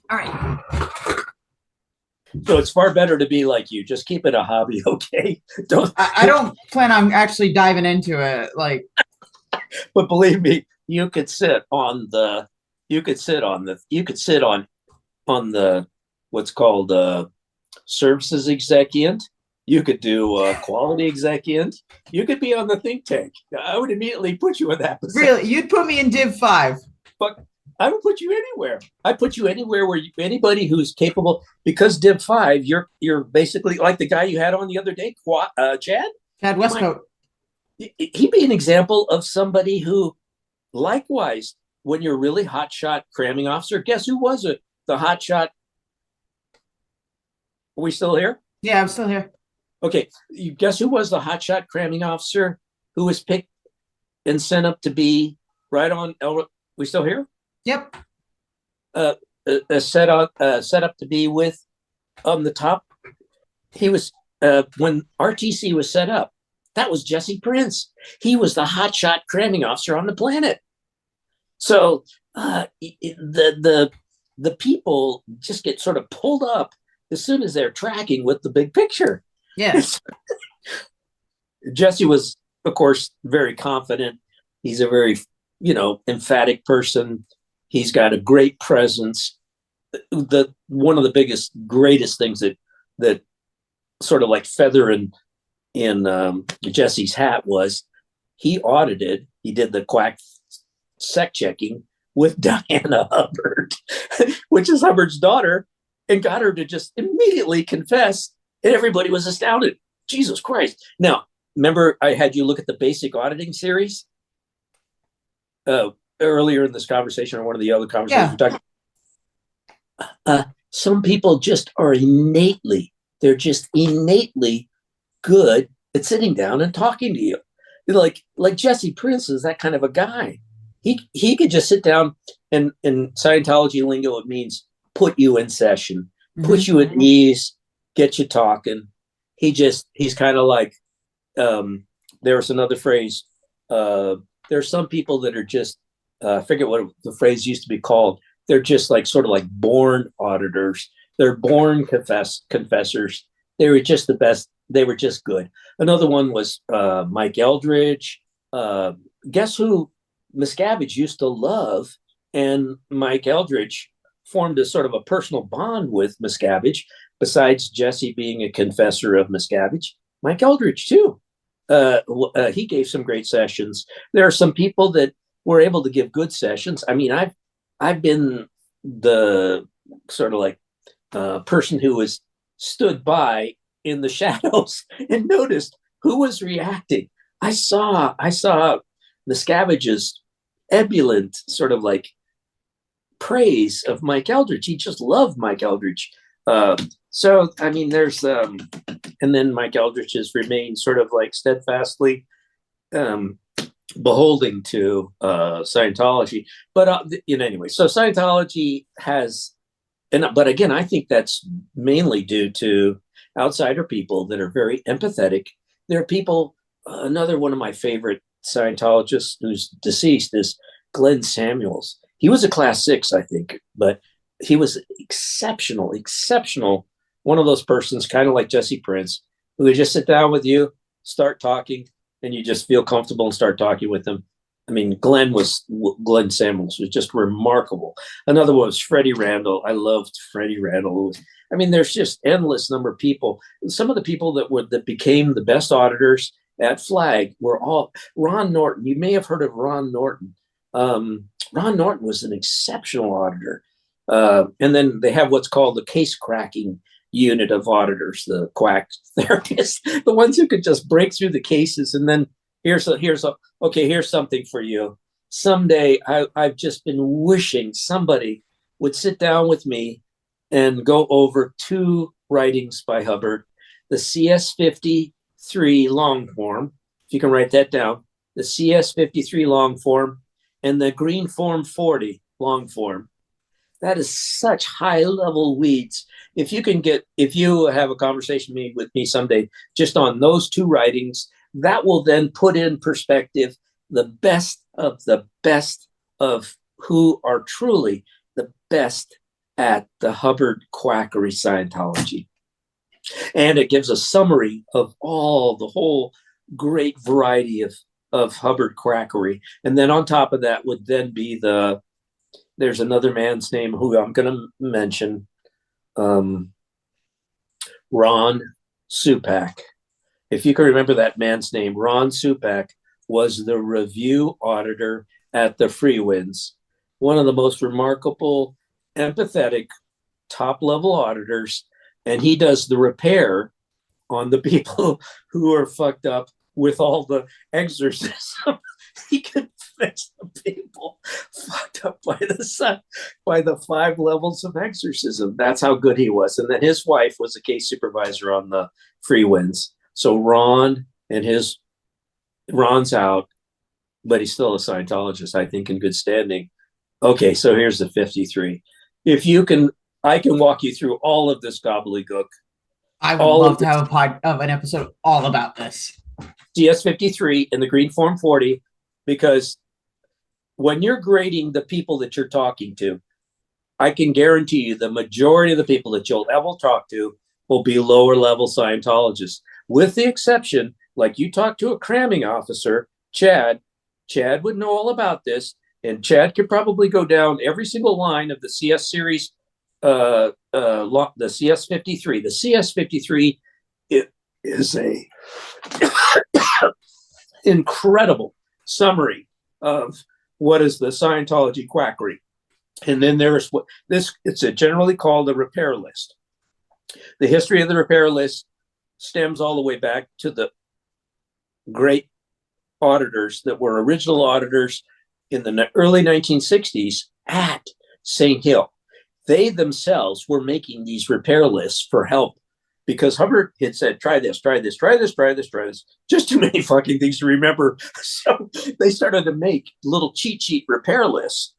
All right. So it's far better to be like you. Just keep it a hobby, okay? I don't plan on actually diving into it. Like, but believe me, you could sit on what's called services executive. You could do quality executive. You could be on the think tank. I would immediately put you in that position. Really, you'd put me in Div 5. But I would put you anywhere. I put you anywhere where anybody who's capable, because Div 5, you're basically like the guy you had on the other day, Chad Westcoat. He'd be an example of somebody who, likewise, when you're really hotshot cramming officer, guess who was it? The hotshot. Are we still here? Yeah, I'm still here. Okay, you guess who was the hotshot cramming officer who was picked and sent up to be right on? We still here? Yep. Set up to be with on the top. He was when RTC was set up. That was Jesse Prince. He was the hotshot cramming officer on the planet. So the people just get sort of pulled up as soon as they're tracking with the big picture. Yes. Jesse was, of course, very confident. He's a very, emphatic person. He's got a great presence. One of the greatest things that sort of like feather in Jesse's hat was he did the quack sec checking with Diana Hubbard, which is Hubbard's daughter, and got her to just immediately confess, and everybody was astounded. Jesus Christ. Now, remember I had you look at the basic auditing series earlier in this conversation, or one of the other conversations we talked about. Some people just are innately good at sitting down and talking to you. Like Jesse Prince is that kind of a guy. He could just sit down, and in Scientology lingo, it means put you in session, put you at ease, get you talking. He's kind of like, there's another phrase. There's some people that are just, I forget what the phrase used to be called. They're just sort of like born auditors. They're born confessors. They were just the best. They were just good. Another one was Mike Eldridge. Guess who Miscavige used to love? And Mike Eldridge formed a sort of a personal bond with Miscavige. Besides Jesse being a confessor of Miscavige, Mike Eldridge too. He gave some great sessions. There are some people that were able to give good sessions. I mean, I've been the sort of like person who was stood by in the shadows and noticed who was reacting. I saw Miscavige's ebullient sort of like praise of Mike Eldridge. He just loved Mike Eldridge. So I mean, there's and then Mike Eldridge has remained sort of like steadfastly beholden to Scientology. But anyway, so Scientology has, but again, I think that's mainly due to outsider people that are very empathetic. There are people. Another one of my favorite Scientologists who's deceased is Glenn Samuels. He was a class 6, I think, but he was exceptional. One of those persons, kind of like Jesse Prince, who would just sit down with you, start talking, and you just feel comfortable and start talking with them. I mean, Glenn Samuels was just remarkable. Another one was Freddie Randall. I loved Freddie Randall. I mean, there's just endless number of people. Some of the people that became the best auditors at Flag were all Ron Norton. You may have heard of Ron Norton. Ron Norton was an exceptional auditor. And then they have what's called the case cracking unit of auditors, the quack therapists, the ones who could just break through the cases. And then here's something for you. Someday I've just been wishing somebody would sit down with me and go over 2 writings by Hubbard, the CS53 long form, if you can write that down, the CS53 long form, and the green form 40 long form. That is such high level weeds. If you have a conversation with me someday, just on those 2 writings, that will then put in perspective the best of who are truly the best at the Hubbard quackery Scientology. And it gives a summary of the whole great variety of Hubbard quackery. And then on top of that would then be there's another man's name who I'm going to mention, Ron Supak. If you can remember that man's name, Ron Supak was the review auditor at the Freewinds, one of the most remarkable, empathetic, top-level auditors, and he does the repair on the people who are fucked up with all the exorcism. He could fix the people fucked up by the 5 levels of exorcism. That's how good he was. And then his wife was a case supervisor on the Freewinds. So Ron's out, but he's still a Scientologist, I think, in good standing. Okay, so here's the 53. I can walk you through all of this gobbledygook. I would love to have an episode all about this. CS53 and the green form 40, because when you're grading the people that you're talking to, I can guarantee you the majority of the people that you'll ever talk to will be lower level Scientologists, with the exception, like you talk to a cramming officer, Chad would know all about this, and Chad could probably go down every single line of the CS series, the CS53. The CS53 is a incredible summary of what is the Scientology quackery. And then there's it's generally called a repair list. The history of the repair list stems all the way back to the great auditors that were original auditors in the early 1960s at St. Hill. They themselves were making these repair lists for help because Hubbard had said, try this. Just too many fucking things to remember. So they started to make little cheat sheet repair lists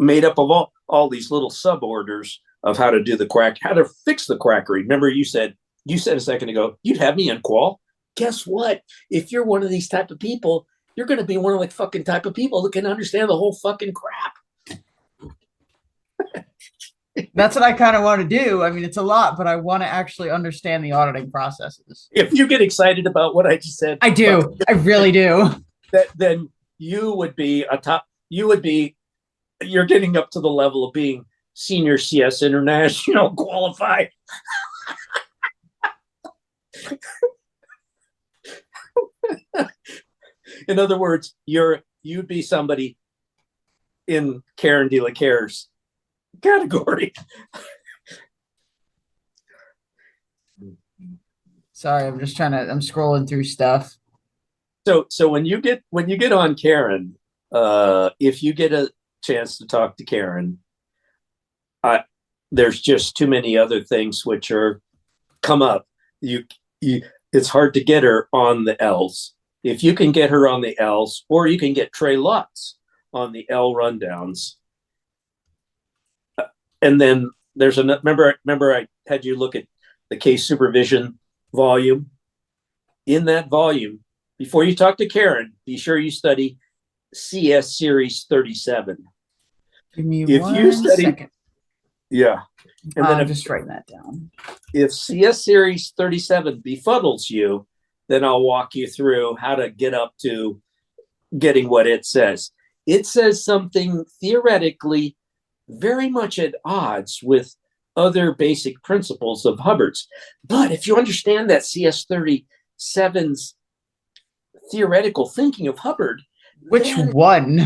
made up of all these little sub-orders of how to do how to fix the quackery. Remember, you said a second ago, you'd have me in qual. Guess what? If you're one of these type of people, you're going to be one of the fucking type of people that can understand the whole fucking crap. That's what I kind of want to do. I mean, it's a lot, but I want to actually understand the auditing processes. If you get excited about what I just said, I do. I really do. Then you would be you're getting up to the level of being senior CS international qualified. In other words, you'd be somebody in Karen De La Care's category. Sorry, I'm scrolling through stuff. So when you get on Karen, if you get a chance to talk to Karen, there's just too many other things which come up. It's hard to get her on the L's. If you can get her on the L's, or you can get Trey Lutz on the L rundowns. And then there's remember I had you look at the case supervision volume. In that volume, before you talk to Karen, be sure you study CS Series 37. Give me one second. Yeah. And then I'm just writing that down. If CS Series 37 befuddles you, then I'll walk you through how to get up to getting what it says. It says something theoretically very much at odds with other basic principles of Hubbard's. But if you understand that CS37's theoretical thinking of Hubbard, Which one?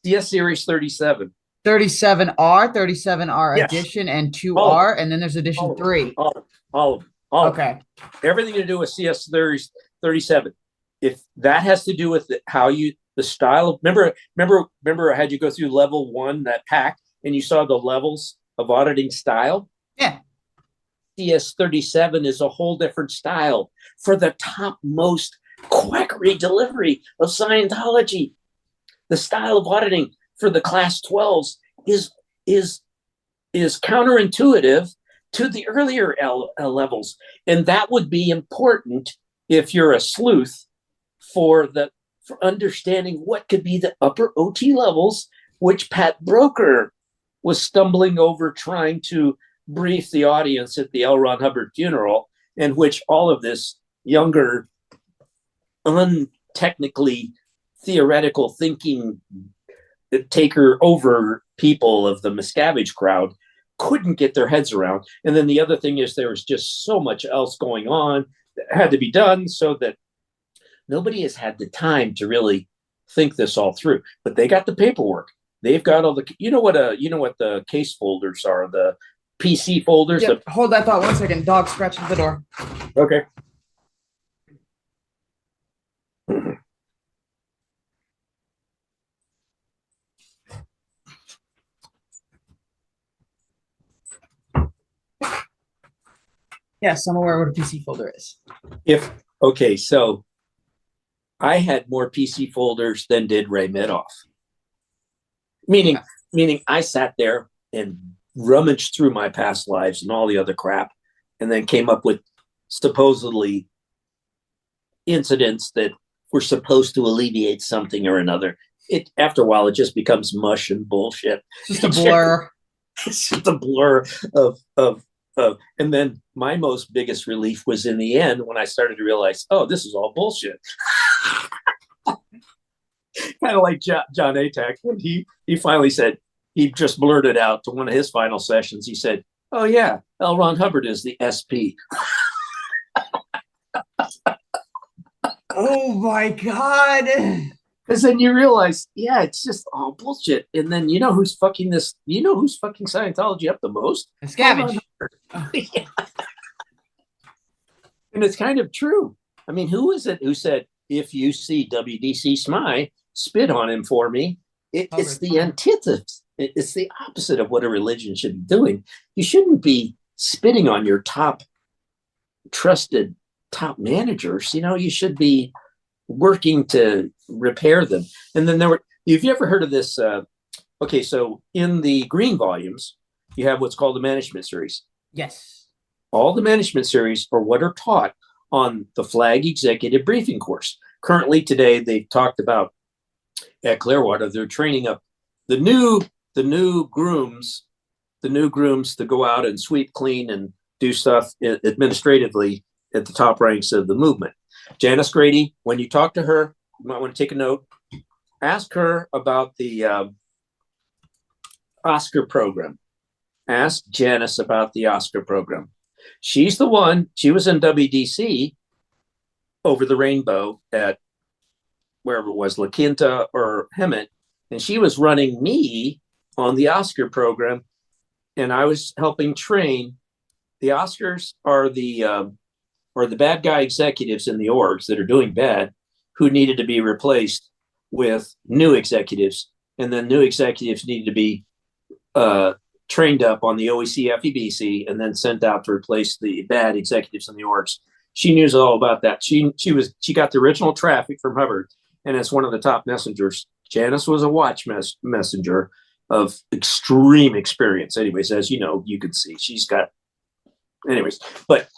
CS series 37. 37R, 37R Yes. edition, and 2R, and then there's edition 3. All of them. Okay. Everything to do with CS 37. If that has to do with the style of, remember I had you go through level 1, that pack, and you saw the levels of auditing style? Yeah. CS 37 is a whole different style for the topmost quackery delivery of Scientology. The style of auditing for the class 12s is counterintuitive to the earlier levels. And that would be important if you're a sleuth for understanding what could be the upper OT levels, which Pat Broker was stumbling over trying to brief the audience at the L. Ron Hubbard funeral, in which all of this younger, untechnically theoretical thinking taker over people of the Miscavige crowd couldn't get their heads around. And then the other thing is there was just so much else going on that had to be done, so that nobody has had the time to really think this all through. But they got the paperwork. They've got all the, you know what the case folders are, the PC folders. Yep. Hold that thought 1 second. Dog scratching the door. Okay. Yes, I'm aware what a PC folder is. Okay, so I had more PC folders than did Ray Medoff. Meaning I sat there and rummaged through my past lives and all the other crap, and then came up with supposedly incidents that were supposed to alleviate something or another. After a while, it just becomes mush and bullshit. It's just a blur. It's just a blur of. And then my most biggest relief was in the end when I started to realize, oh, this is all bullshit. Kind of like John Atack, when he finally said, he just blurted out to one of his final sessions, he said, oh yeah, L. Ron Hubbard is the SP. Oh my God. Because then you realize, yeah, it's just all bullshit. And then you know who's fucking Scientology up the most? Miscavige. Yeah. And it's kind of true. I mean, who is it who said, if you see WDC Smy, spit on him for me? It's the antithesis. It's the opposite of what a religion should be doing. You shouldn't be spitting on your trusted top managers. You should be working to repair them. And then have you ever heard of this? Okay, so in the green volumes, you have what's called the management series. Yes. All the management series are what are taught on the Flag Executive Briefing course. Currently today, they've talked about at Clearwater, they're training up the new grooms to go out and sweep, clean, and do stuff administratively at the top ranks of the movement. Janice Grady, when you talk to her, you might want to take a note. Ask her about the Oscar program. Ask Janice about the Oscar program. She's the one, she was in WDC over the rainbow at wherever it was, La Quinta or Hemet, and she was running me on the Oscar program, and I was helping train. The Oscars are the bad guy executives in the orgs that are doing bad, who needed to be replaced with new executives, and then new executives needed to be trained up on the OEC FEBC and then sent out to replace the bad executives in the orgs. She knew all about that. She got the original traffic from Hubbard, and as one of the top messengers. Janice was a watch messenger of extreme experience. Anyways, as you know, you can see she's got. Anyways, but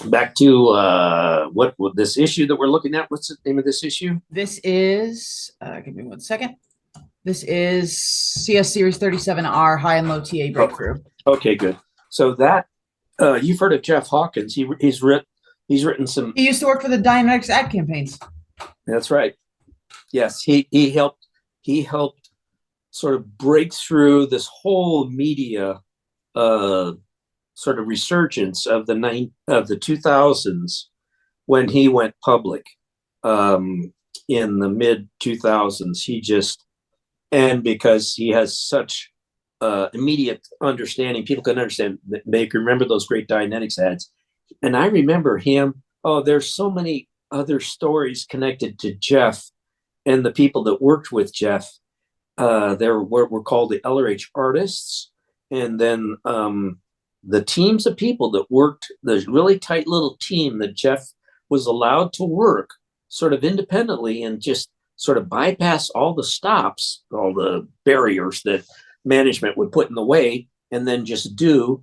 back to what this issue that we're looking at. What's the name of this issue? This is. Give me 1 second. This is CS Series 37R High and Low TA Breakthrough. Okay, good. So that you've heard of Jeff Hawkins. He's written He's written some. He used to work for the Dianetics ad campaigns. That's right. Yes, he helped sort of break through this whole media sort of resurgence of the 2000s when he went public in the mid 2000s. He just, and because he has such immediate understanding, people can understand. They can remember those great Dianetics ads, and I remember him. Oh, there's so many other stories connected to Jeff and the people that worked with Jeff. There were called the LRH artists, and then the teams of people that worked, the really tight little team that Jeff was allowed to work sort of independently and just sort of bypass all the stops, all the barriers that management would put in the way, and then just do.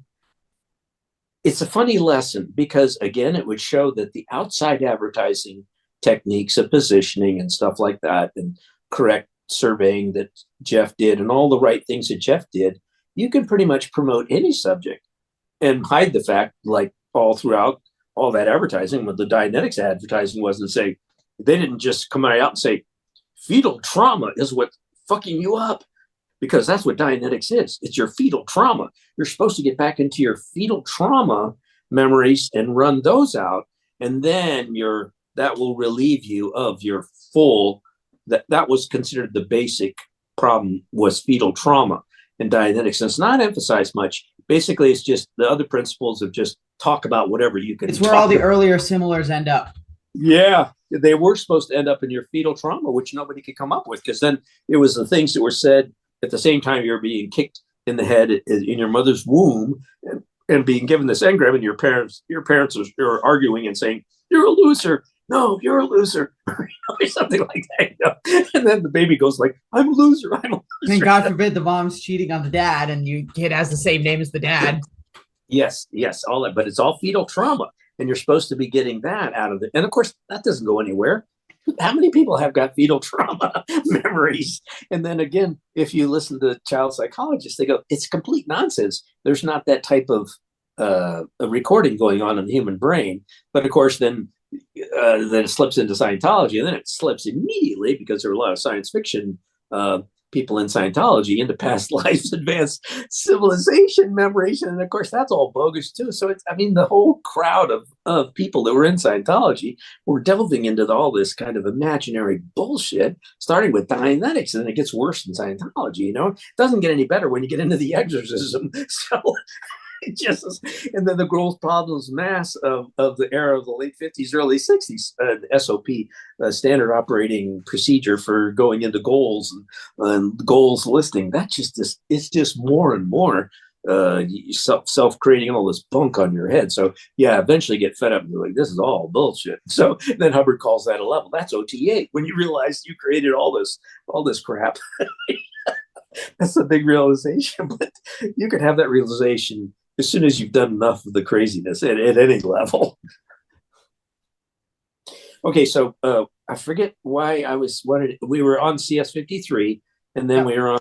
It's a funny lesson because, again, it would show that the outside advertising techniques of positioning and stuff like that, and correct surveying that Jeff did, and all the right things that Jeff did, you can pretty much promote any subject and hide the fact, like all throughout all that advertising, what the Dianetics advertising was, and say, they didn't just come out and say, fetal trauma is what's fucking you up. Because that's what Dianetics is. It's your fetal trauma. You're supposed to get back into your fetal trauma memories and run those out. And then that will relieve you of your full, that was considered the basic problem, was fetal trauma in Dianetics. And it's not emphasized much. Basically, it's just the other principles of just talk about whatever you can. It's where all the earlier similars end up. Yeah, they were supposed to end up in your fetal trauma, which nobody could come up with, because then it was the things that were said at the same time you're being kicked in the head in your mother's womb and being given this engram, and your parents are arguing and saying, you're a loser. No, you're a loser. Or something like that. And then the baby goes like, I'm a loser. I'm a loser. And God forbid the mom's cheating on the dad and your kid has the same name as the dad. Yes, all that. But it's all fetal trauma. And you're supposed to be getting that out of it. And of course, that doesn't go anywhere. How many people have got fetal trauma memories? And then again, if you listen to child psychologists, they go, it's complete nonsense. There's not that type of a recording going on in the human brain. But of course, then it slips into Scientology, and then it slips immediately, because there are a lot of science fiction people in Scientology, into past lives, advanced civilization memorization. And of course, that's all bogus too. So the whole crowd of people that were in Scientology were delving into all this kind of imaginary bullshit, starting with Dianetics, and then it gets worse in Scientology. It doesn't get any better when you get into the exorcism. So and then the gross problems mass of the era of the late 50s, early 60s, SOP, standard operating procedure for going into goals and goals listing. It's just more and more self-creating all this bunk on your head. So yeah, eventually get fed up and you're like, this is all bullshit. So then Hubbard calls that a level. That's OT8, when you realize you created all this crap. That's a big realization, but you could have that realization as soon as you've done enough of the craziness at any level. Okay, so I forget why we were on CS53, and then we were on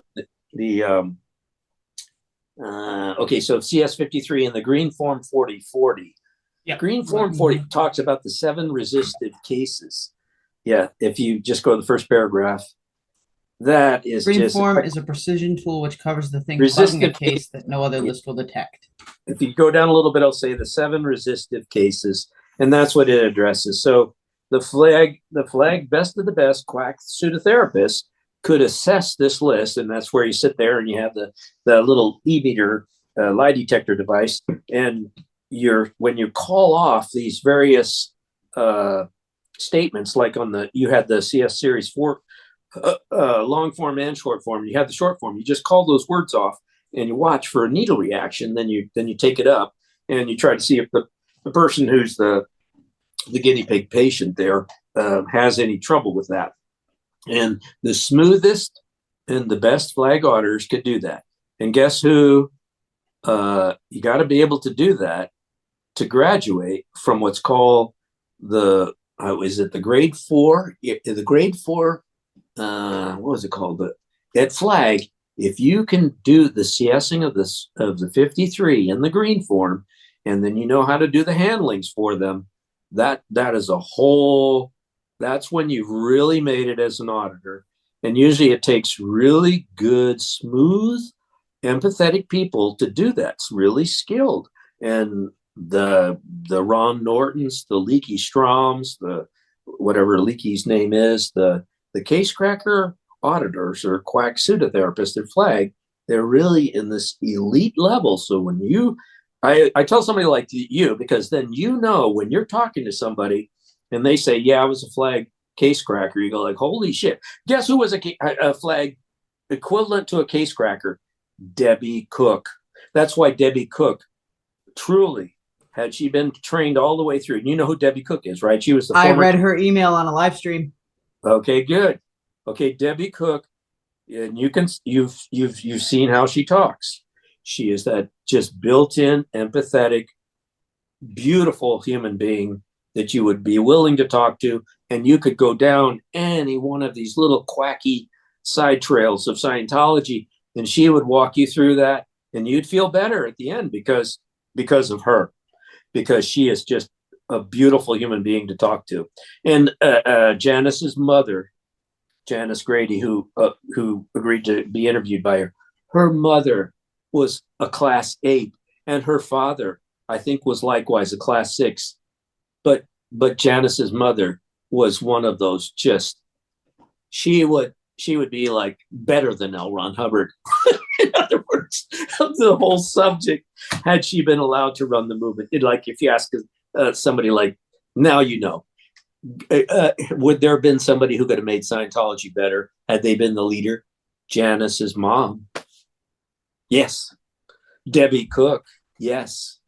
okay, so CS53 and the Green Form 4040. Yeah. Green Form 40 talks about the 7 resistive cases. Yeah, if you just go to the first paragraph, that is Green Form is a precision tool which covers the thing causing a case that no other list will detect. If you go down a little bit, I'll say the 7 resistive cases, and that's what it addresses. So the flag best of the best quack pseudotherapists could assess this list, and that's where you sit there and you have the little e-meter lie detector device, and when you call off these various statements, like you had the CS series 4 long form and short form. You have the short form. You just call those words off and you watch for a needle reaction. Then you take it up and you try to see if the person who's the guinea pig patient there has any trouble with that. And the smoothest and the best flag auditors could do that. And guess who? You got to be able to do that to graduate from what's called the grade 4? The grade 4. What was it called? That flag. If you can do the CSing of the 53 in the green form, and then you know how to do the handlings for them, that is a whole, that's when you've really made it as an auditor. And usually it takes really good, smooth, empathetic people to do that. It's really skilled. And the Ron Nortons, the Leaky Stroms, the whatever Leaky's name is, the case cracker auditors or quack pseudotherapists at Flag, they're really in this elite level. So when I tell somebody like you, because then you know when you're talking to somebody and they say, yeah, I was a Flag case cracker, you go like, holy shit. Guess who was a Flag equivalent to a case cracker? Debbie Cook. That's why Debbie Cook, truly, had she been trained all the way through, and you know who Debbie Cook is, right? She was the I read her email on a live stream. Okay, good. Okay, Debbie Cook, and you've seen how she talks. She is that just built-in, empathetic, beautiful human being that you would be willing to talk to, and you could go down any one of these little quacky side trails of Scientology, and she would walk you through that, and you'd feel better at the end because of her, because she is just a beautiful human being to talk to. And Janice's mother, Janice Grady, who agreed to be interviewed by her mother was a class 8, and her father, I think, was likewise a class 6. But Janice's mother was one of those, just she would be like better than L. Ron Hubbard. In other words, the whole subject, had she been allowed to run the movement. Like if you ask somebody like, now you know, would there have been somebody who could have made Scientology better had they been the leader? Janice's mom. Yes. Debbie Cook. Yes.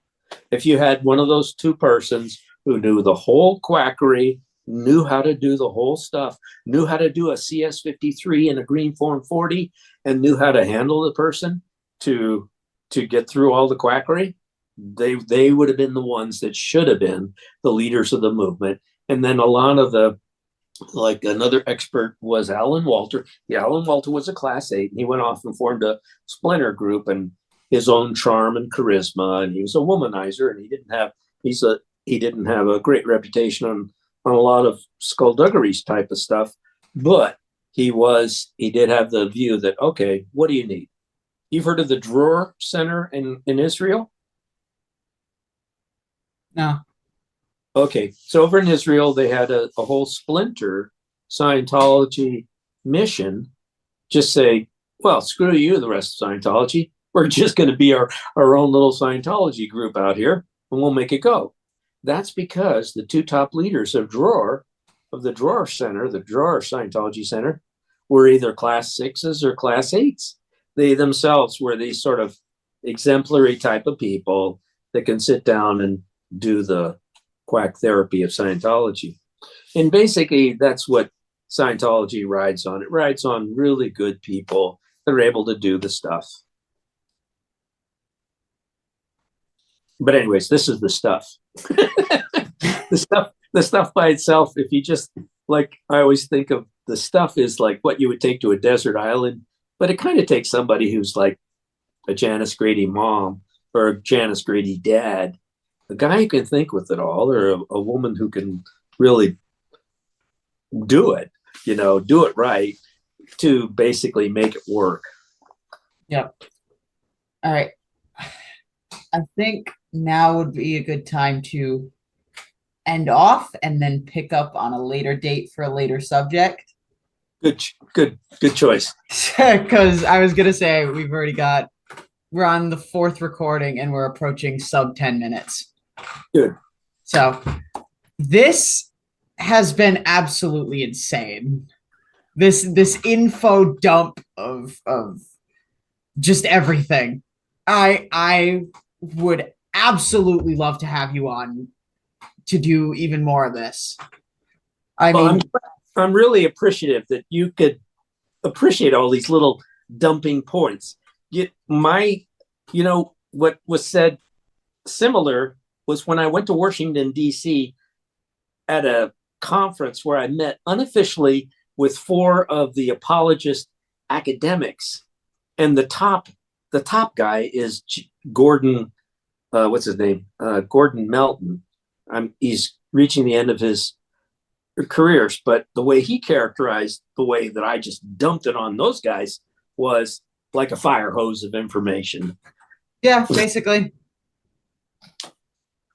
If you had one of those two persons who knew the whole quackery, knew how to do the whole stuff, knew how to do a CS53 and a green form 40, and knew how to handle the person to get through all the quackery, they would have been the ones that should have been the leaders of the movement. And then a lot of the, like another expert was Alan Walter. Yeah, Alan Walter was a class 8, and he went off and formed a splinter group and his own charm and charisma, and he was a womanizer, and he didn't have a great reputation on a lot of skullduggery type of stuff, but he did have the view that, okay, what do you need? You've heard of the Dror Center in Israel? No. Okay, so over in Israel, they had a whole splinter Scientology mission. Just say, well, screw you, the rest of Scientology. We're just going to be our own little Scientology group out here, and we'll make it go. That's because the two top leaders of the Dror Center, the Dror Scientology Center, were either class 6s or class 8s. They themselves were these sort of exemplary type of people that can sit down and do the quack therapy of Scientology. And basically, that's what Scientology rides on. It rides on really good people that are able to do the stuff. But anyways, this is the stuff. The stuff by itself, if you just, like, I always think of the stuff is like what you would take to a desert island, but it kind of takes somebody who's like a Janice Grady mom or a Janice Grady dad, a guy who can think with it all, or a woman who can really do it, do it right, to basically make it work. Yep. All right. I think now would be a good time to end off and then pick up on a later date for a later subject. Good choice. Because I was gonna say we're on the 4th recording and we're approaching sub 10 minutes. Good. So this has been absolutely insane. This info dump of just everything. I would absolutely love to have you on to do even more of this. I'm really appreciative that you could appreciate all these little dumping points. What was said similar was when I went to Washington, D.C. at a conference where I met unofficially with 4 of the apologist academics. And the top guy is Gordon, what's his name? Gordon Melton. He's reaching the end of his careers. But the way he characterized the way that I just dumped it on those guys was like a fire hose of information. Yeah, basically.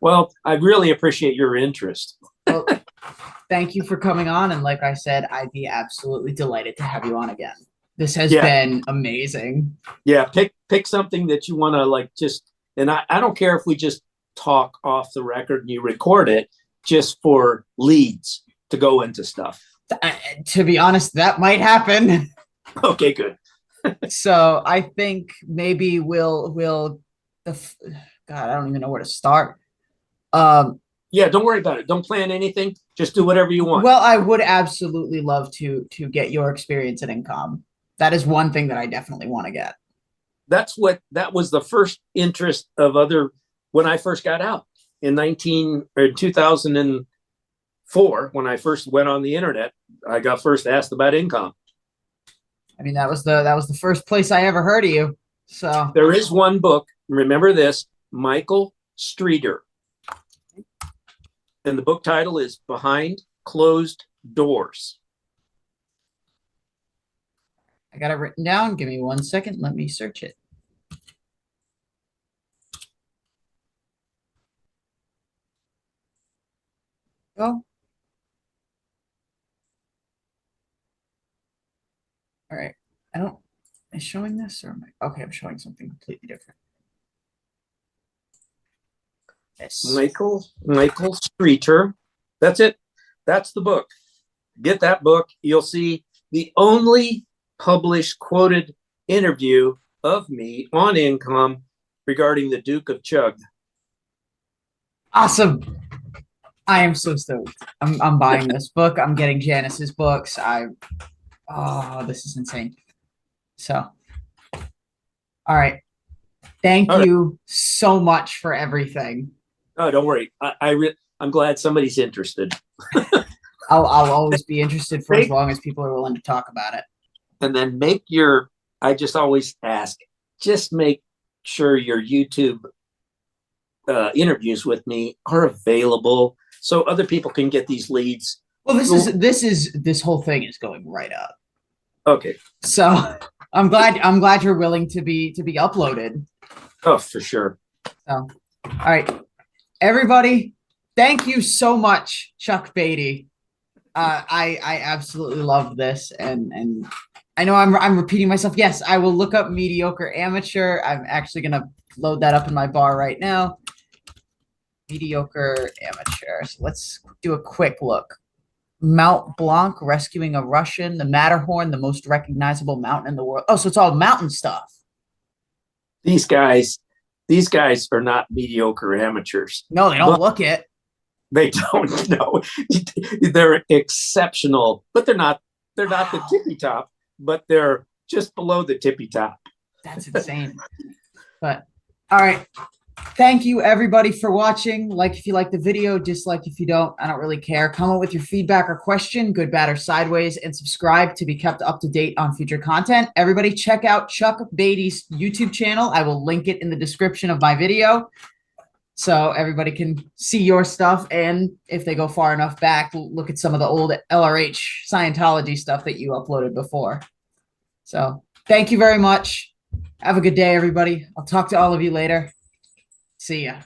Well, I really appreciate your interest. Well, thank you for coming on. And like I said, I'd be absolutely delighted to have you on again. This has been amazing. Yeah, pick something that you want to like just, and I don't care if we just talk off the record and you record it just for leads to go into stuff. To be honest, that might happen. Okay, good. So I think maybe God, I don't even know where to start. Yeah, don't worry about it. Don't plan anything. Just do whatever you want. Well, I would absolutely love to get your experience at INCOM. That is one thing that I definitely want to get. That was the first interest of when I first got out in 2004, when I first went on the internet. I got first asked about INCOM. I mean, that was the first place I ever heard of you. So there is one book. Remember this, Michael Streeter. And the book title is Behind Closed Doors. I got it written down. Give me 1 second. Let me search it. Go. All right. Am I showing this or am I? Okay, I'm showing something completely different. Yes. Michael Streeter. That's it. That's the book. Get that book. You'll see the only published quoted interview of me on INCOM regarding the Duke of Chug. Awesome. I am so stoked. I'm buying this book. I'm getting Janice's books. Oh, this is insane. So, all right. Thank you so much for everything. Oh, don't worry. I'm glad somebody's interested. I'll always be interested for as long as people are willing to talk about it. And then I just always ask, just make sure your YouTube interviews with me are available so other people can get these leads. Well, this whole thing is going right up. Okay. So I'm glad you're willing to be uploaded. Oh, for sure. So, all right, everybody, thank you so much, Chuck Beatty. I absolutely love this, and I know I'm repeating myself. Yes, I will look up mediocre amateur. I'm actually gonna load that up in my bar right now. Mediocre amateur. So let's do a quick look. Mount Blanc rescuing a Russian. The Matterhorn, the most recognizable mountain in the world. Oh, so it's all mountain stuff. These guys are not mediocre amateurs. No, they don't look it. They don't know. They're exceptional, but they're not the tippy top, but they're just below the tippy top. That's insane. But all right. Thank you everybody for watching. Like if you like the video, dislike if you don't. I don't really care. Comment with your feedback or question, good, bad, or sideways, and subscribe to be kept up to date on future content. Everybody check out Chuck Beatty's YouTube channel. I will link it in the description of my video so everybody can see your stuff. And if they go far enough back, look at some of the old LRH Scientology stuff that you uploaded before. So thank you very much. Have a good day, everybody. I'll talk to all of you later. See ya.